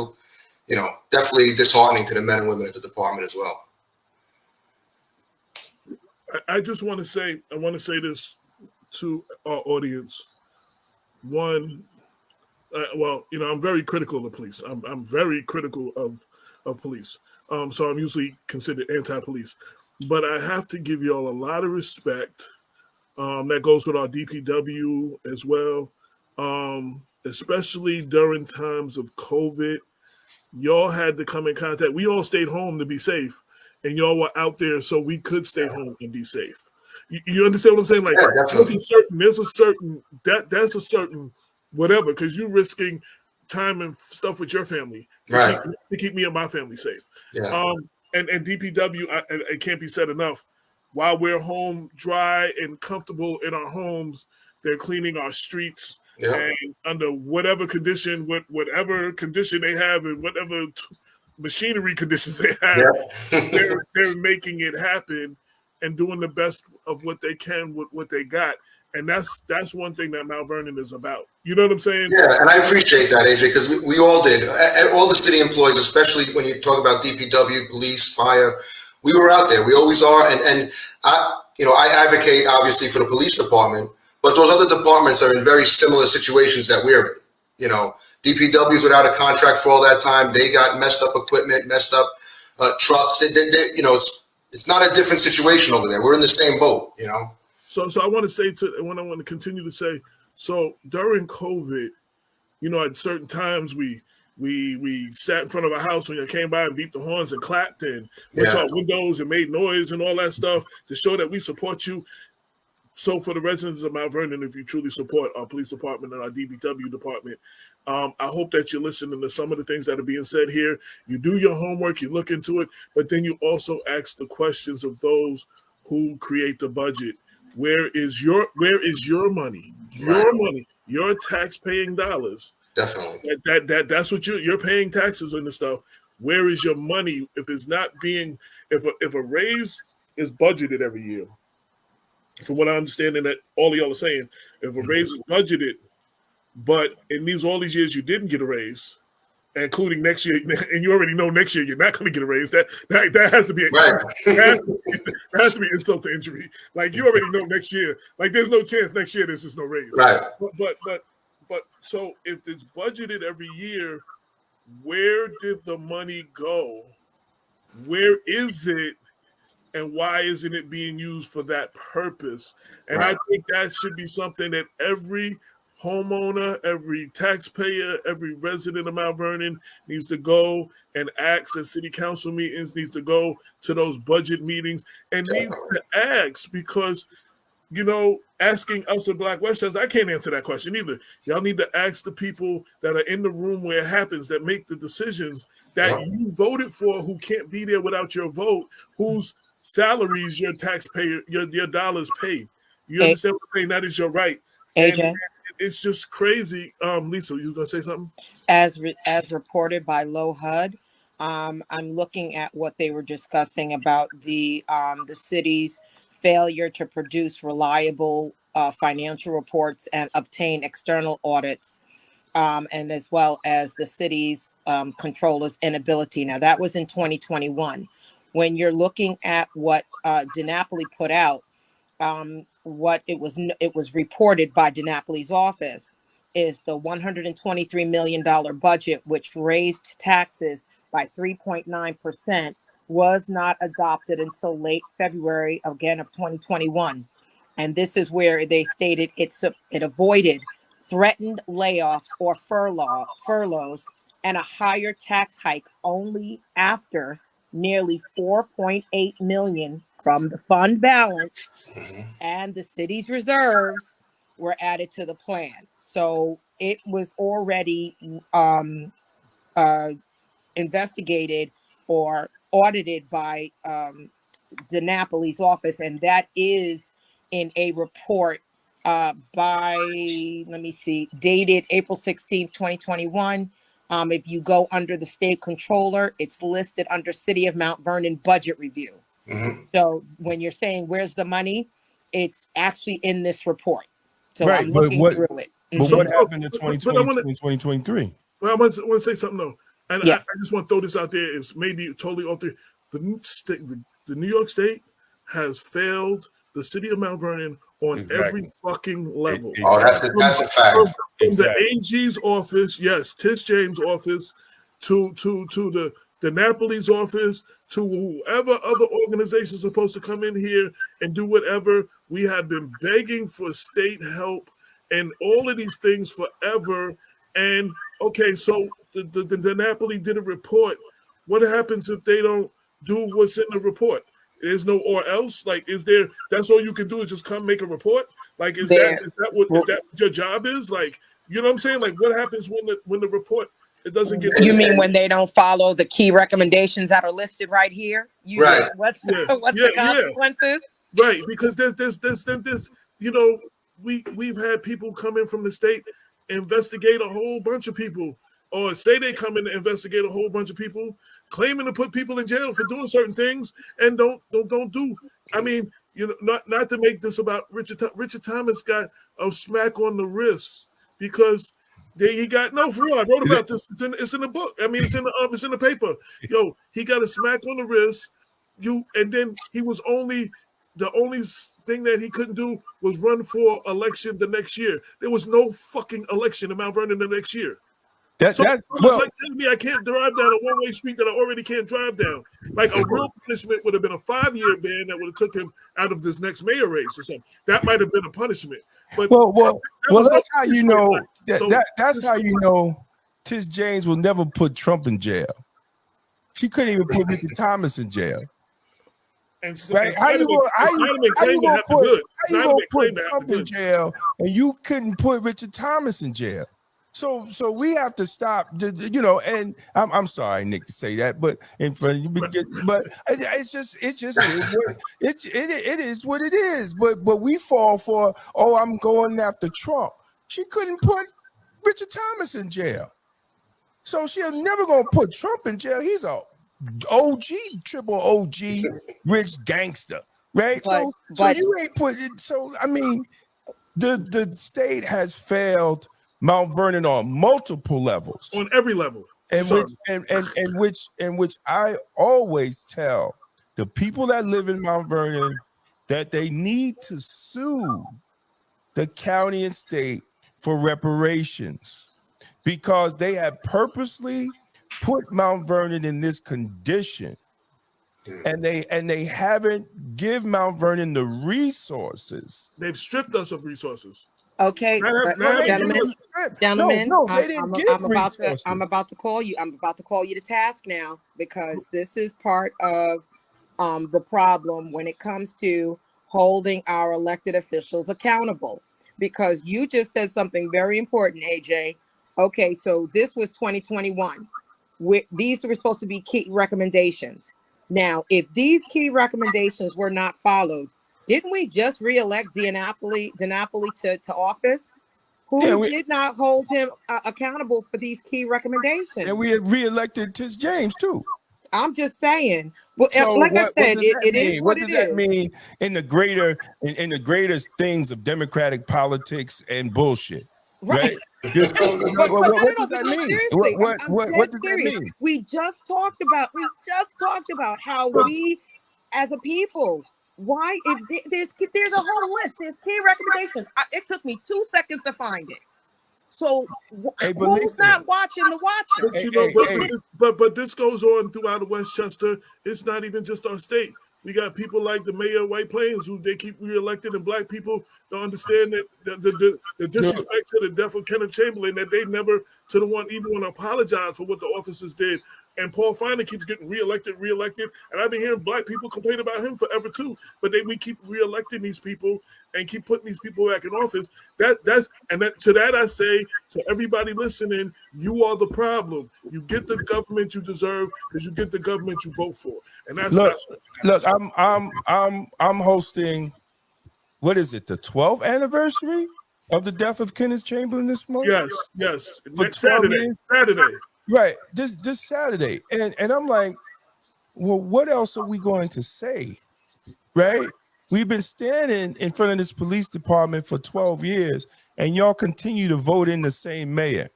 definitely disheartening to the men and women at the department as well. I just want to say, this to our audience. One, I'm very critical of the police. I'm very critical of police. So I'm usually considered anti-police. But I have to give y'all a lot of respect. That goes with our DPW as well. Especially during times of COVID. Y'all had to come in contact. We all stayed home to be safe. And y'all were out there so we could stay home and be safe. You understand what I'm saying? Like, there's a certain whatever, because you're risking time and stuff with your family to keep me and my family safe. And DPW, it can't be said enough. While we're home dry and comfortable in our homes, they're cleaning our streets, and under whatever condition they have, and whatever machinery conditions they have, they're making it happen and doing the best of what they can with what they got. And that's one thing that Mount Vernon is about. You know what I'm saying? Yeah, and I appreciate that, AJ, because we all did. All the city employees, especially when you talk about DPW, police, fire, we were out there. We always are. And I advocate, obviously, for the police department, but those other departments are in very similar situations that we're in. You know, DPW's without a contract for all that time. They got messed up equipment, messed up trucks. You know, it's not a different situation over there. We're in the same boat, you know. So I want to say I want to continue to say, so during COVID, you know, at certain times we sat in front of a house when you came by and beat the horns and clapped and went to our windows and made noise and all that stuff to show that we support you. So for the residents of Mount Vernon, if you truly support our police department and our DPW department, I hope that you're listening to some of the things that are being said here. You do your homework, you look into it, but then you also ask the questions of those who create the budget. Where is your money? Your money, your tax-paying dollars. Definitely. That's what you're paying taxes on the stuff. Where is your money if it's not being if a raise is budgeted every year? From what I understand, and that all of y'all are saying, if a raise is budgeted, but in all these years you didn't get a raise, including next year, and you already know next year you're not going to get a raise. That has to be that has to be insult to injury. Like you already know next year. Like there's no chance next year this is no raise. Right. But so if it's budgeted every year, where did the money go? Where is it? And why isn't it being used for that purpose? And I think that should be something that every homeowner, every taxpayer, every resident of Mount Vernon needs to go and ask at city council meetings, needs to go to those budget meetings and needs to ask because, you know, asking us at Black Westchester, I can't answer that question either. Y'all need to ask the people that are in the room where it happens, that make the decisions that you voted for, who can't be there without your vote, whose salaries your taxpayer, your dollars paid. You understand what I'm saying? That is your right. AJ, and it's just crazy. Lisa, you gonna say something? As reported by Low HUD, I'm looking at what they were discussing about the city's failure to produce reliable financial reports and obtain external audits, and as well as the city's controller's inability. Now that was in 2021. When you're looking at what DiNapoli put out, what it was reported by DiNapoli's office is the $123 million budget, which raised taxes by 3.9%, was not adopted until late February again of 2021. And this is where they stated it avoided threatened layoffs or furloughs and a higher tax hike only after nearly 4.8 million from the fund balance and the city's reserves were added to the plan. So it was already investigated or audited by DiNapoli's office, and that is in a report by, let me see, dated April 16th, 2021. If you go under the state controller, it's listed under City of Mount Vernon budget review. So when you're saying where's the money, it's actually in this report. So I'm looking through it. But what happened in 2020 and 2023? Well, I want to say something though, and I just want to throw this out there. It's maybe totally off the New York State has failed the City of Mount Vernon on every fucking level. Oh, that's a fact. From the AG's office, yes, Tish James' office, to the DiNapoli's office, to whoever other organizations are supposed to come in here and do whatever. We have been begging for state help and all of these things forever. And okay, so the DiNapoli did a report. What happens if they don't do what's in the report? There's no or else. Like, is there? That's all you can do is just come make a report. Like, is that what your job is? Like, you know what I'm saying? Like, what happens when the report it doesn't get? You mean when they don't follow the key recommendations that are listed right here? Right. What's the consequences? Right, because there's you know, we've had people come in from the state, investigate a whole bunch of people, or say they come in to investigate a whole bunch of people, claiming to put people in jail for doing certain things, and don't do. I mean, you know, not to make this about Richard. Richard Thomas got a smack on the wrist because he got no for real. I wrote about this. It's in the book. I mean, it's in the paper. Yo, he got a smack on the wrist. And then he was only the only thing that he couldn't do was run for election the next year. There was no fucking election in Mount Vernon the next year. It's like telling me I can't drive down a one-way street that I already can't drive down. Like a real punishment would have been a 5-year ban that would have took him out of this next mayor race or something. That might have been a punishment. But that's how you know. That's how you know. Tish James will never put Trump in jail. She couldn't even put Richard Thomas in jail. And so, right? How you gonna put Trump in jail and you couldn't put Richard Thomas in jail? So we have to stop, you know. And I'm sorry, Nick, to say that, but in front of you, but it is what it is. But we fall for, oh, I'm going after Trump. She couldn't put Richard Thomas in jail, so she's never gonna put Trump in jail. He's a OG, triple OG, rich gangster, right? So you ain't put it. So I mean, the state has failed Mount Vernon on multiple levels, on every level, and which I always tell the people that live in Mount Vernon that they need to sue the county and state for reparations because they have purposely put Mount Vernon in this condition, and they haven't give Mount Vernon the resources. They've stripped us of resources. Okay, gentlemen, I'm about to call you. I'm about to call you to task now because this is part of the problem when it comes to holding our elected officials accountable. Because you just said something very important, AJ. Okay, so this was 2021. These were supposed to be key recommendations. Now, if these key recommendations were not followed, didn't we just reelect DiNapoli to office? Who did not hold him accountable for these key recommendations? And we had reelected Tish James too. I'm just saying. Well, so like I said, it is what it is. What does that mean in the greater things of democratic politics and bullshit? Right. What does that mean? What does that mean? We just talked about how we, as a people, why there's a whole list. There's key recommendations. It took me 2 seconds to find it. So who's not watching the watcher? But this goes on throughout Westchester. It's not even just our state. We got people like the mayor of White Plains who they keep reelected, and black people don't understand that the disrespect to the death of Kenneth Chamberlain, that they never even want to apologize for what the officers did. And Paul Feiner keeps getting reelected, and I've been hearing black people complain about him forever too. But we keep reelecting these people and keep putting these people back in office. To that I say to everybody listening, you are the problem. You get the government you deserve because you get the government you vote for. And that's look. I'm hosting. What is it? The 12th anniversary of the death of Kenneth Chamberlain this month. Yes. Next Saturday. Right, this Saturday, and I'm like, well, what else are we going to say, right? We've been standing in front of this police department for 12 years, and y'all continue to vote in the same mayor.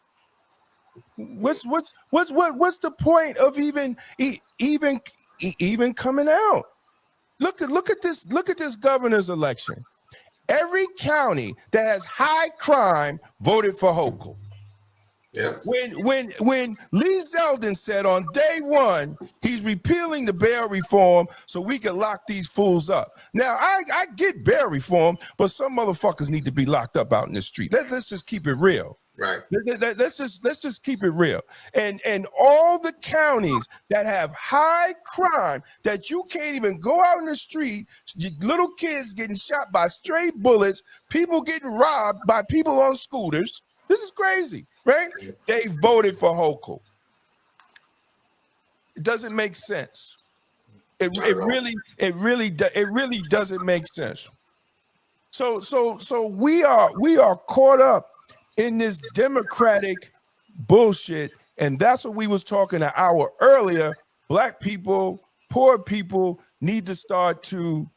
What's the point of even coming out? Look at this governor's election. Every county that has high crime voted for Hochul. Yeah. When Lee Zeldin said on day one he's repealing the bail reform so we can lock these fools up. Now I get bail reform, but some motherfuckers need to be locked up out in the street. Let's just keep it real. Right. Let's just keep it real. And all the counties that have high crime that you can't even go out in the street, little kids getting shot by stray bullets, people getting robbed by people on scooters. This is crazy, right? They voted for Hochul. It doesn't make sense. It really doesn't make sense. So we are caught up in this democratic bullshit, and that's what we was talking an hour earlier. Black people, poor people need to start to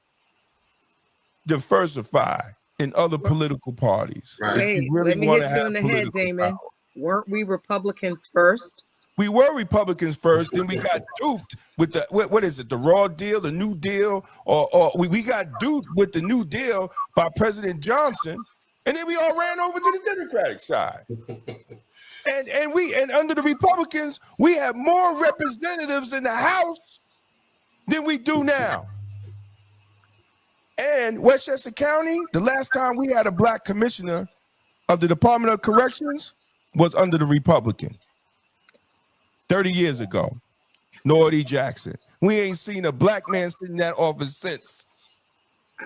diversify in other political parties. Right. Let me hit you in the head, Damon. Weren't we Republicans first? We were Republicans first, then we got duped with the what is it, the raw deal, the New Deal, or we got duped with the New Deal by President Johnson, and then we all ran over to the Democratic side. And under the Republicans, we have more representatives in the House than we do now. And Westchester County, the last time we had a black commissioner of the Department of Corrections was under the Republican 30 years ago, Norwood E. Jackson. We ain't seen a black man sit in that office since.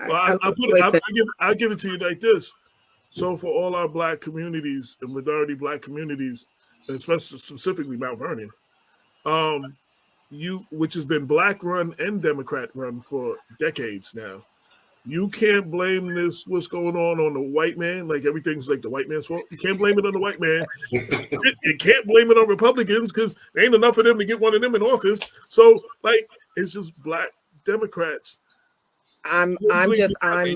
Well, I'll give it to you like this. So for all our black communities and majority black communities, and especially specifically Mount Vernon, which has been black run and Democrat run for decades now. You can't blame what's going on the white man, like everything's like the white man's fault. You can't blame it on the white man. You can't blame it on Republicans because there ain't enough of them to get one of them in office. So like it's just black Democrats. I'm holding. Black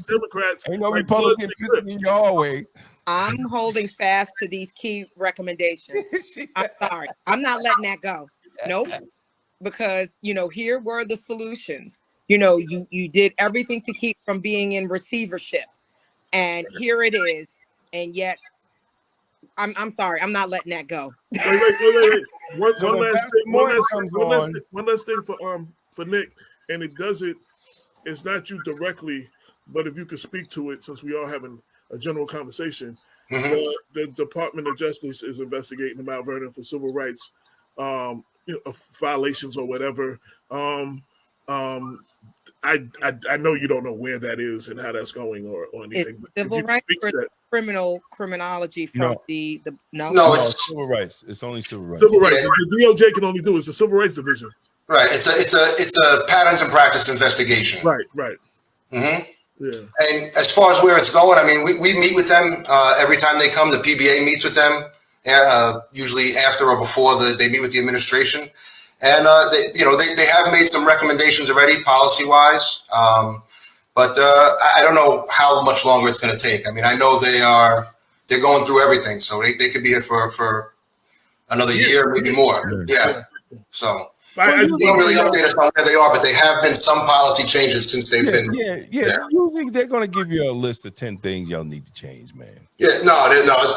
Democrats. Ain't no Republican pissing in your hallway. I'm holding fast to these key recommendations. I'm sorry. I'm not letting that go. Nope. Because, here were the solutions. You did everything to keep from being in receivership. And here it is. And yet, I'm sorry. I'm not letting that go. Wait. One last thing for Nick. And it's not you directly, but if you could speak to it, since we are having a general conversation, the Department of Justice is investigating the Mount Vernon for civil rights violations or whatever. I know you don't know where that is and how that's going or anything. It's civil rights or criminology from No, it's civil rights. It's only civil rights. Civil rights. Yeah. The DOJ can only do is the Civil Rights Division. Right. It's a patterns and practice investigation. Right. Mm-hmm. Yeah. And as far as where it's going, I mean, we meet with them every time they come. The PBA meets with them, usually after or before they meet with the administration. And they have made some recommendations already, policy wise. But I don't know how much longer it's going to take. I mean, I know they're going through everything, so they could be here for another year, maybe more. Yeah. So. They don't really update us on where they are, but they have been some policy changes since they've been. Yeah. There. Usually they're going to give you a list of 10 things y'all need to change, man. Yeah, no.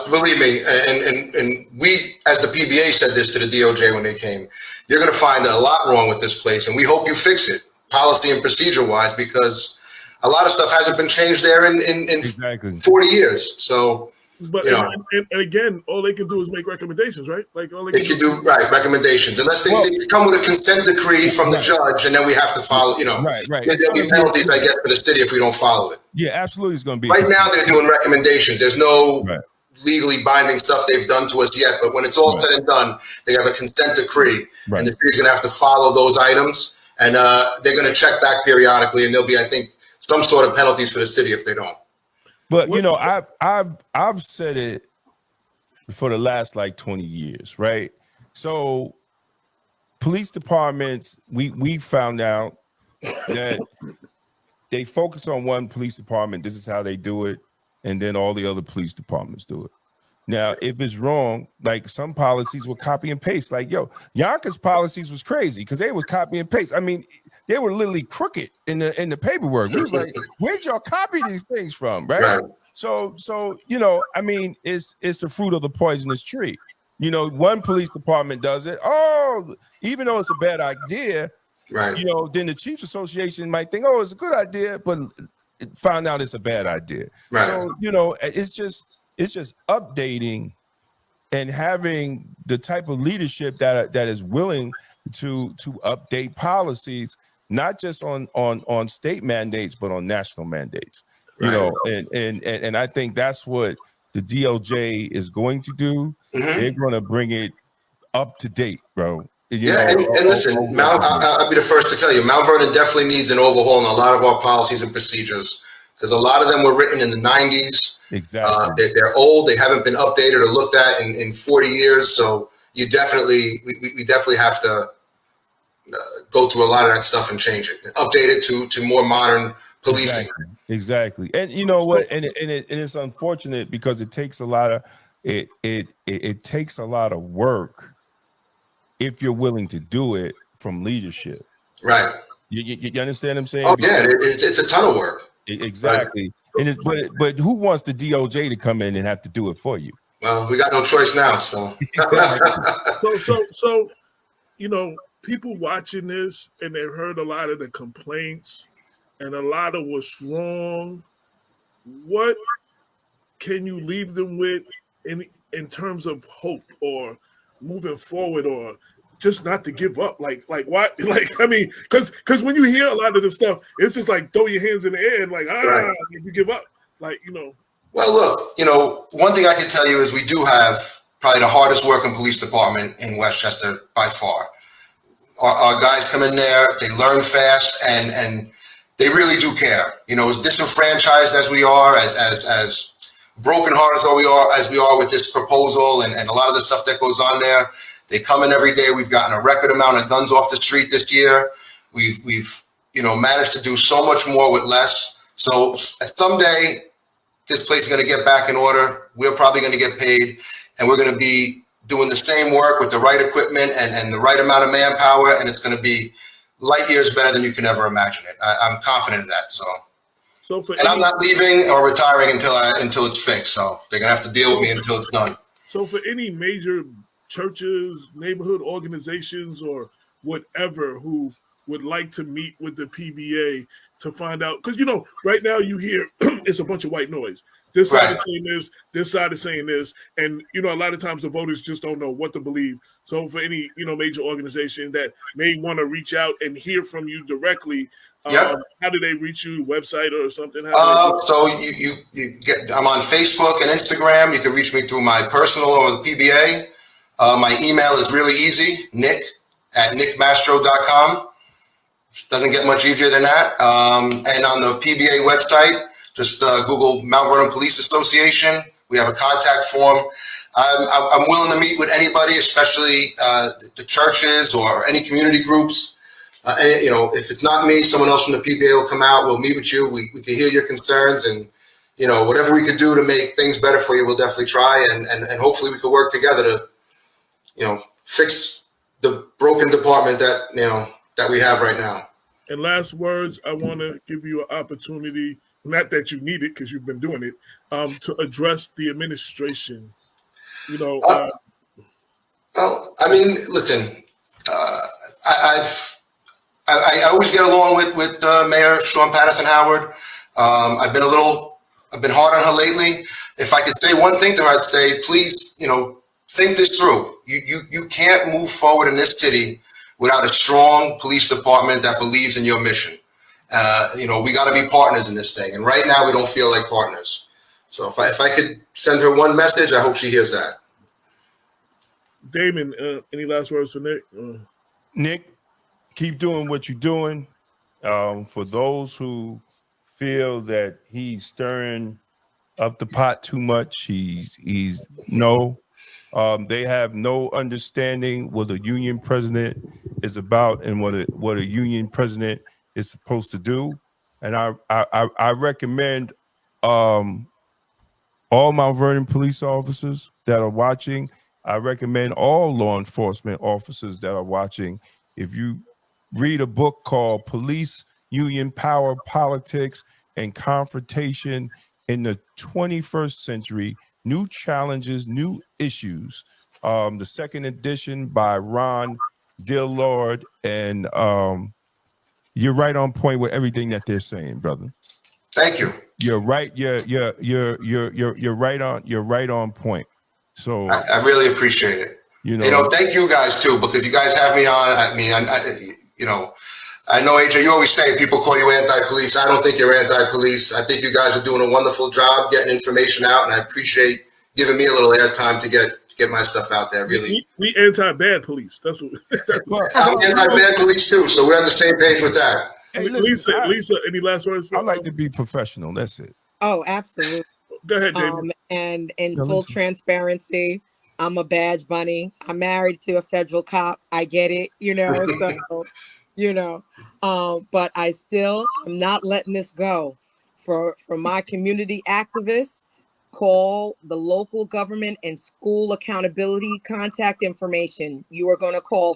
Believe me, and we, as the PBA, said this to the DOJ when they came. You're going to find a lot wrong with this place, and we hope you fix it, policy and procedure wise, because a lot of stuff hasn't been changed there in exactly 40 years. So. But and again, all they can do is make recommendations, right? Like all they can do recommendations, unless they come with a consent decree from the judge, and then we have to follow. Right. There'll be penalties, I guess, for the city if we don't follow it. Yeah, absolutely, it's going to be. Right now, they're doing recommendations. There's no legally binding stuff they've done to us yet, but when it's all said and done, they have a consent decree, and the city's going to have to follow those items, and they're going to check back periodically, and there'll be, I think, some sort of penalties for the city if they don't. But I've said it for the last like 20 years, right? So police departments, we found out that they focus on one police department. This is how they do it, and then all the other police departments do it. Now, if it's wrong, like some policies will copy and paste. Like, Yonkers policies was crazy because they was copy and paste. I mean, they were literally crooked in the paperwork. We was like, where'd y'all copy these things from, right? So I mean, it's the fruit of the poisonous tree. One police department does it. Oh, even though it's a bad idea, right? Then the Chiefs Association might think, oh, it's a good idea, but found out it's a bad idea. Right. So it's just updating and having the type of leadership that is willing to update policies, not just on state mandates, but on national mandates. And I think that's what the DOJ is going to do. They're going to bring it up to date, bro. And listen, I'll be the first to tell you, Mount Vernon definitely needs an overhaul in a lot of our policies and procedures, because a lot of them were written in the 90s. Exactly. They're old. They haven't been updated or looked at in 40 years. So we definitely have to go through a lot of that stuff and change it, update it to more modern policing. Exactly. And you know what? And it's unfortunate because it takes a lot of it takes a lot of work if you're willing to do it from leadership. Right. You understand what I'm saying? Oh yeah, it's a ton of work. Exactly. Right. And but who wants the DOJ to come in and have to do it for you? Well, we got no choice now, so. Exactly. So, people watching this, and they've heard a lot of the complaints and a lot of what's wrong. What can you leave them with in terms of hope or moving forward, or just not to give up? Like why? Like, I mean, because when you hear a lot of this stuff, it's just like throw your hands in the air and like, right. You give up. Like, Well, look, one thing I can tell you is we do have probably the hardest working police department in Westchester by far. Our guys come in there, they learn fast, and they really do care. As disenfranchised as we are, as brokenhearted as we are with this proposal and a lot of the stuff that goes on there, they come in every day. We've gotten a record amount of guns off the street this year. We've managed to do so much more with less. So someday this place is going to get back in order. We're probably going to get paid, and we're going to be doing the same work with the right equipment and the right amount of manpower, and it's going to be light years better than you can ever imagine it. I'm confident of that. I'm not leaving or retiring until it's fixed. So they're going to have to deal with me until it's done. So for any major churches, neighborhood organizations, or whatever who would like to meet with the PBA to find out, because right now you hear it's a bunch of white noise. This side is saying this, this side is saying this, and a lot of times the voters just don't know what to believe. So for any major organization that may want to reach out and hear from you directly, how do they reach you? Website or something? So you get. I'm on Facebook and Instagram. You can reach me through my personal or the PBA. My email is really easy, nick@nickmastro.com. Doesn't get much easier than that. And on the PBA website, just Google Mount Vernon Police Association. We have a contact form. I'm willing to meet with anybody, especially the churches or any community groups. If it's not me, someone else from the PBA will come out. We'll meet with you. We can hear your concerns, and whatever we can do to make things better for you, we'll definitely try. And hopefully we can work together to fix the broken department that we have right now. And last words, I want to give you an opportunity. Not that you need it because you've been doing it, to address the administration. Well, I mean, listen, I always get along with Mayor Sean Patterson Howard. I've been hard on her lately. If I could say one thing to her, I'd say, please, think this through. You can't move forward in this city without a strong police department that believes in your mission. We got to be partners in this thing, and right now we don't feel like partners. So if I could send her one message, I hope she hears that. Damon, any last words for Nick? Nick, keep doing what you're doing. For those who feel that he's stirring up the pot too much, he's no. They have no understanding what a union president is about and what a union president is supposed to do. And I recommend all Mount Vernon police officers that are watching. I recommend all law enforcement officers that are watching. If you read a book called Police, Union Power, Politics, and Confrontation in the 21st Century, New Challenges, New Issues, the second edition by Ron Dillard, and you're right on point with everything that they're saying, brother. Thank you. You're right. You're right on point. So I really appreciate it. Thank you guys too, because you guys have me on. I mean, I know, AJ, you always say people call you anti-police. I don't think you're anti-police. I think you guys are doing a wonderful job getting information out, and I appreciate giving me a little airtime to get my stuff out there. Really, we anti-bad police. That's what. I'm anti-bad police too, so we're on the same page with that. Hey, listen, Lisa, any last words? I like to be professional. That's it. Oh, absolutely. Go ahead, David. And in full transparency, I'm a badge bunny. I'm married to a federal cop. I get it, so, but I'm not letting this go. For my community activists, call the local government and school accountability contact information. You are going to call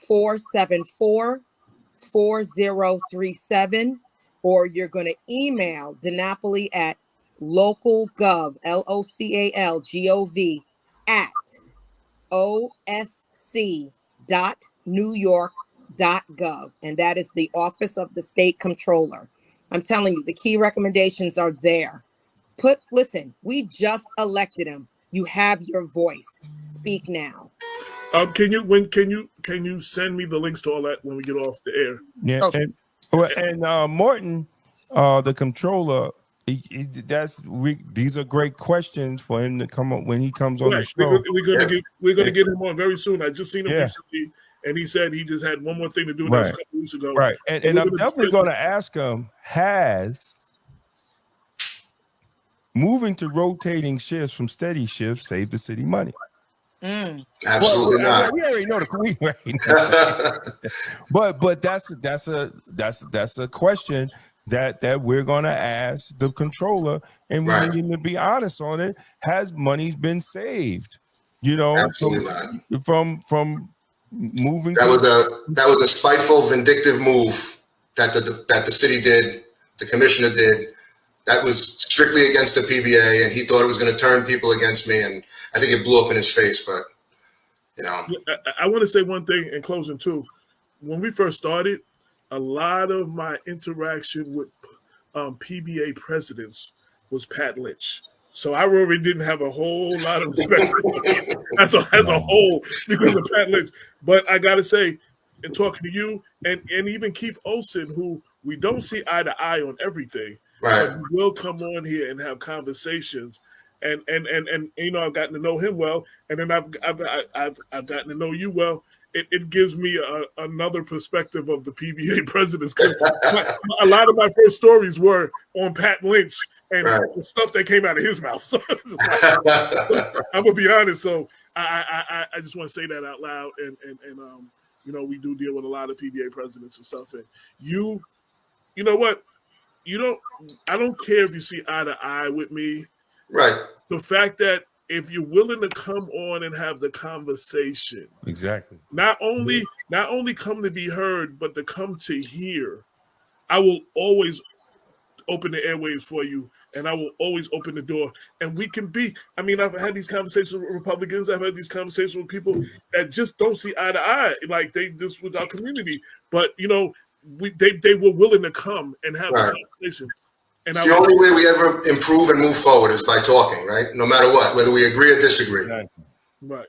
518-474-4037, or you're going to email DiNapoli at localgov, LOCALGOV, at osc.newyork.gov. And that is the Office of the State Comptroller. I'm telling you, the key recommendations are there. Listen, we just elected him. You have your voice. Speak now. Can you send me the links to all that when we get off the air? Yeah, Okay. and Morton, the controller, these are great questions for him to come up when he comes on the show. We're gonna get him on very soon. I just seen him recently, and he said he just had one more thing to do. That was a couple weeks ago. Right, and I'm definitely going to ask him: has moving to rotating shifts from steady shifts saved the city money? Absolutely not. We already know the queen, right? but that's a question that we're going to ask the controller, and we need him to be honest on it. Has money been saved? You know, absolutely not. From moving. That was a spiteful, vindictive move that the city did, the commissioner did. That was strictly against the PBA, and he thought it was going to turn people against me, and I think it blew up in his face. But you know, I want to say one thing in closing too. When we first started, a lot of my interaction with PBA presidents was Pat Lynch, so I really didn't have a whole lot of respect as a whole because of Pat Lynch. But I got to say, in talking to you and even Keith Olsen, who we don't see eye to eye on everything. right? We will come on here and have conversations, and you know, I've gotten to know him well, and then I've gotten to know you well. It gives me another perspective of the PBA presidents. A lot of my first stories were on Pat Lynch and the stuff that came out of his mouth. So I'm gonna be honest. So I just want to say that out loud, and you know, we do deal with a lot of PBA presidents and stuff, and you know what? I don't care if you see eye to eye with me. Right. The fact that if you're willing to come on and have the conversation, exactly, not only come to be heard, but to come to hear, I will always open the airwaves for you, and I will always open the door. And we can be. I mean, I've had these conversations with Republicans. I've had these conversations with people that just don't see eye to eye, like they just with our community. But you know, they were willing to come and have a conversation. And it's the only way we ever improve and move forward is by talking, right? No matter what, whether we agree or disagree. Right.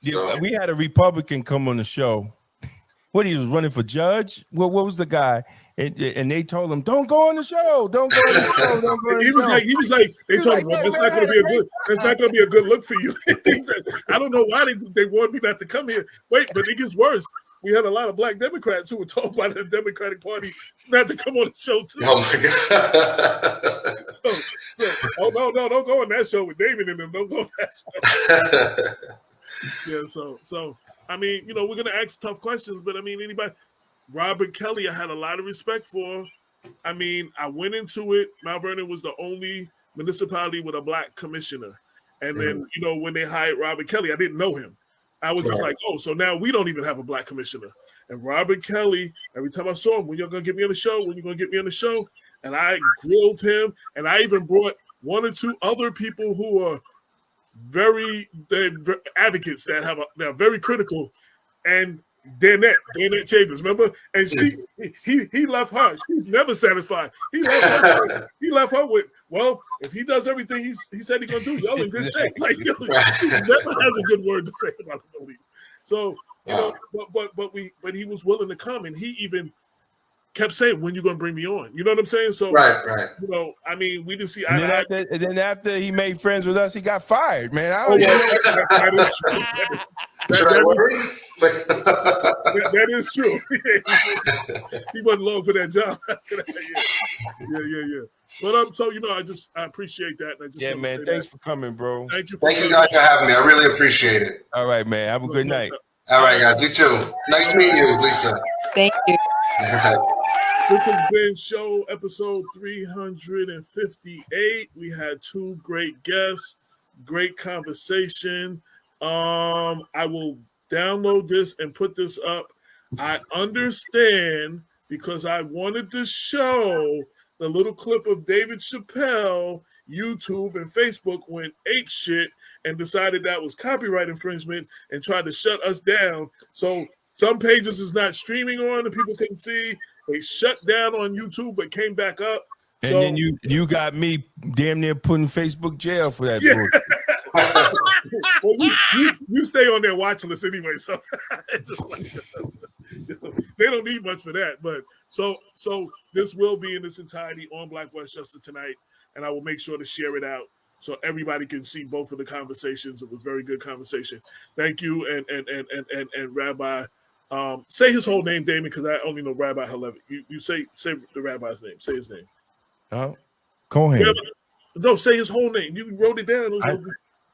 Yeah, so we had a Republican come on the show. What, he was running for judge? What was the guy? And they told him, "Don't go on the show. Don't go on the show. Don't go on the show." He was like, they told him, "Well, it's not going to be a good. It's not going to be a good look for you." I don't know why they wanted me not to come here. Wait, but it gets worse. We had a lot of black Democrats who were told by the Democratic Party not to come on the show too. Oh my God! So, no, don't go on that show with Damon and them. Don't go on that show. Yeah, so I mean, you know, we're gonna ask tough questions, but I mean, anybody. Robert Kelly, I had a lot of respect for. I mean, I went into it. Mount Vernon was the only municipality with a black commissioner, and then you know, when they hired Robert Kelly, I didn't know him. I was just like, oh, so now we don't even have a black commissioner. And Robert Kelly, every time I saw him, when you're going to get me on the show, when you're going to get me on the show, and I grilled him, and I even brought one or two other people who are very advocates that are very critical, and Danette Chambers, remember? And he left her. She's never satisfied. He left her with, well, if he does everything he said he's gonna do, y'all in good shape. Like, yo, she never has a good word to say about the league. So, you know, but he was willing to come, and he even kept saying, "When you gonna bring me on?" You know what I'm saying? So, right. You know, I mean, we didn't see. And then after he made friends with us, he got fired, man. That is true. He wasn't long for that job. Yeah. But so you know, I appreciate that. And I just man. Thanks for coming, bro. Thank you guys for having me. I really appreciate it. All right, man. Have a good night. All right, guys. You too. Nice meeting you, Lisa. Thank you. This has been show episode 358. We had two great guests, great conversation. I will download this and put this up. I understand because I wanted to show the little clip of David Chappelle. YouTube and Facebook went ape shit and decided that was copyright infringement and tried to shut us down. So some pages is not streaming on and people can see. They shut down on YouTube but came back up. And so, then you got me damn near putting Facebook jail for that. Yeah. Well, you stay on their watch list anyway, so they don't need much for that. But so this will be in its entirety on Black Westchester tonight, and I will make sure to share it out so everybody can see both of the conversations. It was a very good conversation. Thank you, and Rabbi. Say his whole name, Damon, because I only know Rabbi Halevi. You say the rabbi's name. Say his name. Cohen. Yeah, no, say his whole name. You wrote it down.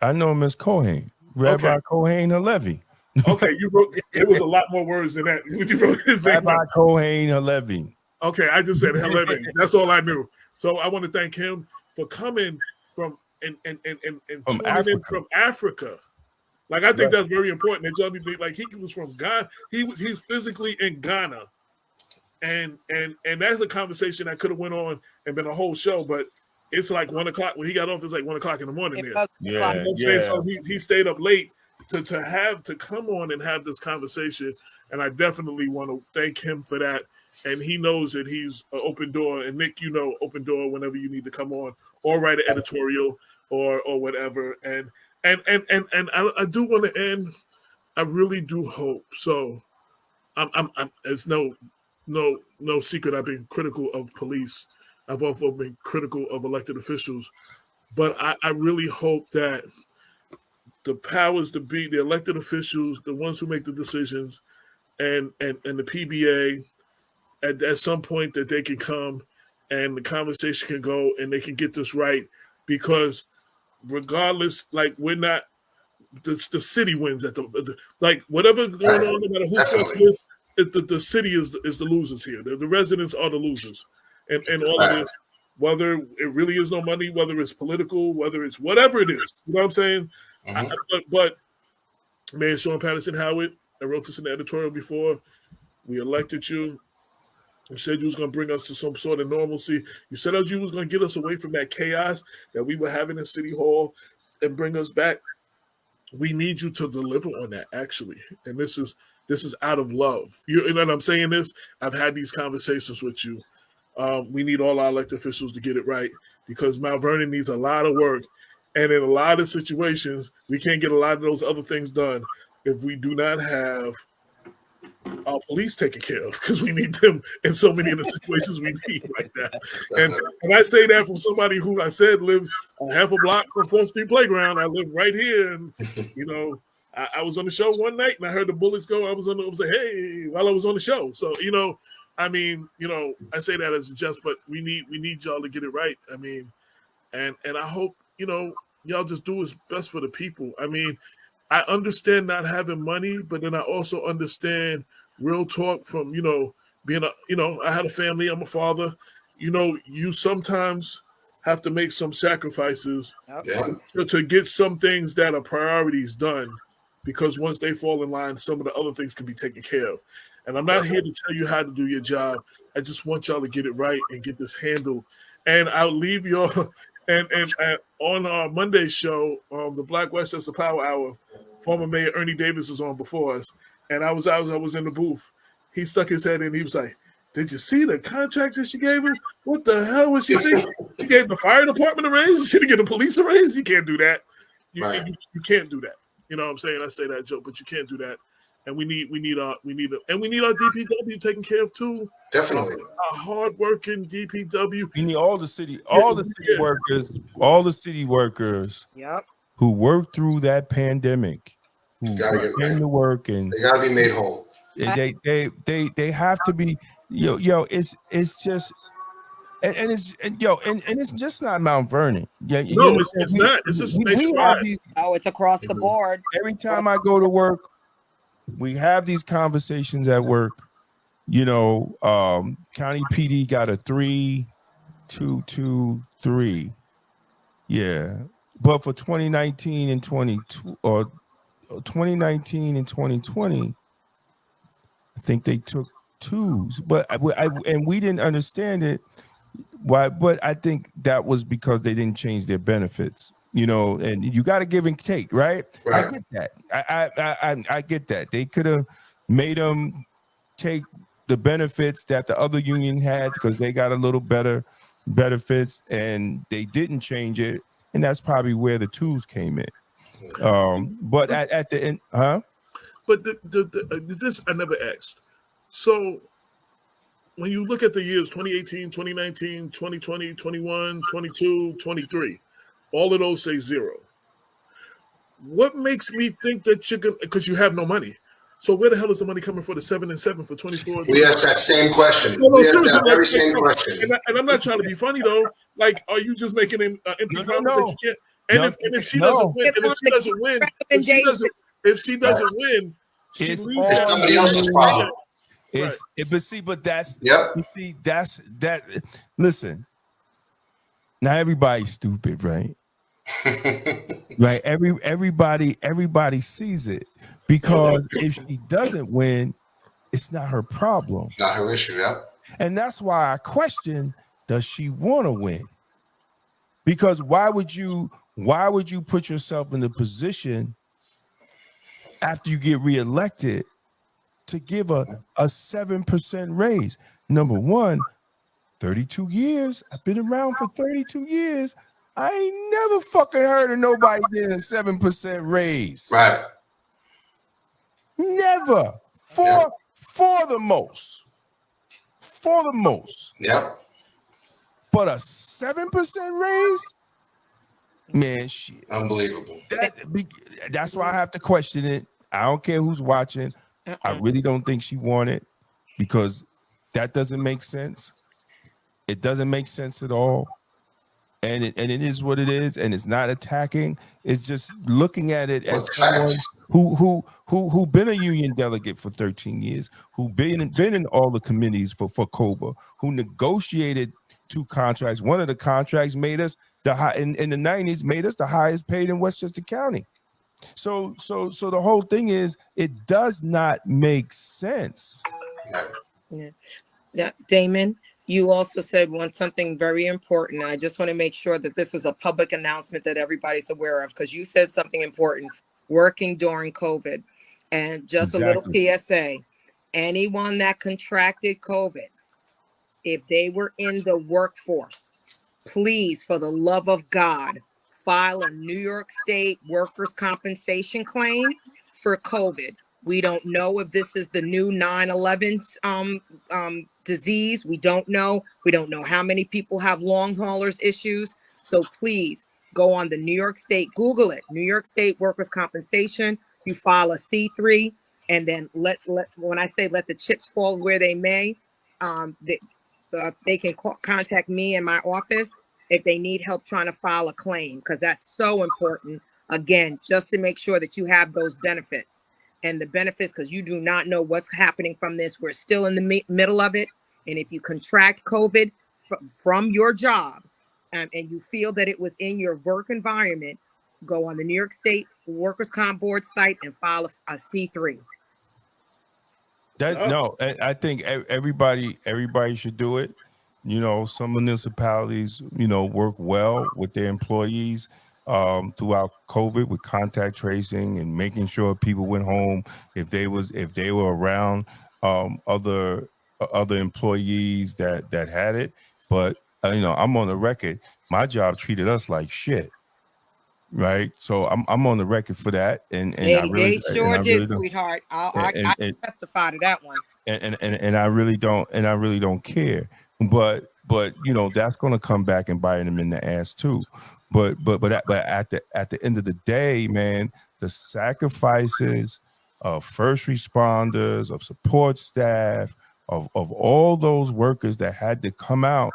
I know him as Cohen. Rabbi Cohen Halevi. Okay, you wrote. It was a lot more words than that. You wrote his name. Rabbi Cohen Halevi. Okay, I just said Halevi. That's all I knew. So I want to thank him for coming from and from Africa. From Africa. Like I think that's very important. That y'all be like he was from Ghana. He's physically in Ghana, and that's a conversation that could have went on and been a whole show. But it's like 1 o'clock when he got off. It's like 1 o'clock in the morning there. Yeah. So he stayed up late to come on and have this conversation, and I definitely want to thank him for that. And he knows that he's an open door. And Nick, open door whenever you need to come on or write an editorial or whatever. And I do want to end. I really do hope. So I'm it's no secret. I've been critical of police. I've also been critical of elected officials, but I really hope that the powers to be, the elected officials, the ones who make the decisions, and the PBA, at some point that they can come and the conversation can go and they can get this right, because regardless, like we're not the city wins at the like whatever going on, no matter who is, the city is the losers here. The residents are the losers, and all of this, whether it really is no money, whether it's political, whether it's whatever it is, you know what I'm saying? But man, Sean Patterson Howard, I wrote this in the editorial before. We elected you. You said you was going to bring us to some sort of normalcy. You said you was going to get us away from that chaos that we were having in City Hall and bring us back. We need you to deliver on that, actually. And this is out of love. You know what I'm saying? This, I've had these conversations with you. We need all our elected officials to get it right, because Mount Vernon needs a lot of work. And in a lot of situations, we can't get a lot of those other things done if we do not have our police taken care of, because we need them in so many of the situations we need right now. And I say that from somebody who I said lives a half a block from 4th Street Playground. I live right here, and I was on the show one night and I heard the bullets go. I was like, hey, while I was on the show. So I say that as a jest, but we need y'all to get it right. I mean, and I hope y'all just do what's best for the people. I mean, I understand not having money, but then I also understand real talk from, being I had a family, I'm a father. You sometimes have to make some sacrifices to get some things that are priorities done, because once they fall in line, some of the other things can be taken care of. And I'm not here to tell you how to do your job. I just want y'all to get it right and get this handled. And I'll leave y'all. And on our Monday show, the Black Westchester Power Hour, former Mayor Ernie Davis was on before us, and I was in the booth. He stuck his head in. He was like, "Did you see the contract that she gave him? What the hell was she thinking? She gave the fire department a raise. She didn't get the police a raise. You can't do that. You can't do that. You know what I'm saying? I say that joke, but you can't do that. And we need our DPW taken care of too. Definitely. Our hardworking DPW. We need all the city workers. Yep. Who worked through that pandemic, who came to work, and they gotta be made whole. They have to be. It's just. And it's just not Mount Vernon. Yeah, it's not. It's just nationwide. It's across the board. Every time I go to work, we have these conversations at work. County PD got a 3.223. Yeah. But for 2019 and 2020 I think they took 2s. But and we didn't understand it. Why? But I think that was because they didn't change their benefits. And you got to give and take, right? I get that. I get that. They could have made them take the benefits that the other union had because they got a little better benefits, and they didn't change it, and that's probably where the 2s came in. But at the end, huh? But this I never asked. So when you look at the years 2018, 2019, 2020, 21, 22, 23, all of those say 0. What makes me think that you're going to, because you have no money. So where the hell is the money coming for the 7 and 7 for 24? We asked that same question. No, We asked seriously, that very same question. And I'm not trying to be funny though. Like, are you just making an empty promise that you can't? And if she doesn't win, if she doesn't win, she leaves. It's somebody else's problem. But that's that. Listen, now everybody's stupid, right? Right. Everybody sees it, because if she doesn't win, it's not her problem. Not her issue, yeah. And that's why I question, does she want to win? Because why would you put yourself in the position after you get reelected to give a 7% raise? Number one, 32 years. I've been around for 32 years. I ain't never fucking heard of nobody getting a 7% raise. Right. Never. For the most. For the most. Yep. But a 7% raise? Man, shit. Unbelievable. That's why I have to question it. I don't care who's watching. I really don't think she won it, because that doesn't make sense. It doesn't make sense at all. And it is what it is, and it's not attacking. It's just looking at it as someone who been a union delegate for 13 years, who been in all the committees for COBA, who negotiated 2 contracts. One of the contracts made us in the 90s made us the highest paid in Westchester County. So the whole thing is, it does not make sense. Yeah. Damon, you also said something very important. I just want to make sure that this is a public announcement that everybody's aware of, because you said something important, working during COVID. And just exactly. A little PSA, anyone that contracted COVID, if they were in the workforce, please, for the love of God, file a New York State workers' compensation claim for COVID. We don't know if this is the new 9/11 disease. We don't know. We don't know how many people have long haulers issues. So please go on the New York State, Google it, New York State workers' compensation. You file a C3, and then when I say let the chips fall where they may, they can contact me in my office if they need help trying to file a claim, because that's so important. Again, just to make sure that you have those benefits. And the benefits, because you do not know what's happening from this. We're still in the middle of it. And if you contract COVID from your job, and you feel that it was in your work environment, go on the New York State Workers' Comp Board site and file a C3. I think everybody should do it. Some municipalities, work well with their employees throughout COVID with contact tracing and making sure people went home if they were around other employees that had it. But I'm on the record. My job treated us like shit, right? So I'm on the record for that. And they sure did, sweetheart. I testify to that one. And I really don't care. But that's going to come back and bite them in the ass too. But at the end of the day, man, the sacrifices of first responders, of support staff, of all those workers that had to come out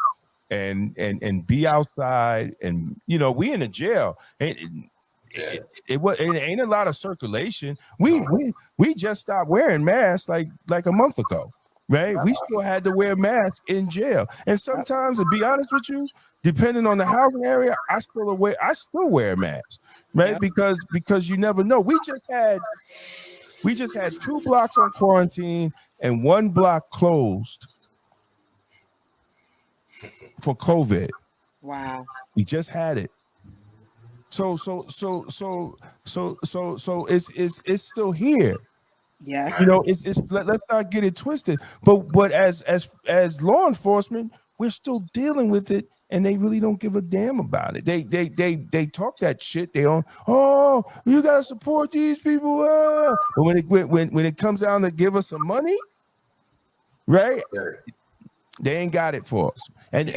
and be outside, and we in the jail. It ain't a lot of circulation. We just stopped wearing masks like a month ago. right? We still had to wear masks in jail. And sometimes, to be honest with you, depending on the housing area, I still wear masks, right? Because you never know. We just had 2 blocks on quarantine and 1 block closed for COVID. Wow. We just had it. So it's still here. Yes. You know, let's not get it twisted. But as law enforcement, we're still dealing with it, and they really don't give a damn about it. They talk that shit. They on, oh, you gotta support these people. But when it comes down to give us some money, right? They ain't got it for us, and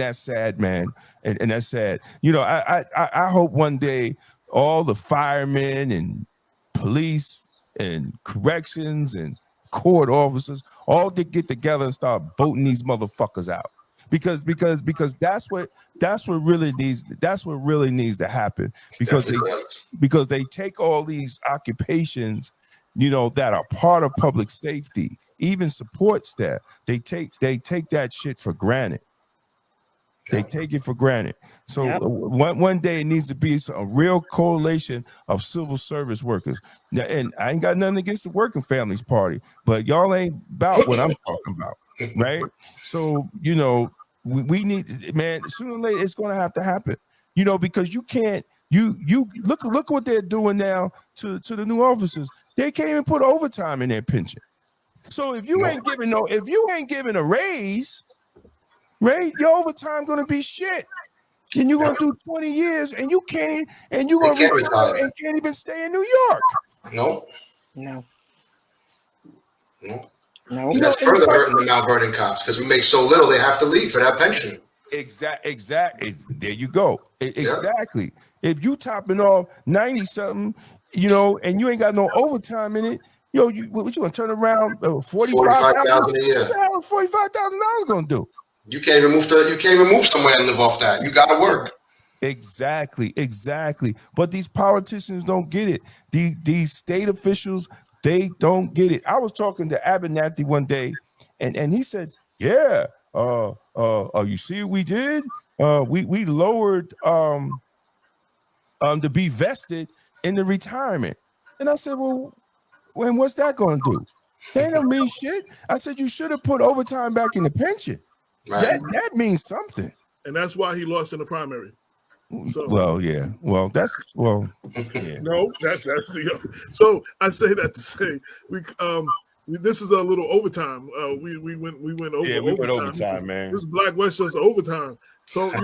that's sad, man, and that's sad. You know, I hope one day all the firemen and police and corrections and court officers all get together and start voting these motherfuckers out, because that's what really needs to happen, because they take all these occupations, you know, that are part of public safety, even support staff. They take that shit for granted. They take it for granted. So one day it needs to be a real coalition of civil service workers. Now, and I ain't got nothing against the Working Families Party, but y'all ain't about what I'm talking about, right? So, you know, we need, man, sooner or later it's going to have to happen, you know, because you can't, you look what they're doing now to the new officers. They can't even put overtime in their pension. So if you ain't giving a raise, right, your overtime gonna be shit. And you're gonna do 20 years and you can't, and you're gonna retire and can't even stay in New York. No. And that's further hurting the Mount Vernon cops, because we make so little they have to leave for that pension. Exactly. There you go. Exactly. If you topping off 90 something, you know, and you ain't got no overtime in it, yo, what you gonna turn around $45,000 a year? What $45,000 gonna do? You can't even move somewhere and live off that. You gotta work. Exactly. But these politicians don't get it. These state officials, they don't get it. I was talking to Abernathy one day, and he said, yeah, you see what we did? We lowered to be vested in the retirement. And I said, well, when what's that going to do? They don't mean shit. I said, you should have put overtime back in the pension. Right. That means something. And that's why he lost in the primary. So, No, that's the. So I say that to say this is a little overtime. We went over. Yeah, we went overtime, man. This is Black Westchester overtime. So I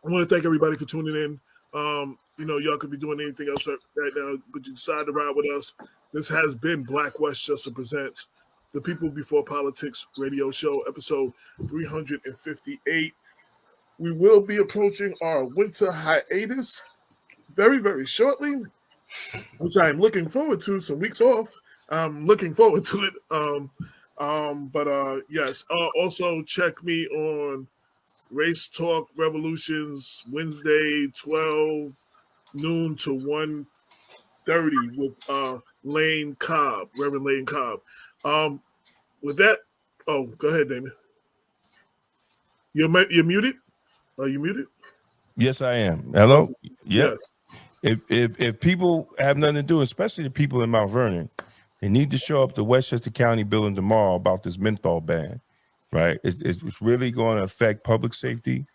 want to thank everybody for tuning in. Y'all could be doing anything else right now, but you decided to ride with us. This has been Black Westchester Presents the People Before Politics radio show, episode 358. We will be approaching our winter hiatus very, very shortly, which I am looking forward to. Some weeks off. I'm looking forward to it. Yes. Also, check me on Race Talk Revolutions Wednesday, 12 noon to 1:30 with Lane Cobb, Reverend Lane Cobb. With that, go ahead, Damon. You're muted. Are you muted? Yes, I am. Hello. Yes. If people have nothing to do, especially the people in Mount Vernon, they need to show up to Westchester County building tomorrow about this menthol ban. Right? It's really going to affect public safety.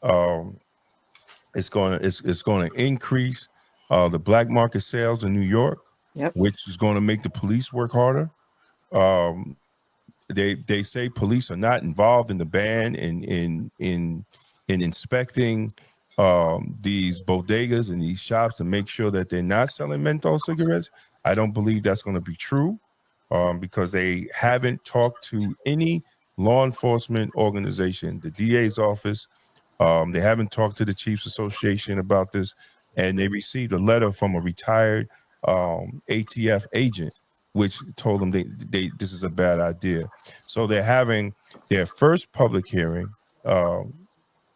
It's going to increase the black market sales in New York, which is going to make the police work harder. They say police are not involved in the ban in inspecting these bodegas and these shops to make sure that they're not selling menthol cigarettes. I don't believe that's going to be true because they haven't talked to any law enforcement organization, the DA's office. They haven't talked to the Chiefs Association about this, and they received a letter from a retired ATF agent, which told them this is a bad idea. So they're having their first public hearing.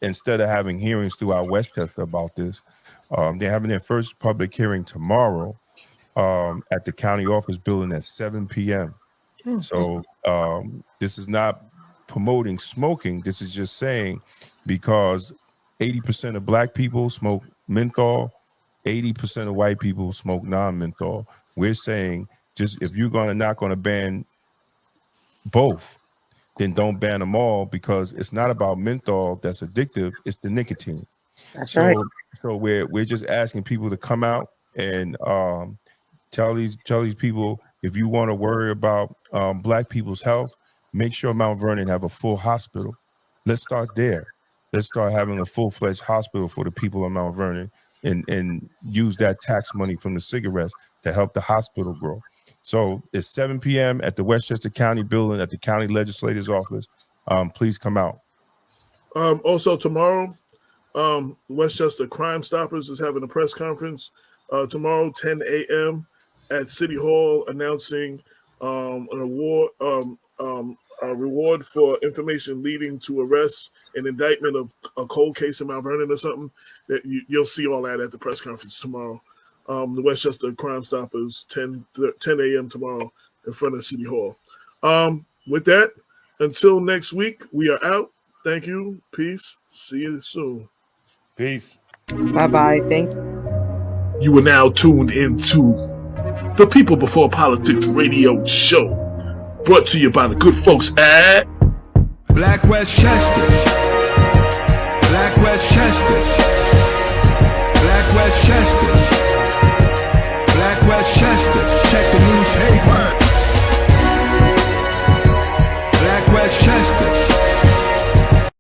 Instead of having hearings throughout Westchester about this, they're having their first public hearing tomorrow at the county office building at 7 p.m. So this is not promoting smoking. This is just saying because 80% of black people smoke menthol, 80% of white people smoke non-menthol. We're saying just if you're not going to ban both, then don't ban them all, because it's not about menthol that's addictive, it's the nicotine. That's so right. so we're just asking people to come out and tell these people, if you want to worry about black people's health, make sure Mount Vernon have a full hospital. Let's start there. Let's start having a full-fledged hospital for the people in Mount Vernon, and use that tax money from the cigarettes to help the hospital grow. So it's 7 p.m. at the Westchester County building at the county legislator's office. Please come out. Also tomorrow, Westchester Crime Stoppers is having a press conference tomorrow, 10 a.m. at City Hall, announcing an award, a reward for information leading to arrest and indictment of a cold case in Mount Vernon or something. That you'll see all that at the press conference tomorrow. The Westchester Crime Stoppers, 10 a.m. tomorrow in front of City Hall. With that, until next week, we are out. Thank you. Peace. See you soon. Peace. Bye-bye. Thank you. You are now tuned into the People Before Politics radio show, brought to you by the good folks at Black Westchester. Black Westchester.